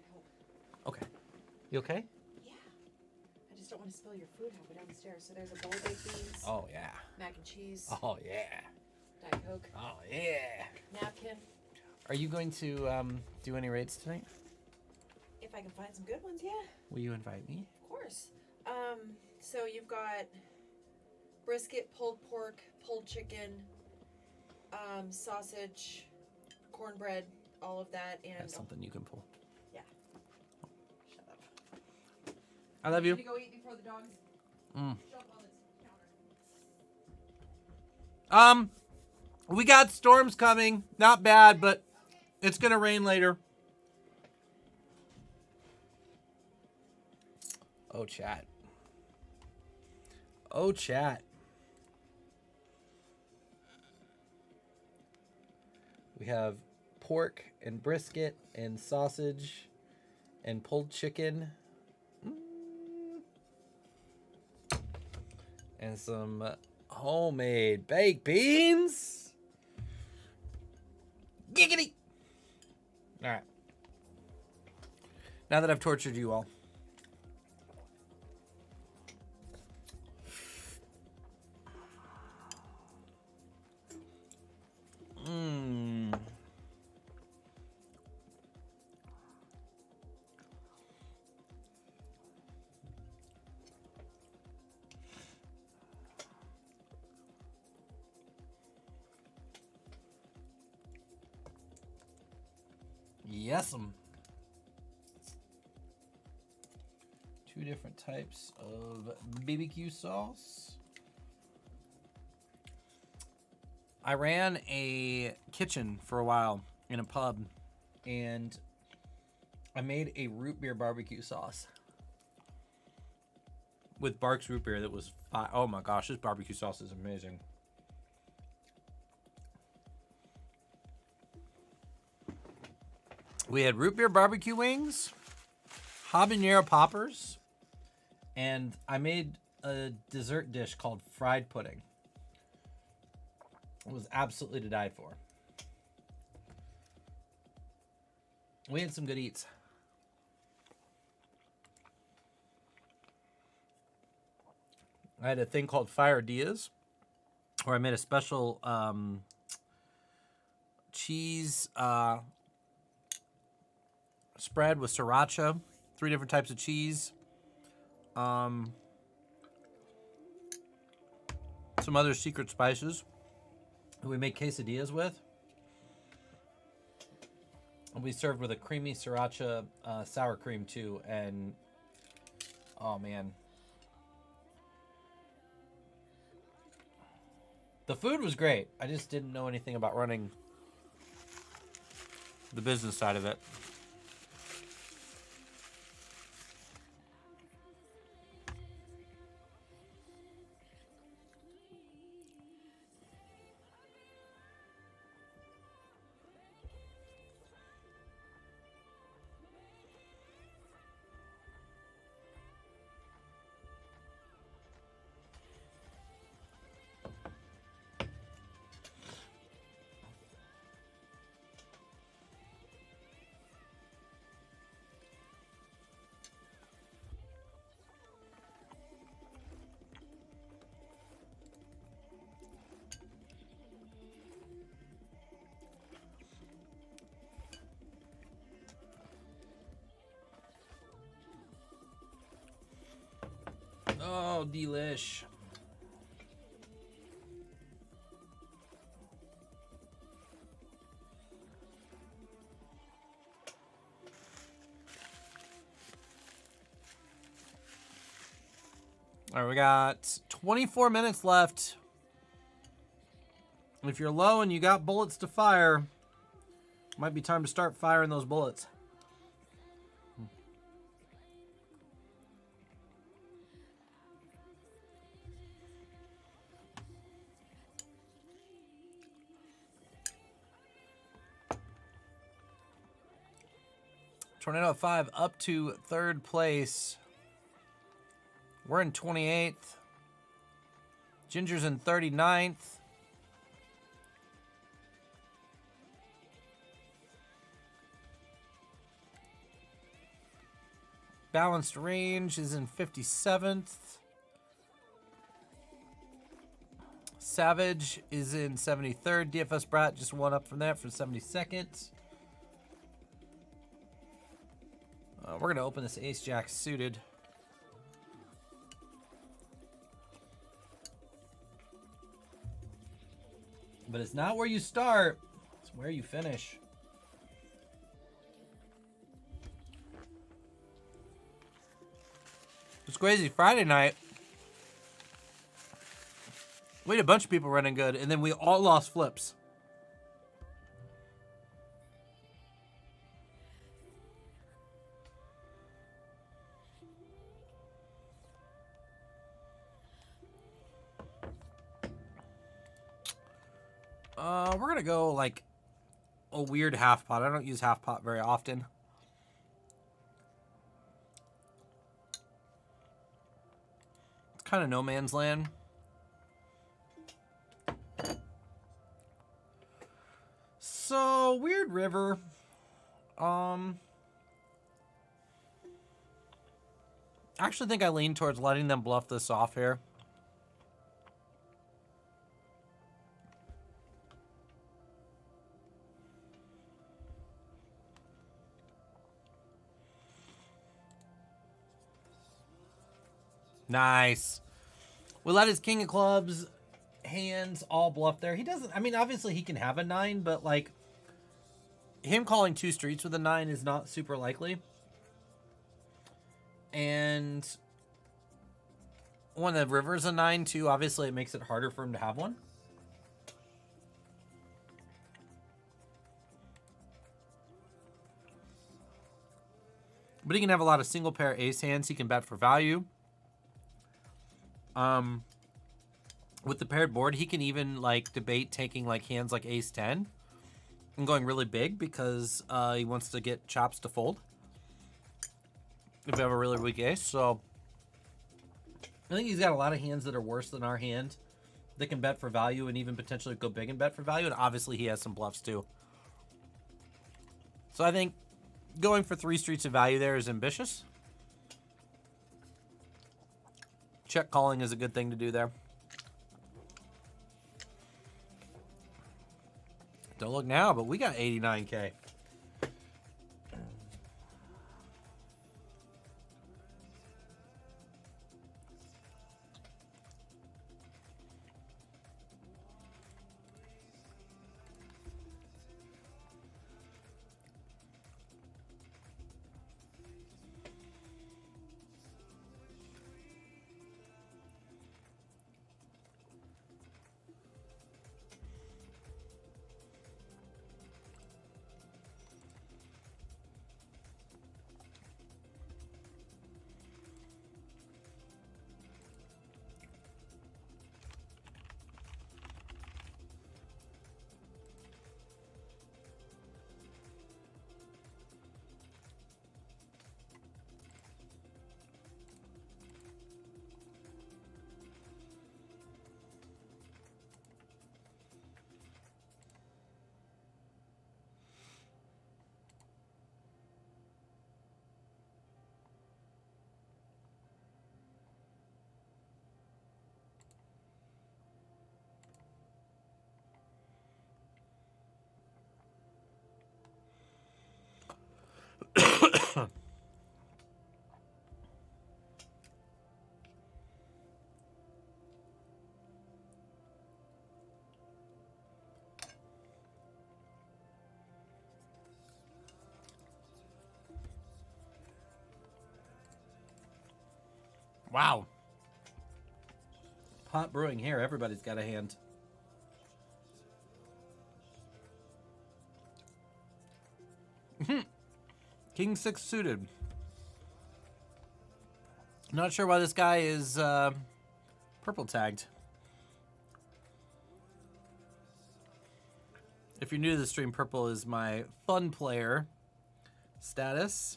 Okay. You okay? Yeah. I just don't want to spill your food halfway down the stairs. So there's a bowl of baked beans. Oh, yeah. Mac and cheese. Oh, yeah. Diet Coke. Oh, yeah. Napkin. Are you going to do any raids tonight? If I can find some good ones, yeah. Will you invite me? Of course. So you've got brisket, pulled pork, pulled chicken, sausage, cornbread, all of that, and That's something you can pull. yeah. Shut up. I love you. Gonna go eat before the dogs Mm. jump on this counter. We got storms coming. Not bad, but it's gonna rain later. Oh, chat. Oh, chat. We have pork and brisket and sausage and pulled chicken. And some homemade baked beans. Giggity. All right. Now that I've tortured you all. Mmm. Yes'm. Two different types of BBQ sauce. I ran a kitchen for a while in a pub, and I made a root beer barbecue sauce with Barks root beer that was oh my gosh, this barbecue sauce is amazing. We had root beer barbecue wings, habanero poppers, and I made a dessert dish called fried pudding. It was absolutely to die for. We had some good eats. I had a thing called Fire Diaz, where I made a special cheese spread with sriracha, 3 different types of cheese, some other secret spices that we make quesadillas with. And we served with a creamy sriracha sour cream too, and oh man. The food was great. I just didn't know anything about running the business side of it. Oh, delish. All right, we got 24 minutes left. If you're low and you got bullets to fire, might be time to start firing those bullets. Tornado 5 up to 3rd place. We're in 28th. Ginger's in 39th. Balanced range is in 57th. Savage is in 73rd. DFS Brat just one up from that for 72nd. We're going to open this Ace Jack suited. But it's not where you start, it's where you finish. It's crazy. Friday night, we had a bunch of people running good, and then we all lost flips. We're gonna go like a weird half pot. I don't use half pot very often. It's kind of no man's land. So weird river. I actually think I lean towards letting them bluff this off here. Nice. We let his king of clubs hands all bluff there. He doesn't, I mean, obviously he can have a 9, but like him calling 2 streets with a 9 is not super likely. And when the river's a 9 too, obviously it makes it harder for him to have one. But he can have a lot of single pair ace hands he can bet for value. With the paired board, he can even like debate taking like hands like ace 10 and going really big because he wants to get chops to fold if you have a really weak ace. So I think he's got a lot of hands that are worse than our hand that can bet for value and even potentially go big and bet for value. And obviously he has some bluffs too. So I think going for 3 streets of value there is ambitious. Check calling is a good thing to do there. Don't look now, but we got 89K. Wow. Pot brewing here. Everybody's got a hand. King 6 suited. Not sure why this guy is purple tagged. If you're new to the stream, purple is my fun player status.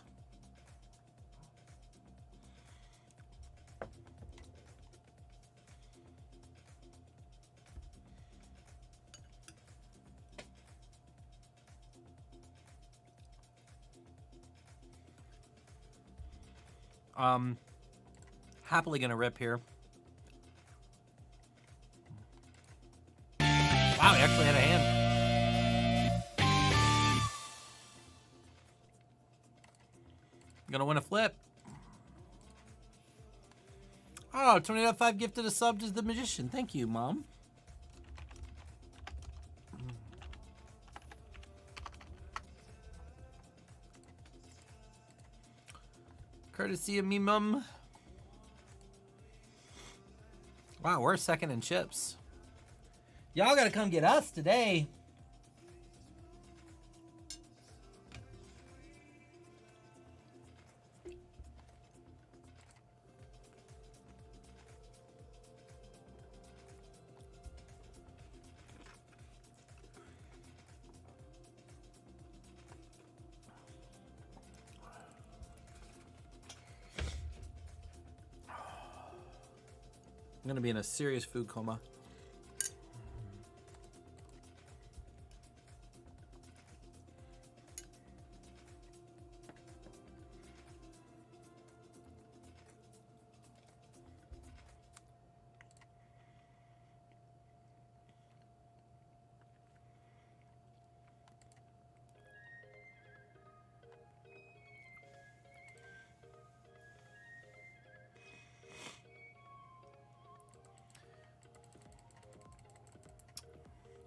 Happily gonna rip here. Wow, he actually had a hand. Gonna win a flip. Oh, 20.5 gifted a sub to the magician. Thank you, Mom. Courtesy of me, Mum. Wow, we're second in chips. Y'all gotta come get us today. I'm gonna be in a serious food coma.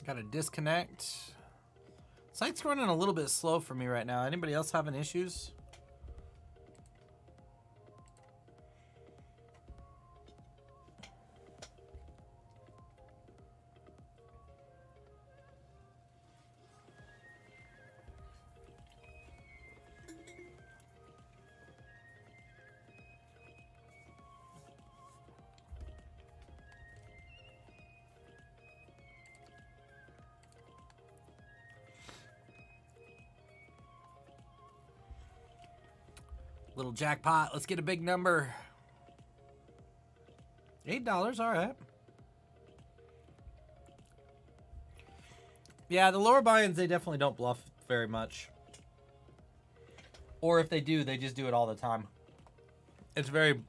Got to disconnect. Site's running a little bit slow for me right now. Anybody else having issues? Little jackpot. Let's get a big number. $8. All right. Yeah, the lower buy-ins, they definitely don't bluff very much. Or if they do, they just do it all the time. It's very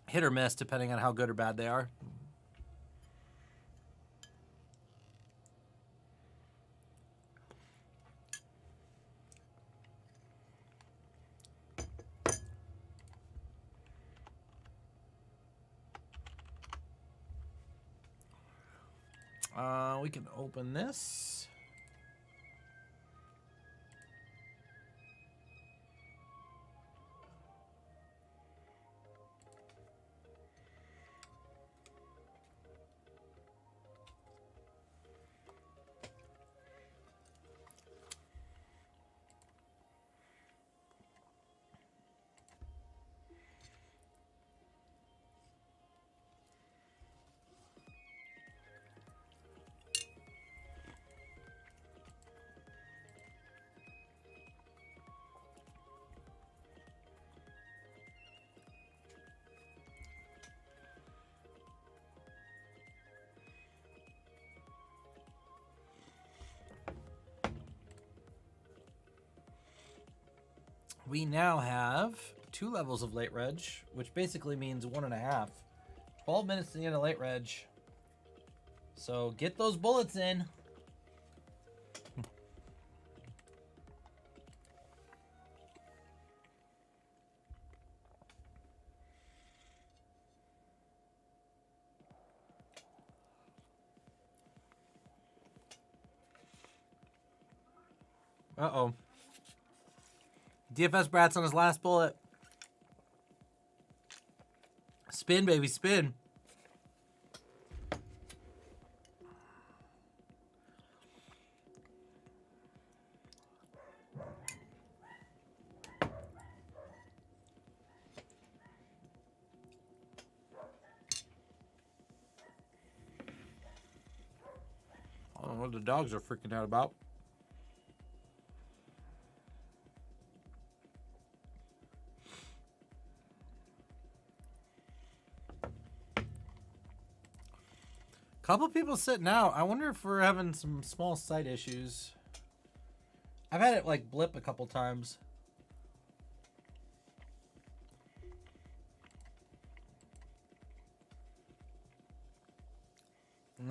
hit or miss depending on how good or bad they are. We can open this. We now have 2 levels of late reg, which basically means 1.5. 12 minutes to the end of late reg. So get those bullets in. Uh-oh. DFS Brat's on his last bullet. Spin, baby, spin. I don't know what the dogs are freaking out about. Couple people sitting out. I wonder if we're having some small site issues. I've had it like blip a couple times.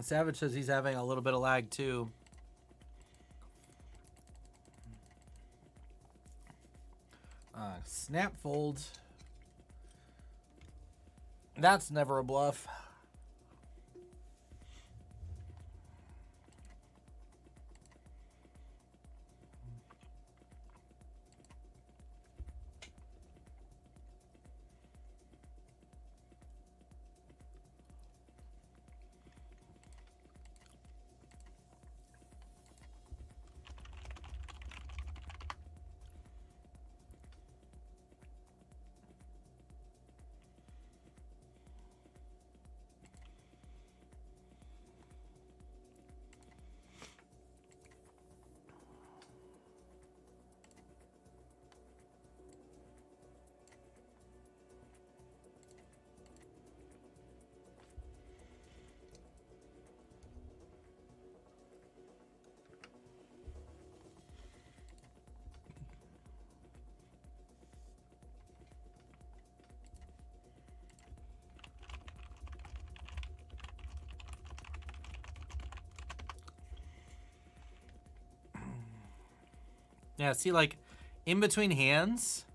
Savage says he's having a little bit of lag too. Snap fold. That's never a bluff. Yeah, see, like, in between hands,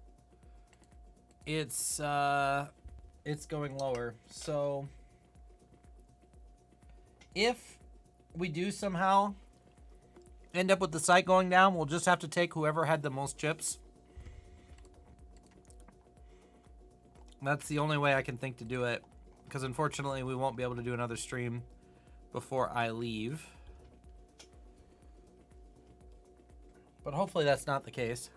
it's going lower. So, if we do somehow end up with the sight going down, we'll just have to take whoever had the most chips. That's the only way I can think to do it, because unfortunately we won't be able to do another stream before I leave. But hopefully that's not the case.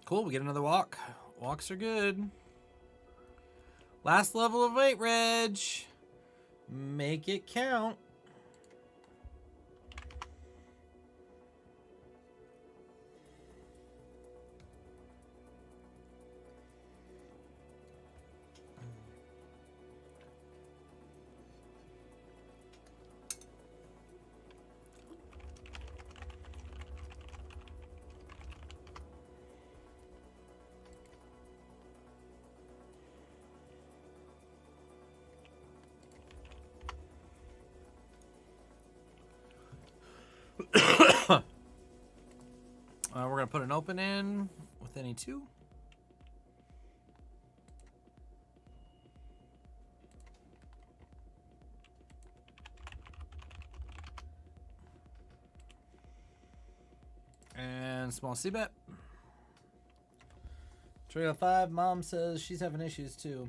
Cool, we get another walk. Walks are good. Last level of 8, Reg. Make it count. We're going to put an open in with any 2. And small C-bet. Trio 5, Mom says she's having issues too.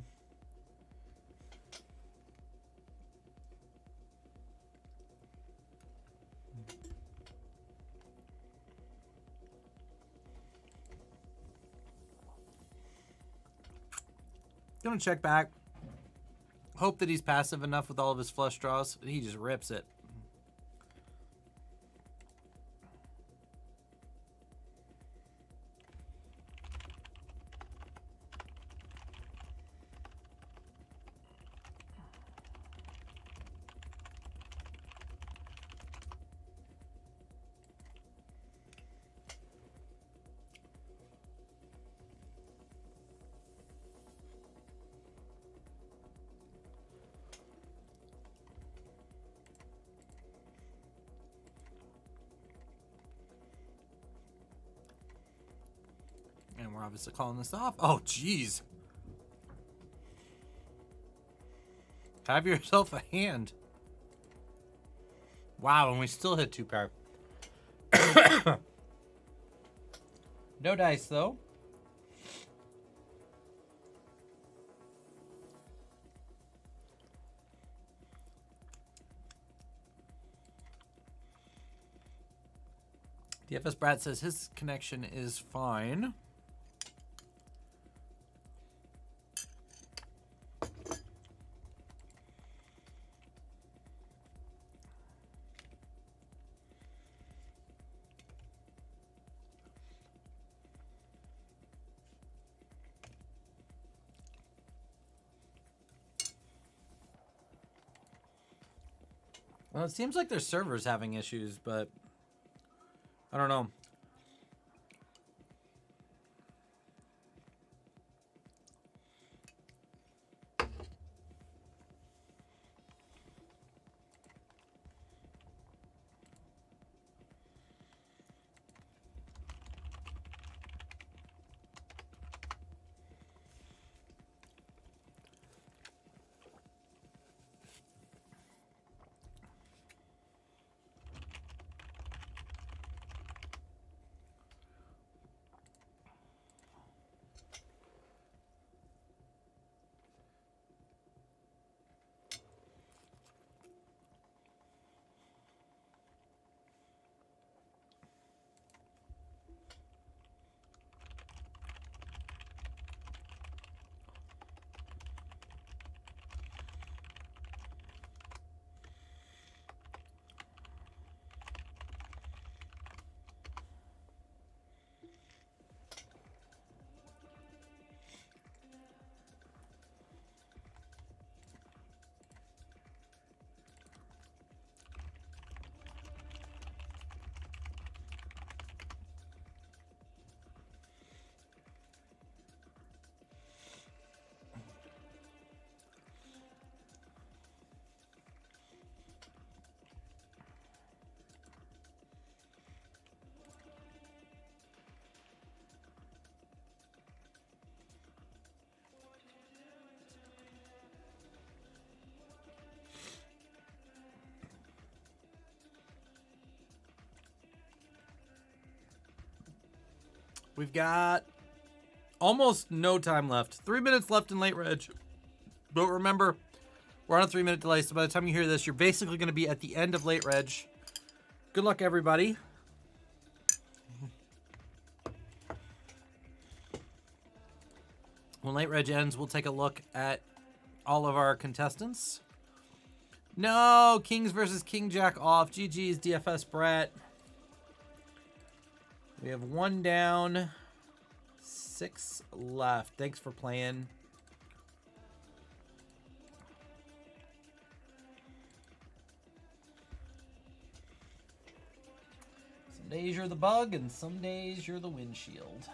Gonna check back. Hope that he's passive enough with all of his flush draws. He just rips it. And we're obviously calling this off. Oh, jeez. Have yourself a hand. Wow, and we still hit 2 pair. No dice, though. DFS Brat says his connection is fine. Well, it seems like their server's having issues, but I don't know. We've got almost no time left. 3 minutes left in late reg. But remember, we're on a 3-minute delay, so by the time you hear this, you're basically going to be at the end of late reg. Good luck, everybody. When late reg ends, we'll take a look at all of our contestants. No, Kings versus King Jack off. GG's DFS Brat. We have 1 down, 6 left. Thanks for playing. Some days you're the bug, and some days you're the windshield.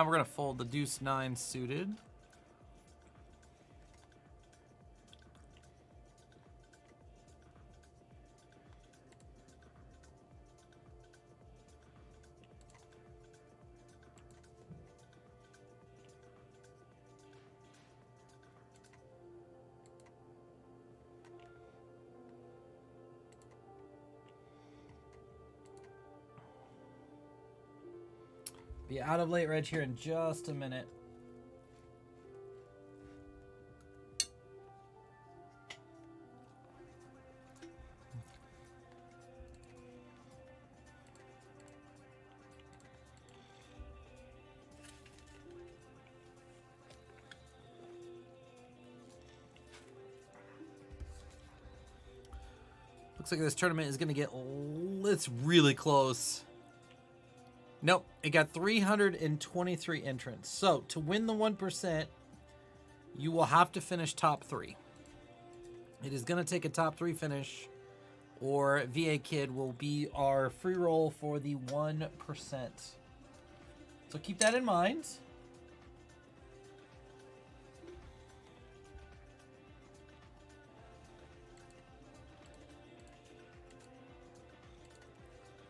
We're going to fold the deuce 9 suited. Be out of late reg here in just a minute. Looks like this tournament is going to get... It's really close. Nope. It got 323 entrants. So, to win the 1%, you will have to finish top 3. It is going to take a top 3 finish, or VA Kid will be our free roll for the 1%. So keep that in mind.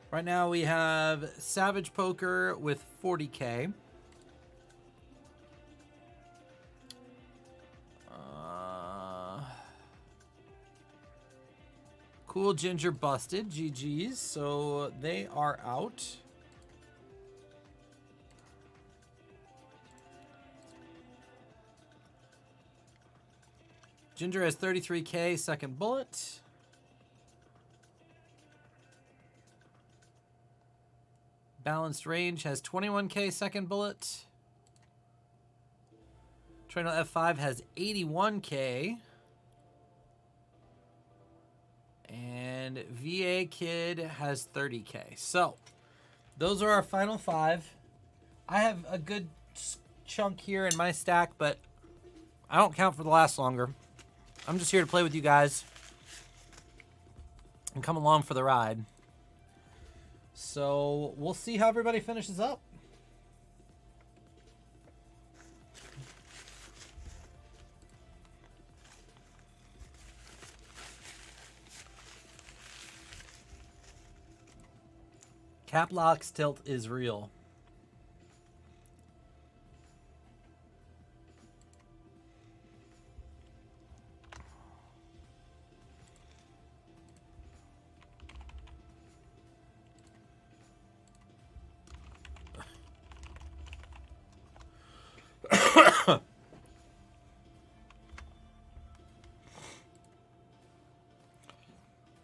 Right now we have Savage Poker with 40K. Cool Ginger busted. GG's. So they are out. Ginger has 33K, second bullet. Balanced Range has 21K, second bullet. Trino F5 has 81K. And VA Kid has 30K. So, those are our final 5. I have a good chunk here in my stack, but I don't count for the last longer. I'm just here to play with you guys and come along for the ride. So, we'll see how everybody finishes up. Caplock's tilt is real.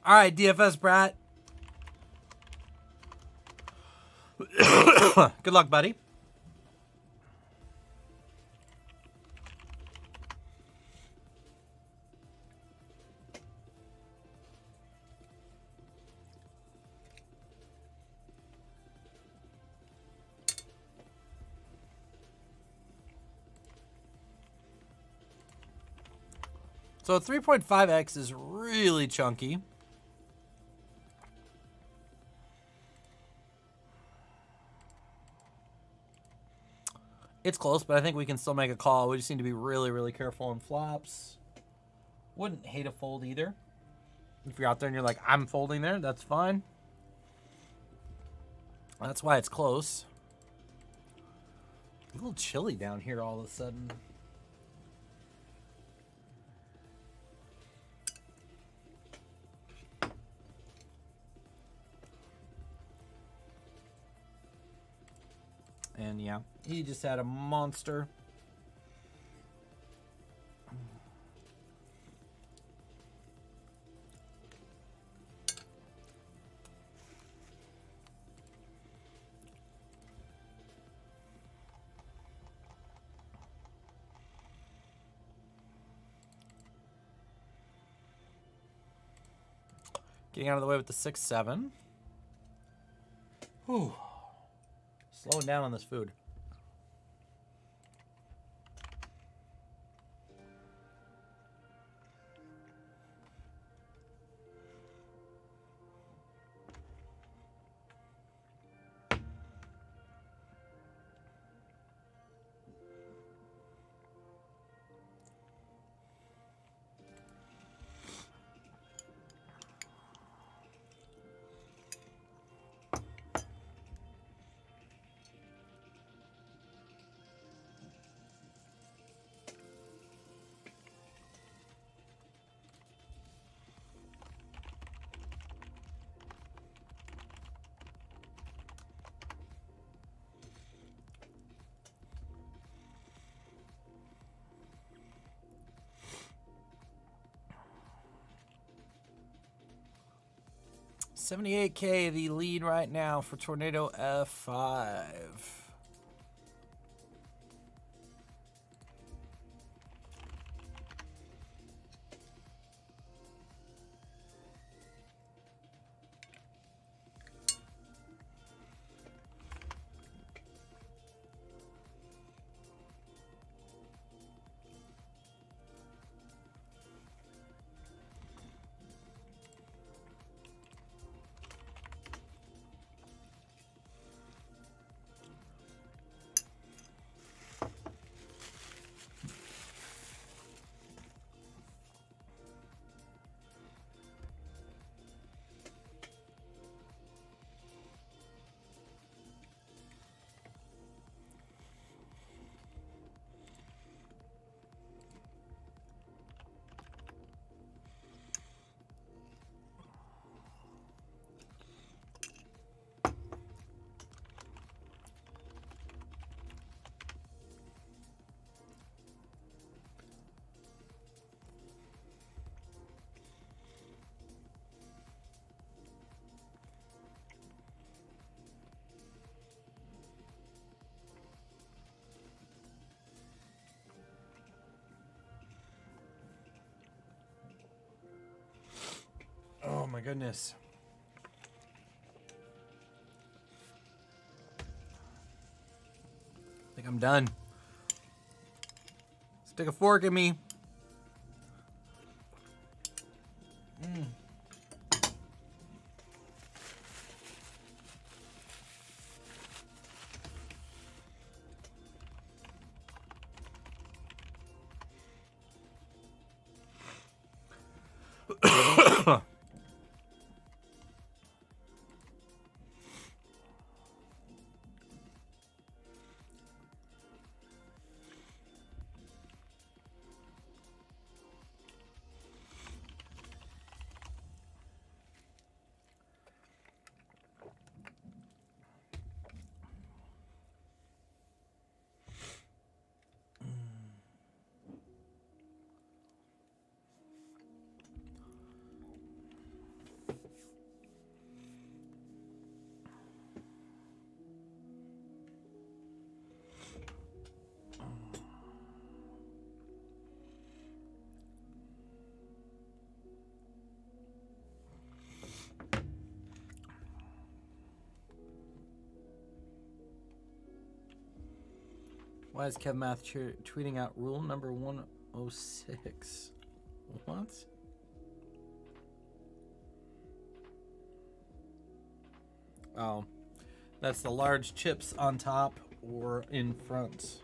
All right, DFS Brat. Good luck, buddy. So 3.5x is really chunky. It's close, but I think we can still make a call. We just need to be really, really careful on flops. Wouldn't hate a fold either. If you're out there and you're like, I'm folding there, that's fine. That's why it's close. A little chilly down here all of a sudden. And yeah, he just had a monster. Getting out of the way with the 6-7. Whew. Slowing down on this food. $78K, the lead right now for Tornado F5. my goodness. I think I'm done. Stick a fork in me. Why is Kev Math tweeting out rule number 106? What? Oh, that's the large chips on top or in front.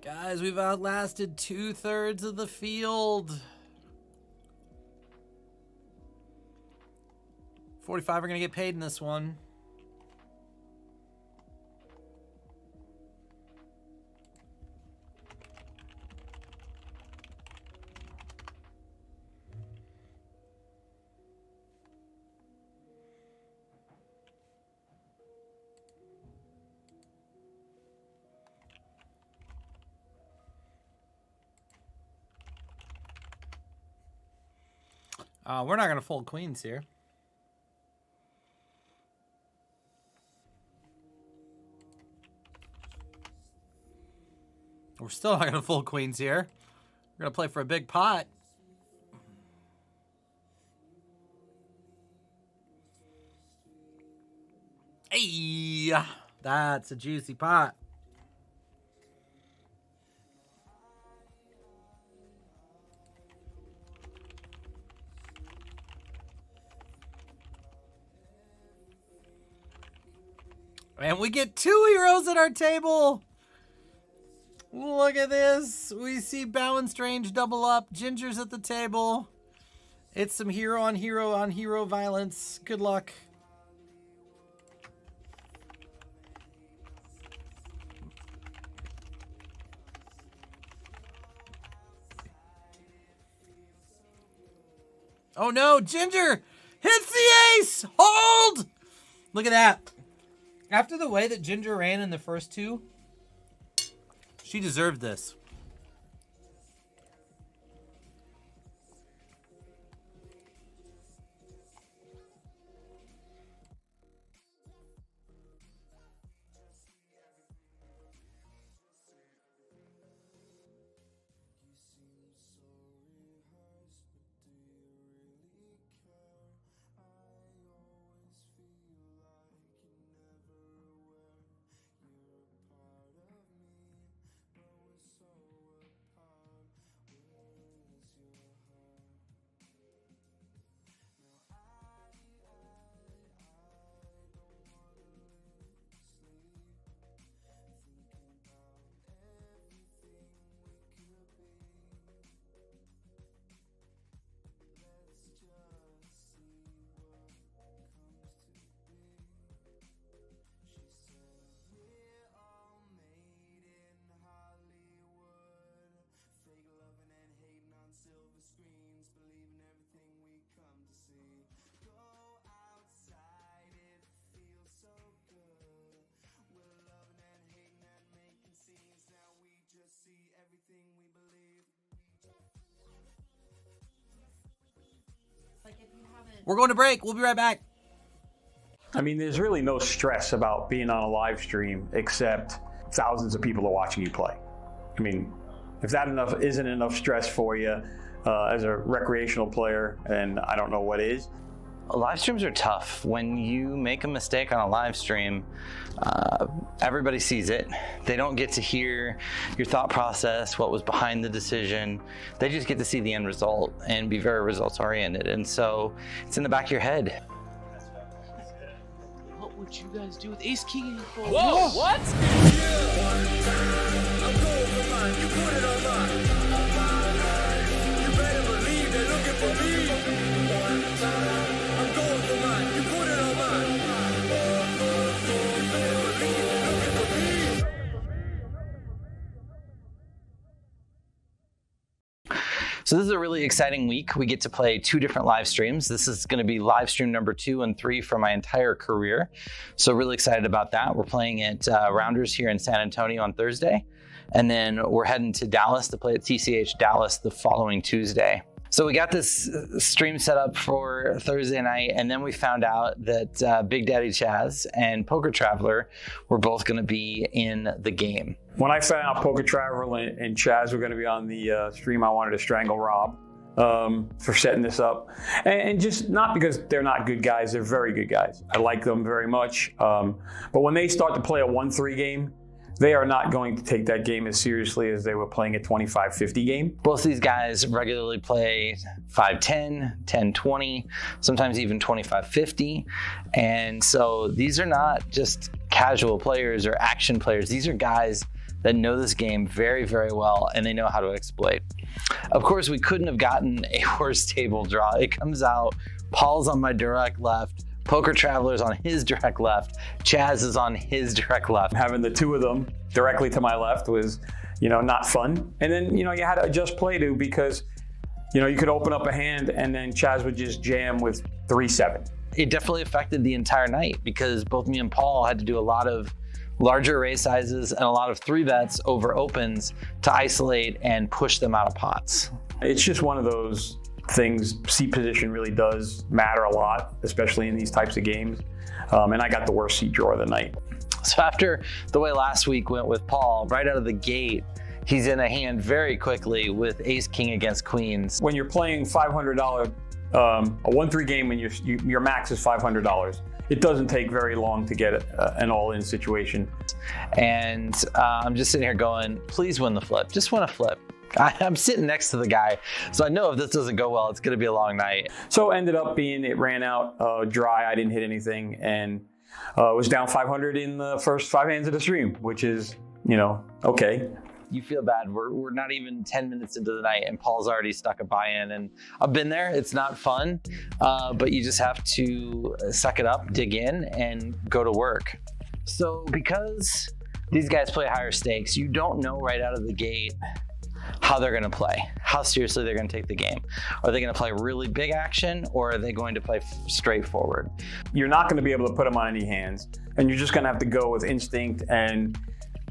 Guys, we've outlasted 2/3 of the field. 45 are going to get paid in this one. We're not going to fold queens here. We're still not going to fold queens here. We're going to play for a big pot. Hey, that's a juicy pot. And we get 2 heroes at our table. Look at this. We see Bow and Strange double up. Ginger's at the table. It's some hero on hero violence. Good luck. Oh no, Ginger hits the ace. Hold. Look at that. After the way that Ginger ran in the first two, she deserved this. We're going to break. We'll be right back. I mean, there's really no stress about being on a live stream except thousands of people are watching you play. I mean, if that isn't enough stress for you as a recreational player, and I don't know what is. Live streams are tough. When you make a mistake on a live stream, everybody sees it. They don't get to hear your thought process, what was behind the decision. They just get to see the end result and be very results oriented. And so it's in the back of your head. What would you guys do with ace king? Whoa, what? So this is a really exciting week. We get to play 2 different live streams. This is going to be live stream number 2 and 3 for my entire career. So really excited about that. We're playing at Rounders here in San Antonio on Thursday. And then we're heading to Dallas to play at TCH Dallas the following Tuesday. So we got this stream set up for Thursday night, and then we found out that Big Daddy Chaz and Poker Traveler were both going to be in the game. When I found out Poker Traveler and Chaz were going to be on the stream, I wanted to strangle Rob for setting this up. And just not because they're not good guys, they're very good guys. I like them very much. But when they start to play a 1-3 game, they are not going to take that game as seriously as they were playing a 25-50 game. Both these guys regularly play 5-10, 10-20, sometimes even 25-50. And so these are not just casual players or action players. These are guys that know this game very, very well, and they know how to exploit. Of course, we couldn't have gotten a worse table draw. It comes out, Paul's on my direct left, Poker Traveler's on his direct left, Chaz is on his direct left. Having the 2 of them directly to my left was, not fun. And then, you had to adjust play to because, you could open up a hand and then Chaz would just jam with 3-7. It definitely affected the entire night because both me and Paul had to do a lot of larger raise sizes and a lot of 3-bets over opens to isolate and push them out of pots. It's just one of those things. Seat position really does matter a lot, especially in these types of games. And I got the worst seat draw of the night. So after the way last week went with Paul, right out of the gate, he's in a hand very quickly with ace king against queens. When you're playing $500, a 1-3 game when your max is $500, it doesn't take very long to get an all-in situation. And I'm just sitting here going, please win the flip. Just win a flip. I'm sitting next to the guy, so I know if this doesn't go well, it's going to be a long night. So it ended up being, it ran out dry. I didn't hit anything, and was down 500 in the first 5 hands of the stream, which is, okay. You feel bad. We're not even 10 minutes into the night, and Paul's already stuck a buy-in. And I've been there. It's not fun, but you just have to suck it up, dig in, and go to work. So because these guys play higher stakes, you don't know right out of the gate how they're going to play, how seriously they're going to take the game. Are they going to play really big action, or are they going to play straightforward? You're not going to be able to put them on any hands, and you're just going to have to go with instinct and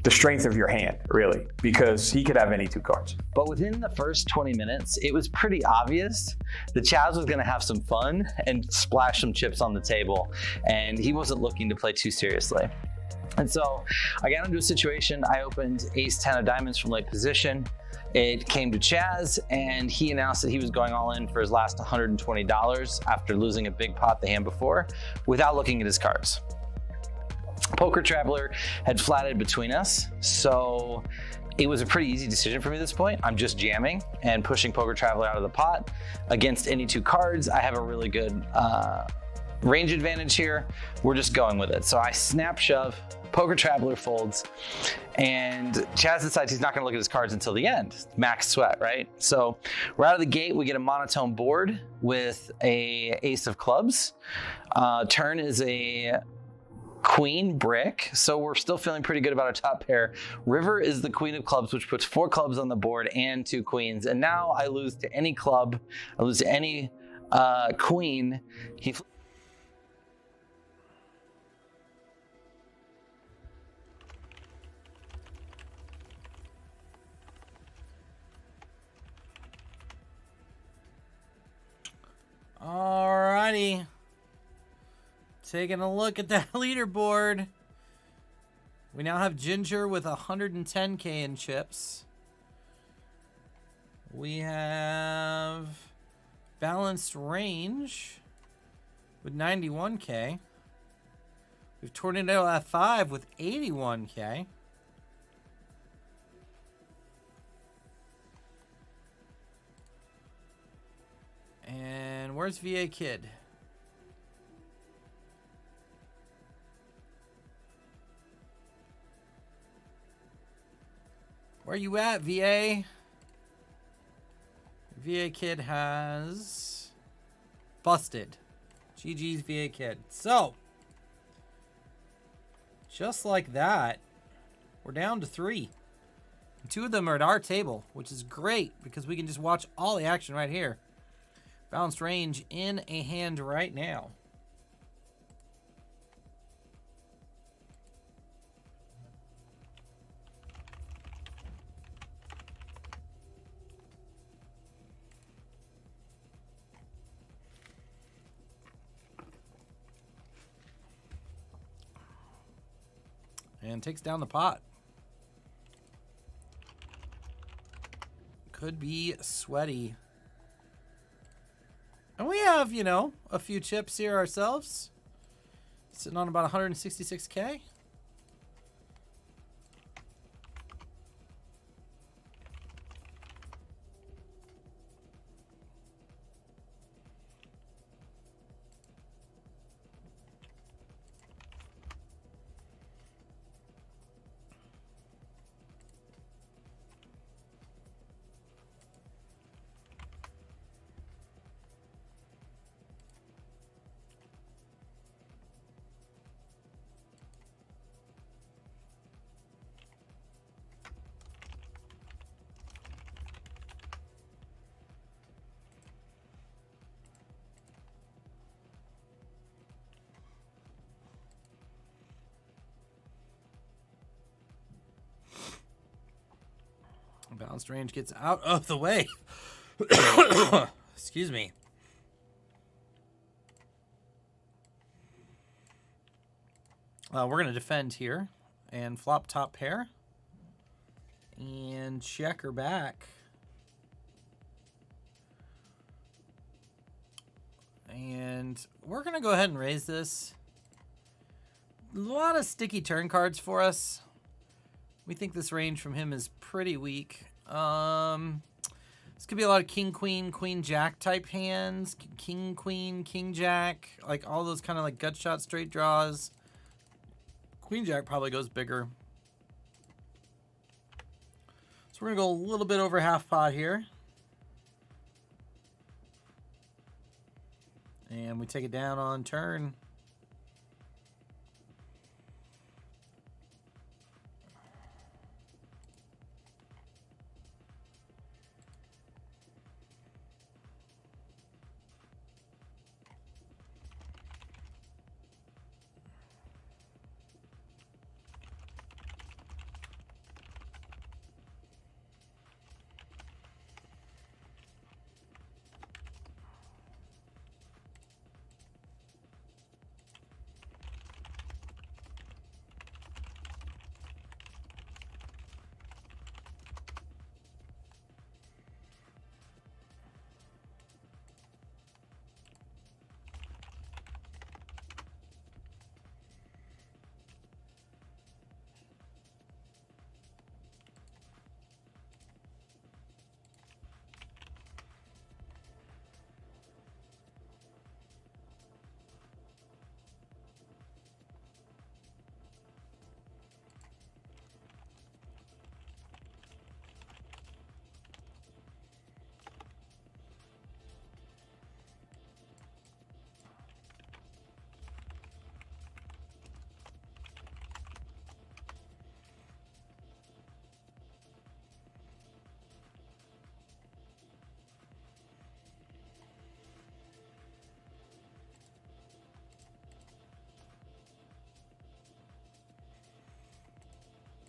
the strength of your hand, really, because he could have any 2 cards. But within the first 20 minutes, it was pretty obvious that Chaz was going to have some fun and splash some chips on the table, and he wasn't looking to play too seriously. And so I got into a situation. I opened ace-10 of diamonds from late position. It came to Chaz, and he announced that he was going all in for his last $120 after losing a big pot the hand before without looking at his cards. Poker Traveler had flatted between us, so it was a pretty easy decision for me at this point. I'm just jamming and pushing Poker Traveler out of the pot. Against any 2 cards, I have a really good range advantage here. We're just going with it. So I snap shove, Poker Traveler folds, and Chaz decides he's not going to look at his cards until the end. Max sweat, right? So we're out of the gate. We get a monotone board with a ace of clubs. Turn is a queen brick, so we're still feeling pretty good about our top pair. River is the queen of clubs, which puts 4 clubs on the board and 2 queens. And now I lose to any club, I lose to any queen. All Alrighty. Taking a look at that leaderboard. We now have Ginger with 110K in chips. We have Balanced Range with 91K. We have Tornado at 5 with 81K. And where's VA Kid? Where you at, VA? VA Kid has busted. GG's VA Kid. So, just like that, we're down to 3. 2 of them are at our table, which is great because we can just watch all the action right here. Balanced Range in a hand right now. And takes down the pot. Could be sweaty. And we have, you know, a few chips here ourselves. Sitting on about 166K. Balanced Range gets out of the way. Excuse me. We're going to defend here and flop top pair and check her back. And we're going to go ahead and raise this. A lot of sticky turn cards for us. We think this range from him is pretty weak. This could be a lot of king, queen, queen, jack type hands. King, queen, king, jack. Like all those kind of like gut shot straight draws. Queen, jack probably goes bigger. So we're going to go a little bit over half pot here. And we take it down on turn.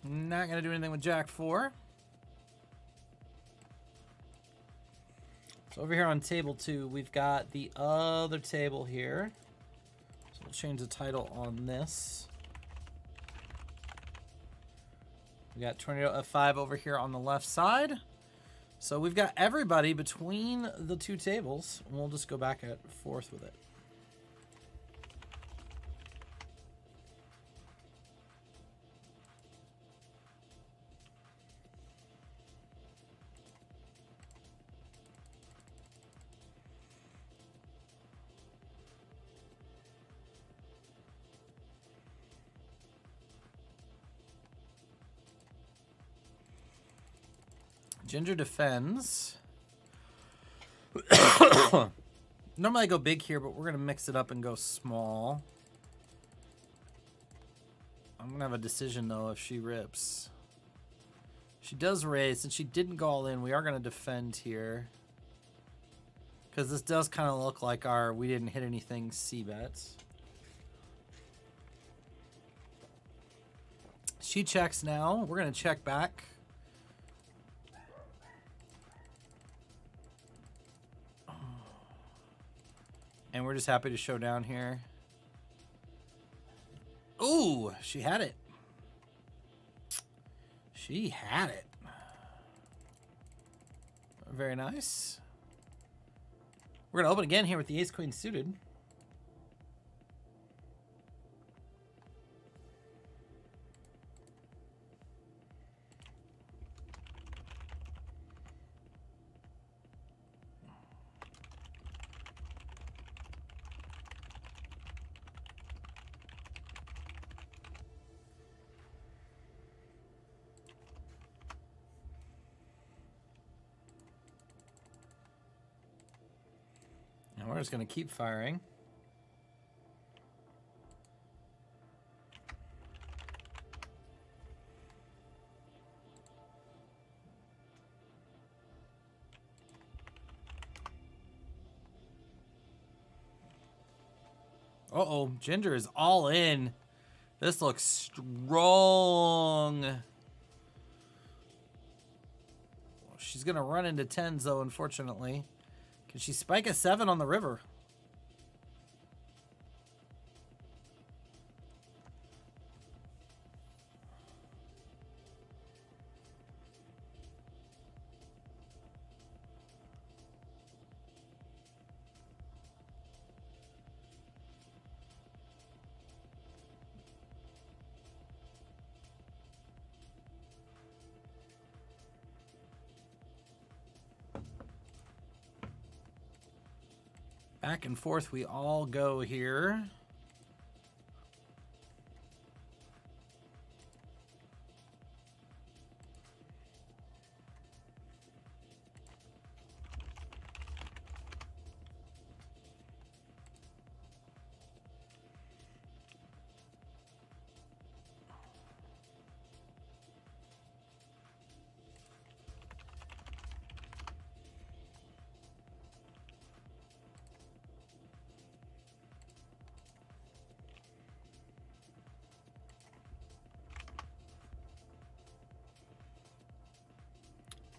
Not going to do anything with Jack 4. So over here on table 2, we've got the other table here. So we'll change the title on this. We got Tornado F5 over here on the left side. So we've got everybody between the two tables. And we'll just go back and forth with it. Ginger defends. Normally I go big here, but we're going to mix it up and go small. I'm going to have a decision, though, if she rips. She does raise. Since she didn't go all in, we are going to defend here. Because this does kind of look like our we didn't hit anything C-bets. She checks now. We're going to check back. And we're just happy to show down here. Ooh, she had it. She had it. Very nice. We're going to open again here with the ace-queen suited. And we're just going to keep firing. Uh-oh, Ginger is all in. This looks strong. She's going to run into 10s, though, unfortunately. Can she spike a 7 on the river? Back and forth we all go here.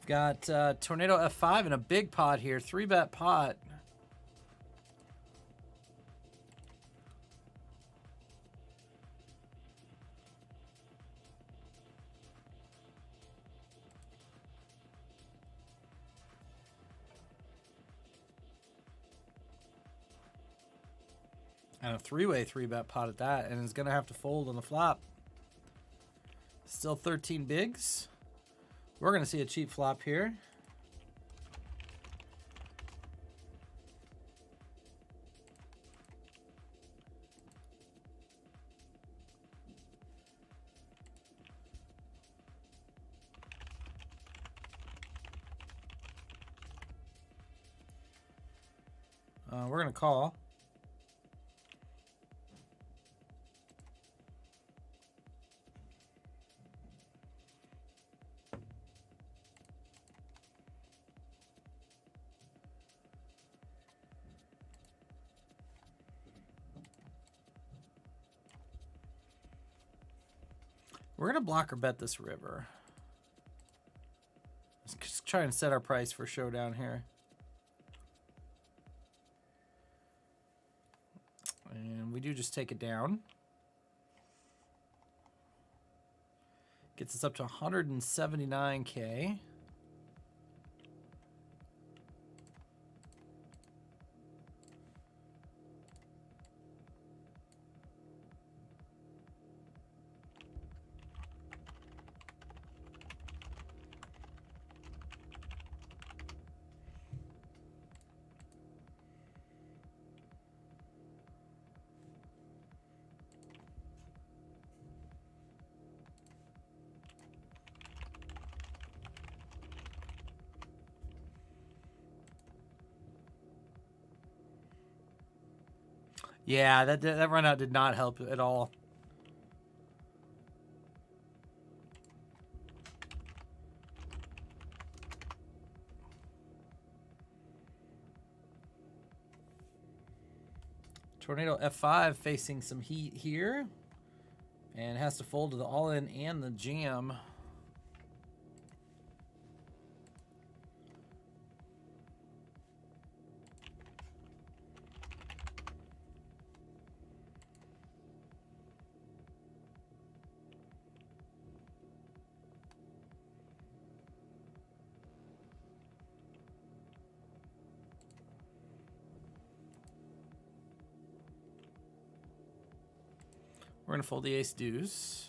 Got Tornado F5 and a big pot here. 3-bet pot. And a 3-way 3-bet pot at that. And is going to have to fold on the flop. Still 13 bigs. We're going to see a cheap flop here. We're going to call. We're going to block or bet this river. Let's just try and set our price for showdown here. do just take it down. Gets us up to 179K. Yeah, that run out did not help at all. Tornado F5 facing some heat here. And has to fold to the all-in and the jam. We're going to fold the ace deuce.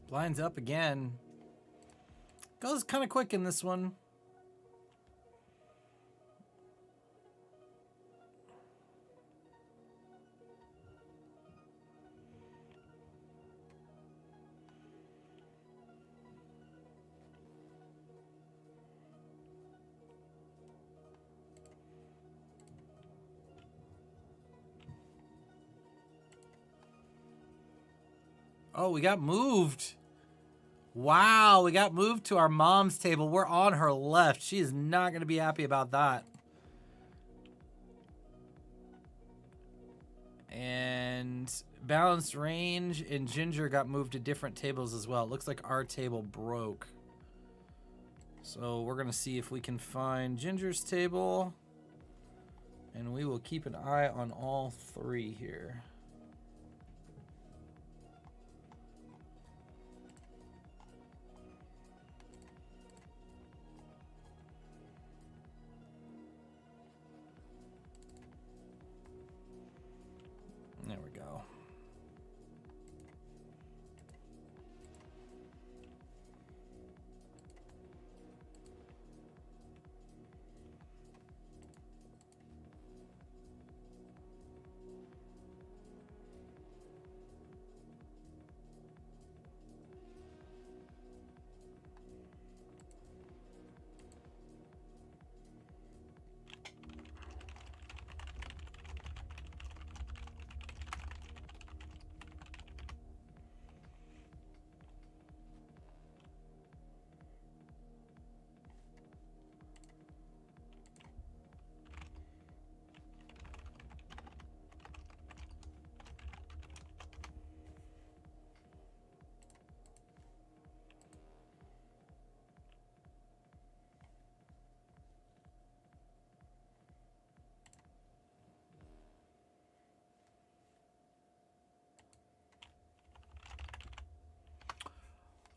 Blinds up again. Goes kind of quick in this one. Oh, we got moved. Wow, we got moved to our mom's table. We're on her left. She is not going to be happy about that. And balanced range and Ginger got moved to different tables as well. It looks like our table broke. So we're going to see if we can find Ginger's table. And we will keep an eye on all three here. There we go.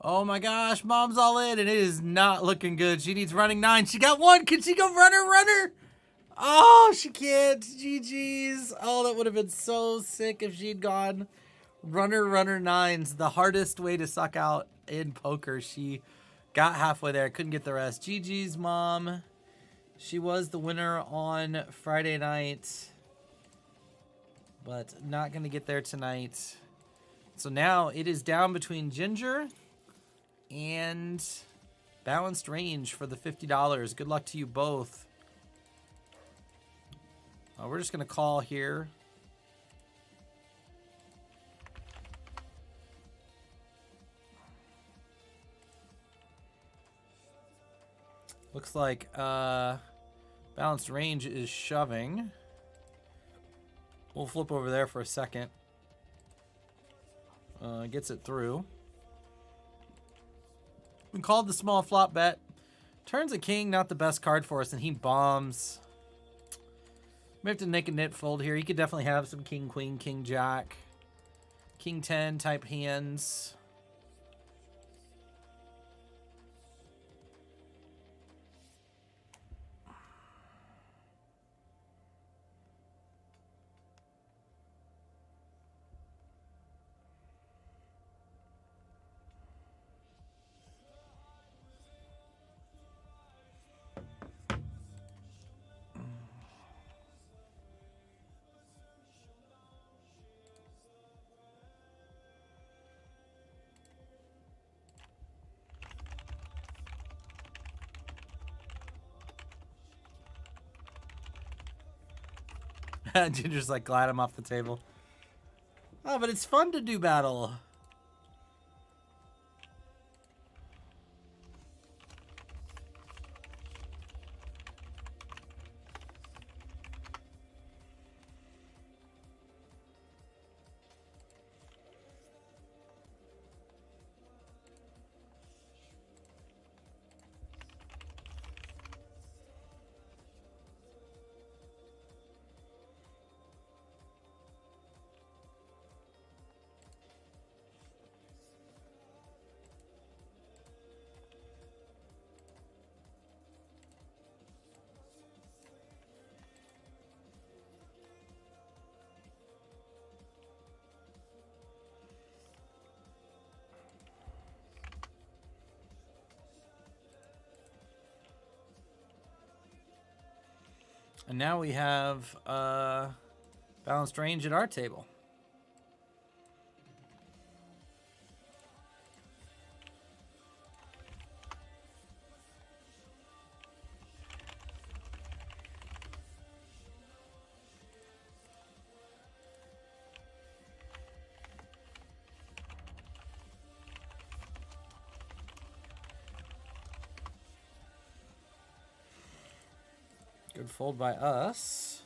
Oh my gosh, mom's all in, and it is not looking good. She needs running 9. She got 1. Can she go runner? Oh, she can't. GG's. Oh, that would have been so sick if she'd gone runner 9s. The hardest way to suck out in poker. She got halfway there, couldn't get the rest. GG's, mom. She was the winner on Friday night, but not going to get there tonight. So now it is down between Ginger and Balanced Range for the $50. Good luck to you both. We're just going to call here. Looks like Balanced Range is shoving. We'll flip over there for a second. Gets it through. We called the small flop bet. Turns a king, not the best card for us, and he bombs. We have to make a nit fold here. He could definitely have some king, queen, king, jack, king 10 type hands. Ginger's like, glad I'm off the table. Oh, but it's fun to do battle. And now we have Balanced Range at our table. Good fold by us.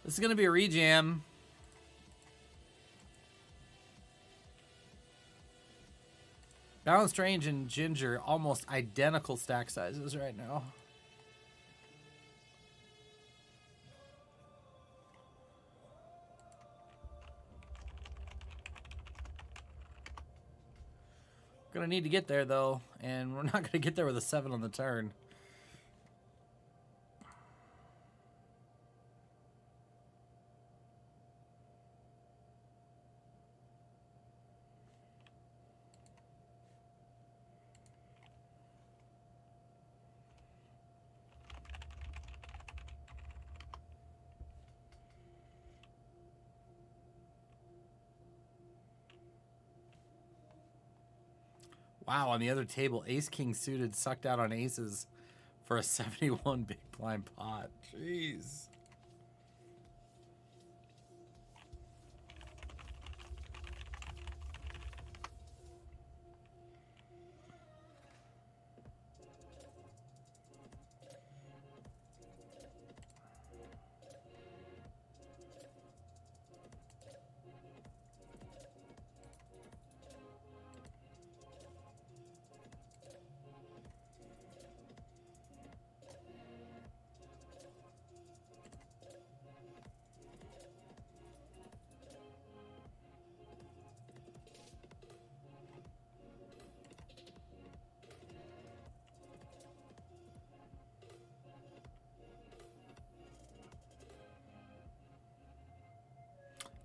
This is going to be a rejam. Balanced Range and Ginger, almost identical stack sizes right now. Gonna need to get there though, and we're not gonna get there with a 7 on the turn. Wow, on the other table, Ace King suited sucked out on aces for a 71 big blind pot. Jeez.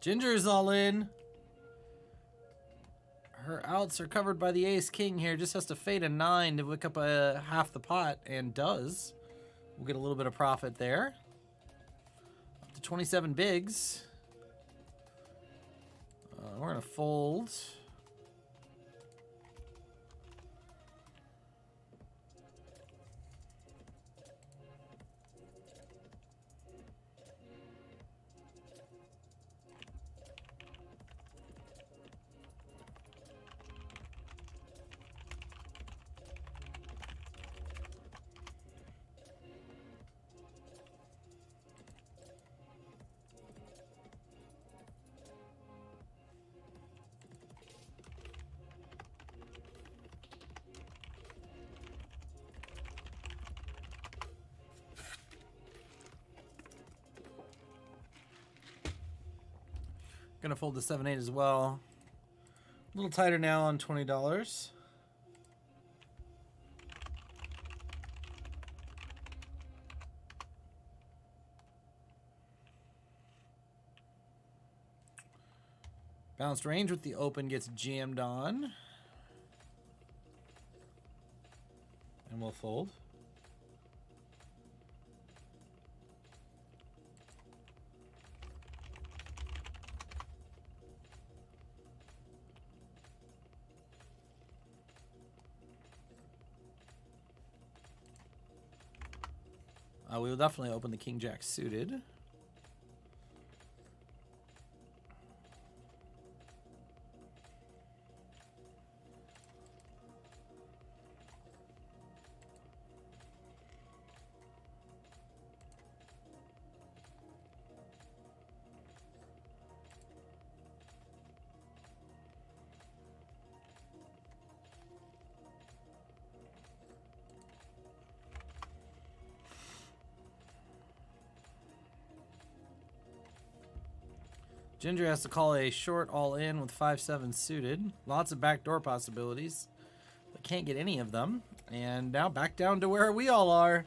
Ginger's all in. Her outs are covered by the Ace King here. Just has to fade a 9 to wick up a half the pot, and does. We'll get a little bit of profit there. Up to 27 bigs. We're gonna fold. Gonna fold the 7-8 as well. A little tighter now on $20. Balanced range with the open gets jammed on. And we'll fold. We will definitely open the King Jack suited. Ginger has to call a short all in with 5-7 suited. Lots of backdoor possibilities, but can't get any of them. And now back down to where we all are.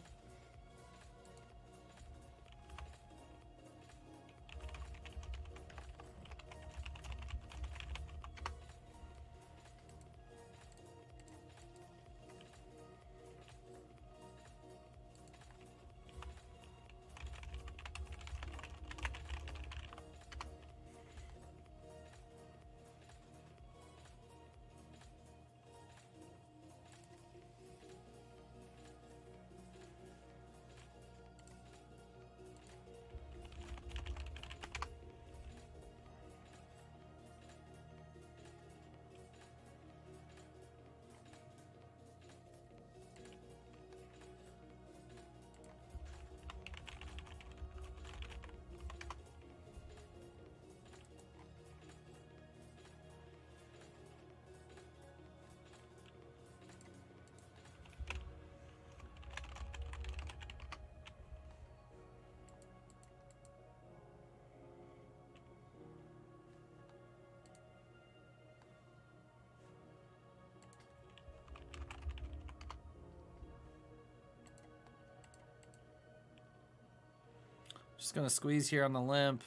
Just gonna squeeze here on the limp.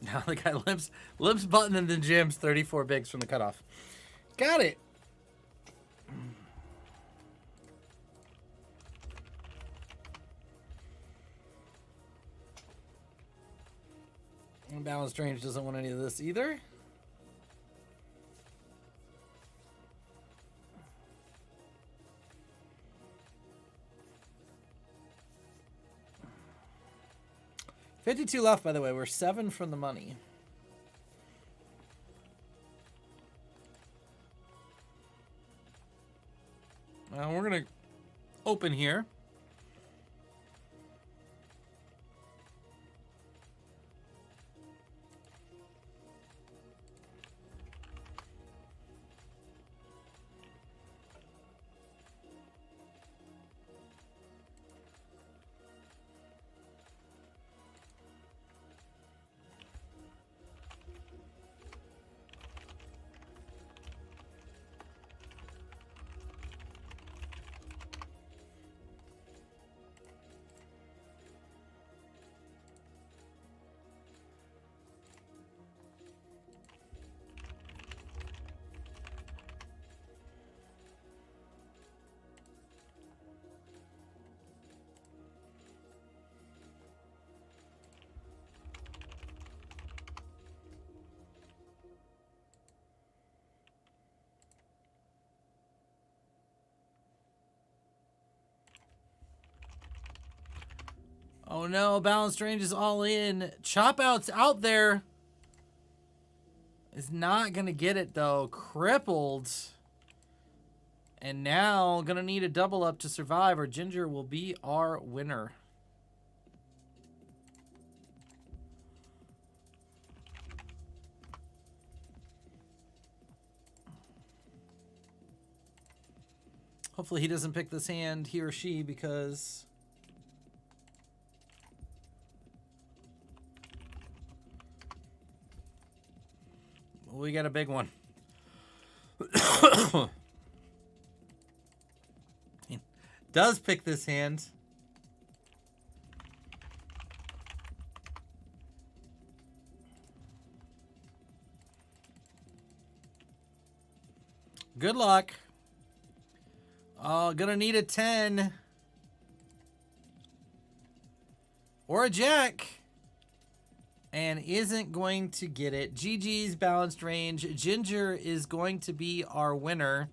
Now the guy limps button and then jams 34 bigs from the cutoff. Got it. And Balanced Range doesn't want any of this either. $52 left, by the way. We're 7 from the money. We're going to open here. Oh no, Balanced Range is all in. Chop Out's out there. Is not going to get it though. Crippled. And now going to need a double up to survive or Ginger will be our winner. Hopefully he doesn't pick this hand, he or she, because we got a big one. He does pick this hand. Good luck. Oh, gonna need a 10. Or a jack. And isn't going to get it. GG's Balanced Range. Ginger is going to be our winner.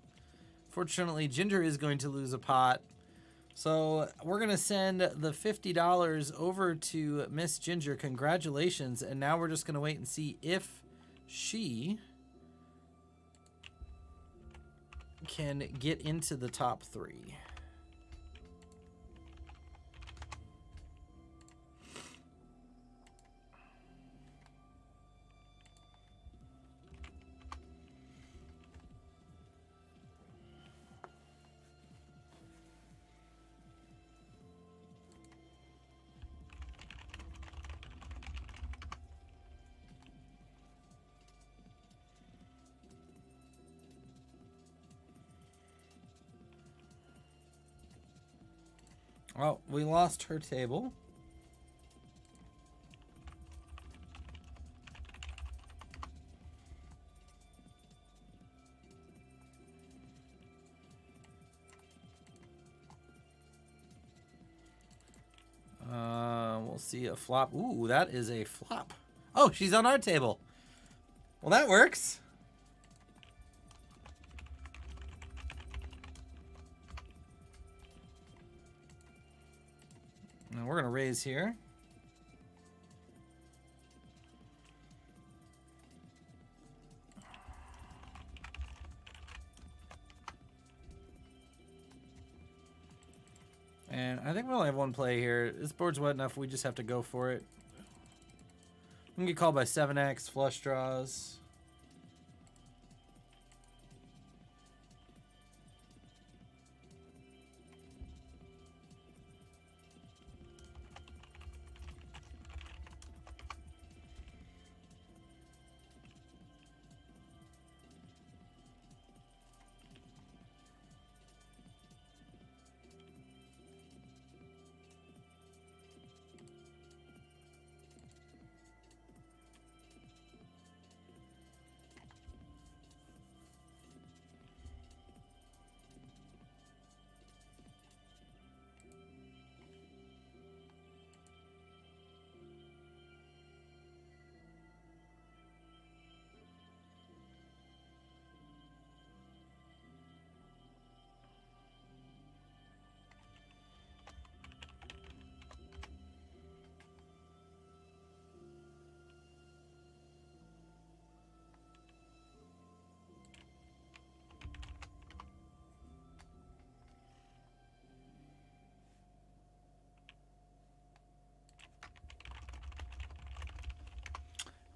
Fortunately, Ginger is going to lose a pot. So we're going to send the $50 over to Miss Ginger. Congratulations. And now we're just going to wait and see if she can get into the top 3. Well, we lost her table. We'll see a flop. Ooh, that is a flop. Oh, she's on our table. Well, that works. Now we're going to raise here. And I think we only have one play here. This board's wet enough, we just have to go for it. We can get called by 7x, flush draws.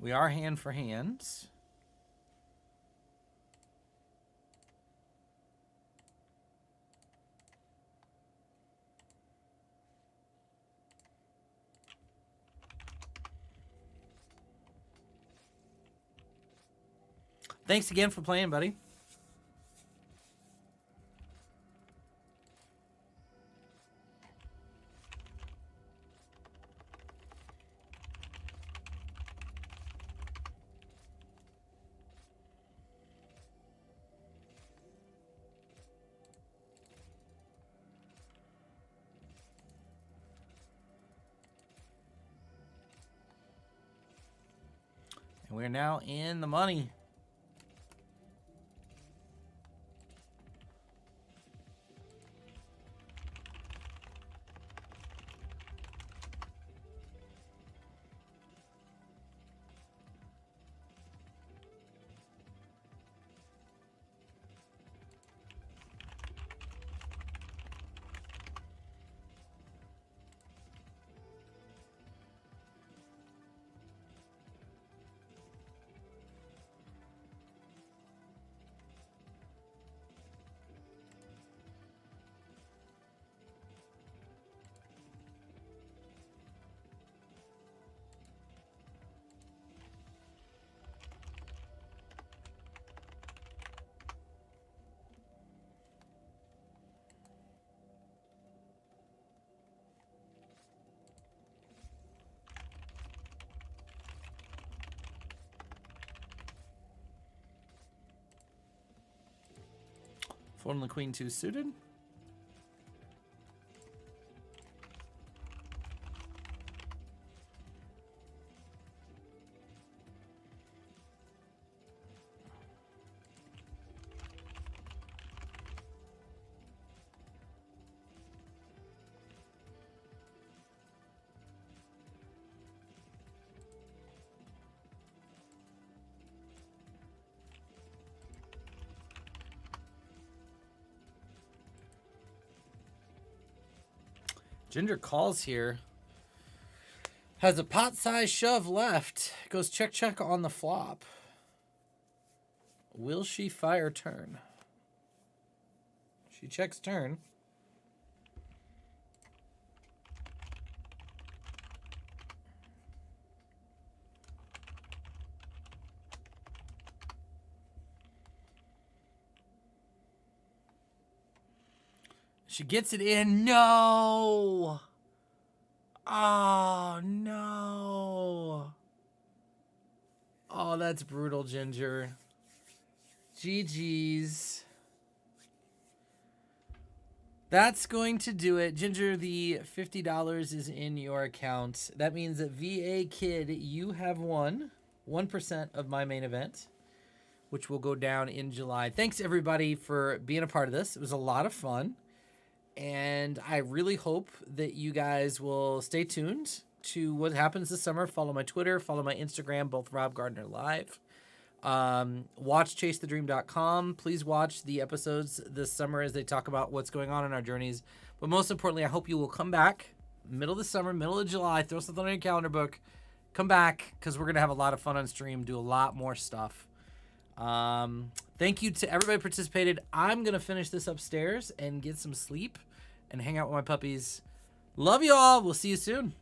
We are hand for hand. Thanks again for playing, buddy. And we're now in the money. Folding the queen 2 suited. Ginger calls here. Has a pot-sized shove left. Goes check on the flop. Will she fire turn? She checks turn. She gets it in. No. Oh, no. Oh, that's brutal, Ginger. GG's. That's going to do it. Ginger, the $50 is in your account. That means that VA Kid, you have won 1% of my main event, which will go down in July. Thanks, everybody, for being a part of this. It was a lot of fun. And I really hope that you guys will stay tuned to what happens this summer. Follow my Twitter, follow my Instagram, both Rob Gardner Live. Watch ChaseTheDream.com. Please watch the episodes this summer as they talk about what's going on in our journeys. But most importantly, I hope you will come back middle of the summer, middle of July, throw something on your calendar book. Come back because we're going to have a lot of fun on stream, do a lot more stuff. Thank you to everybody who participated. I'm going to finish this upstairs and get some sleep and hang out with my puppies. Love you all. We'll see you soon.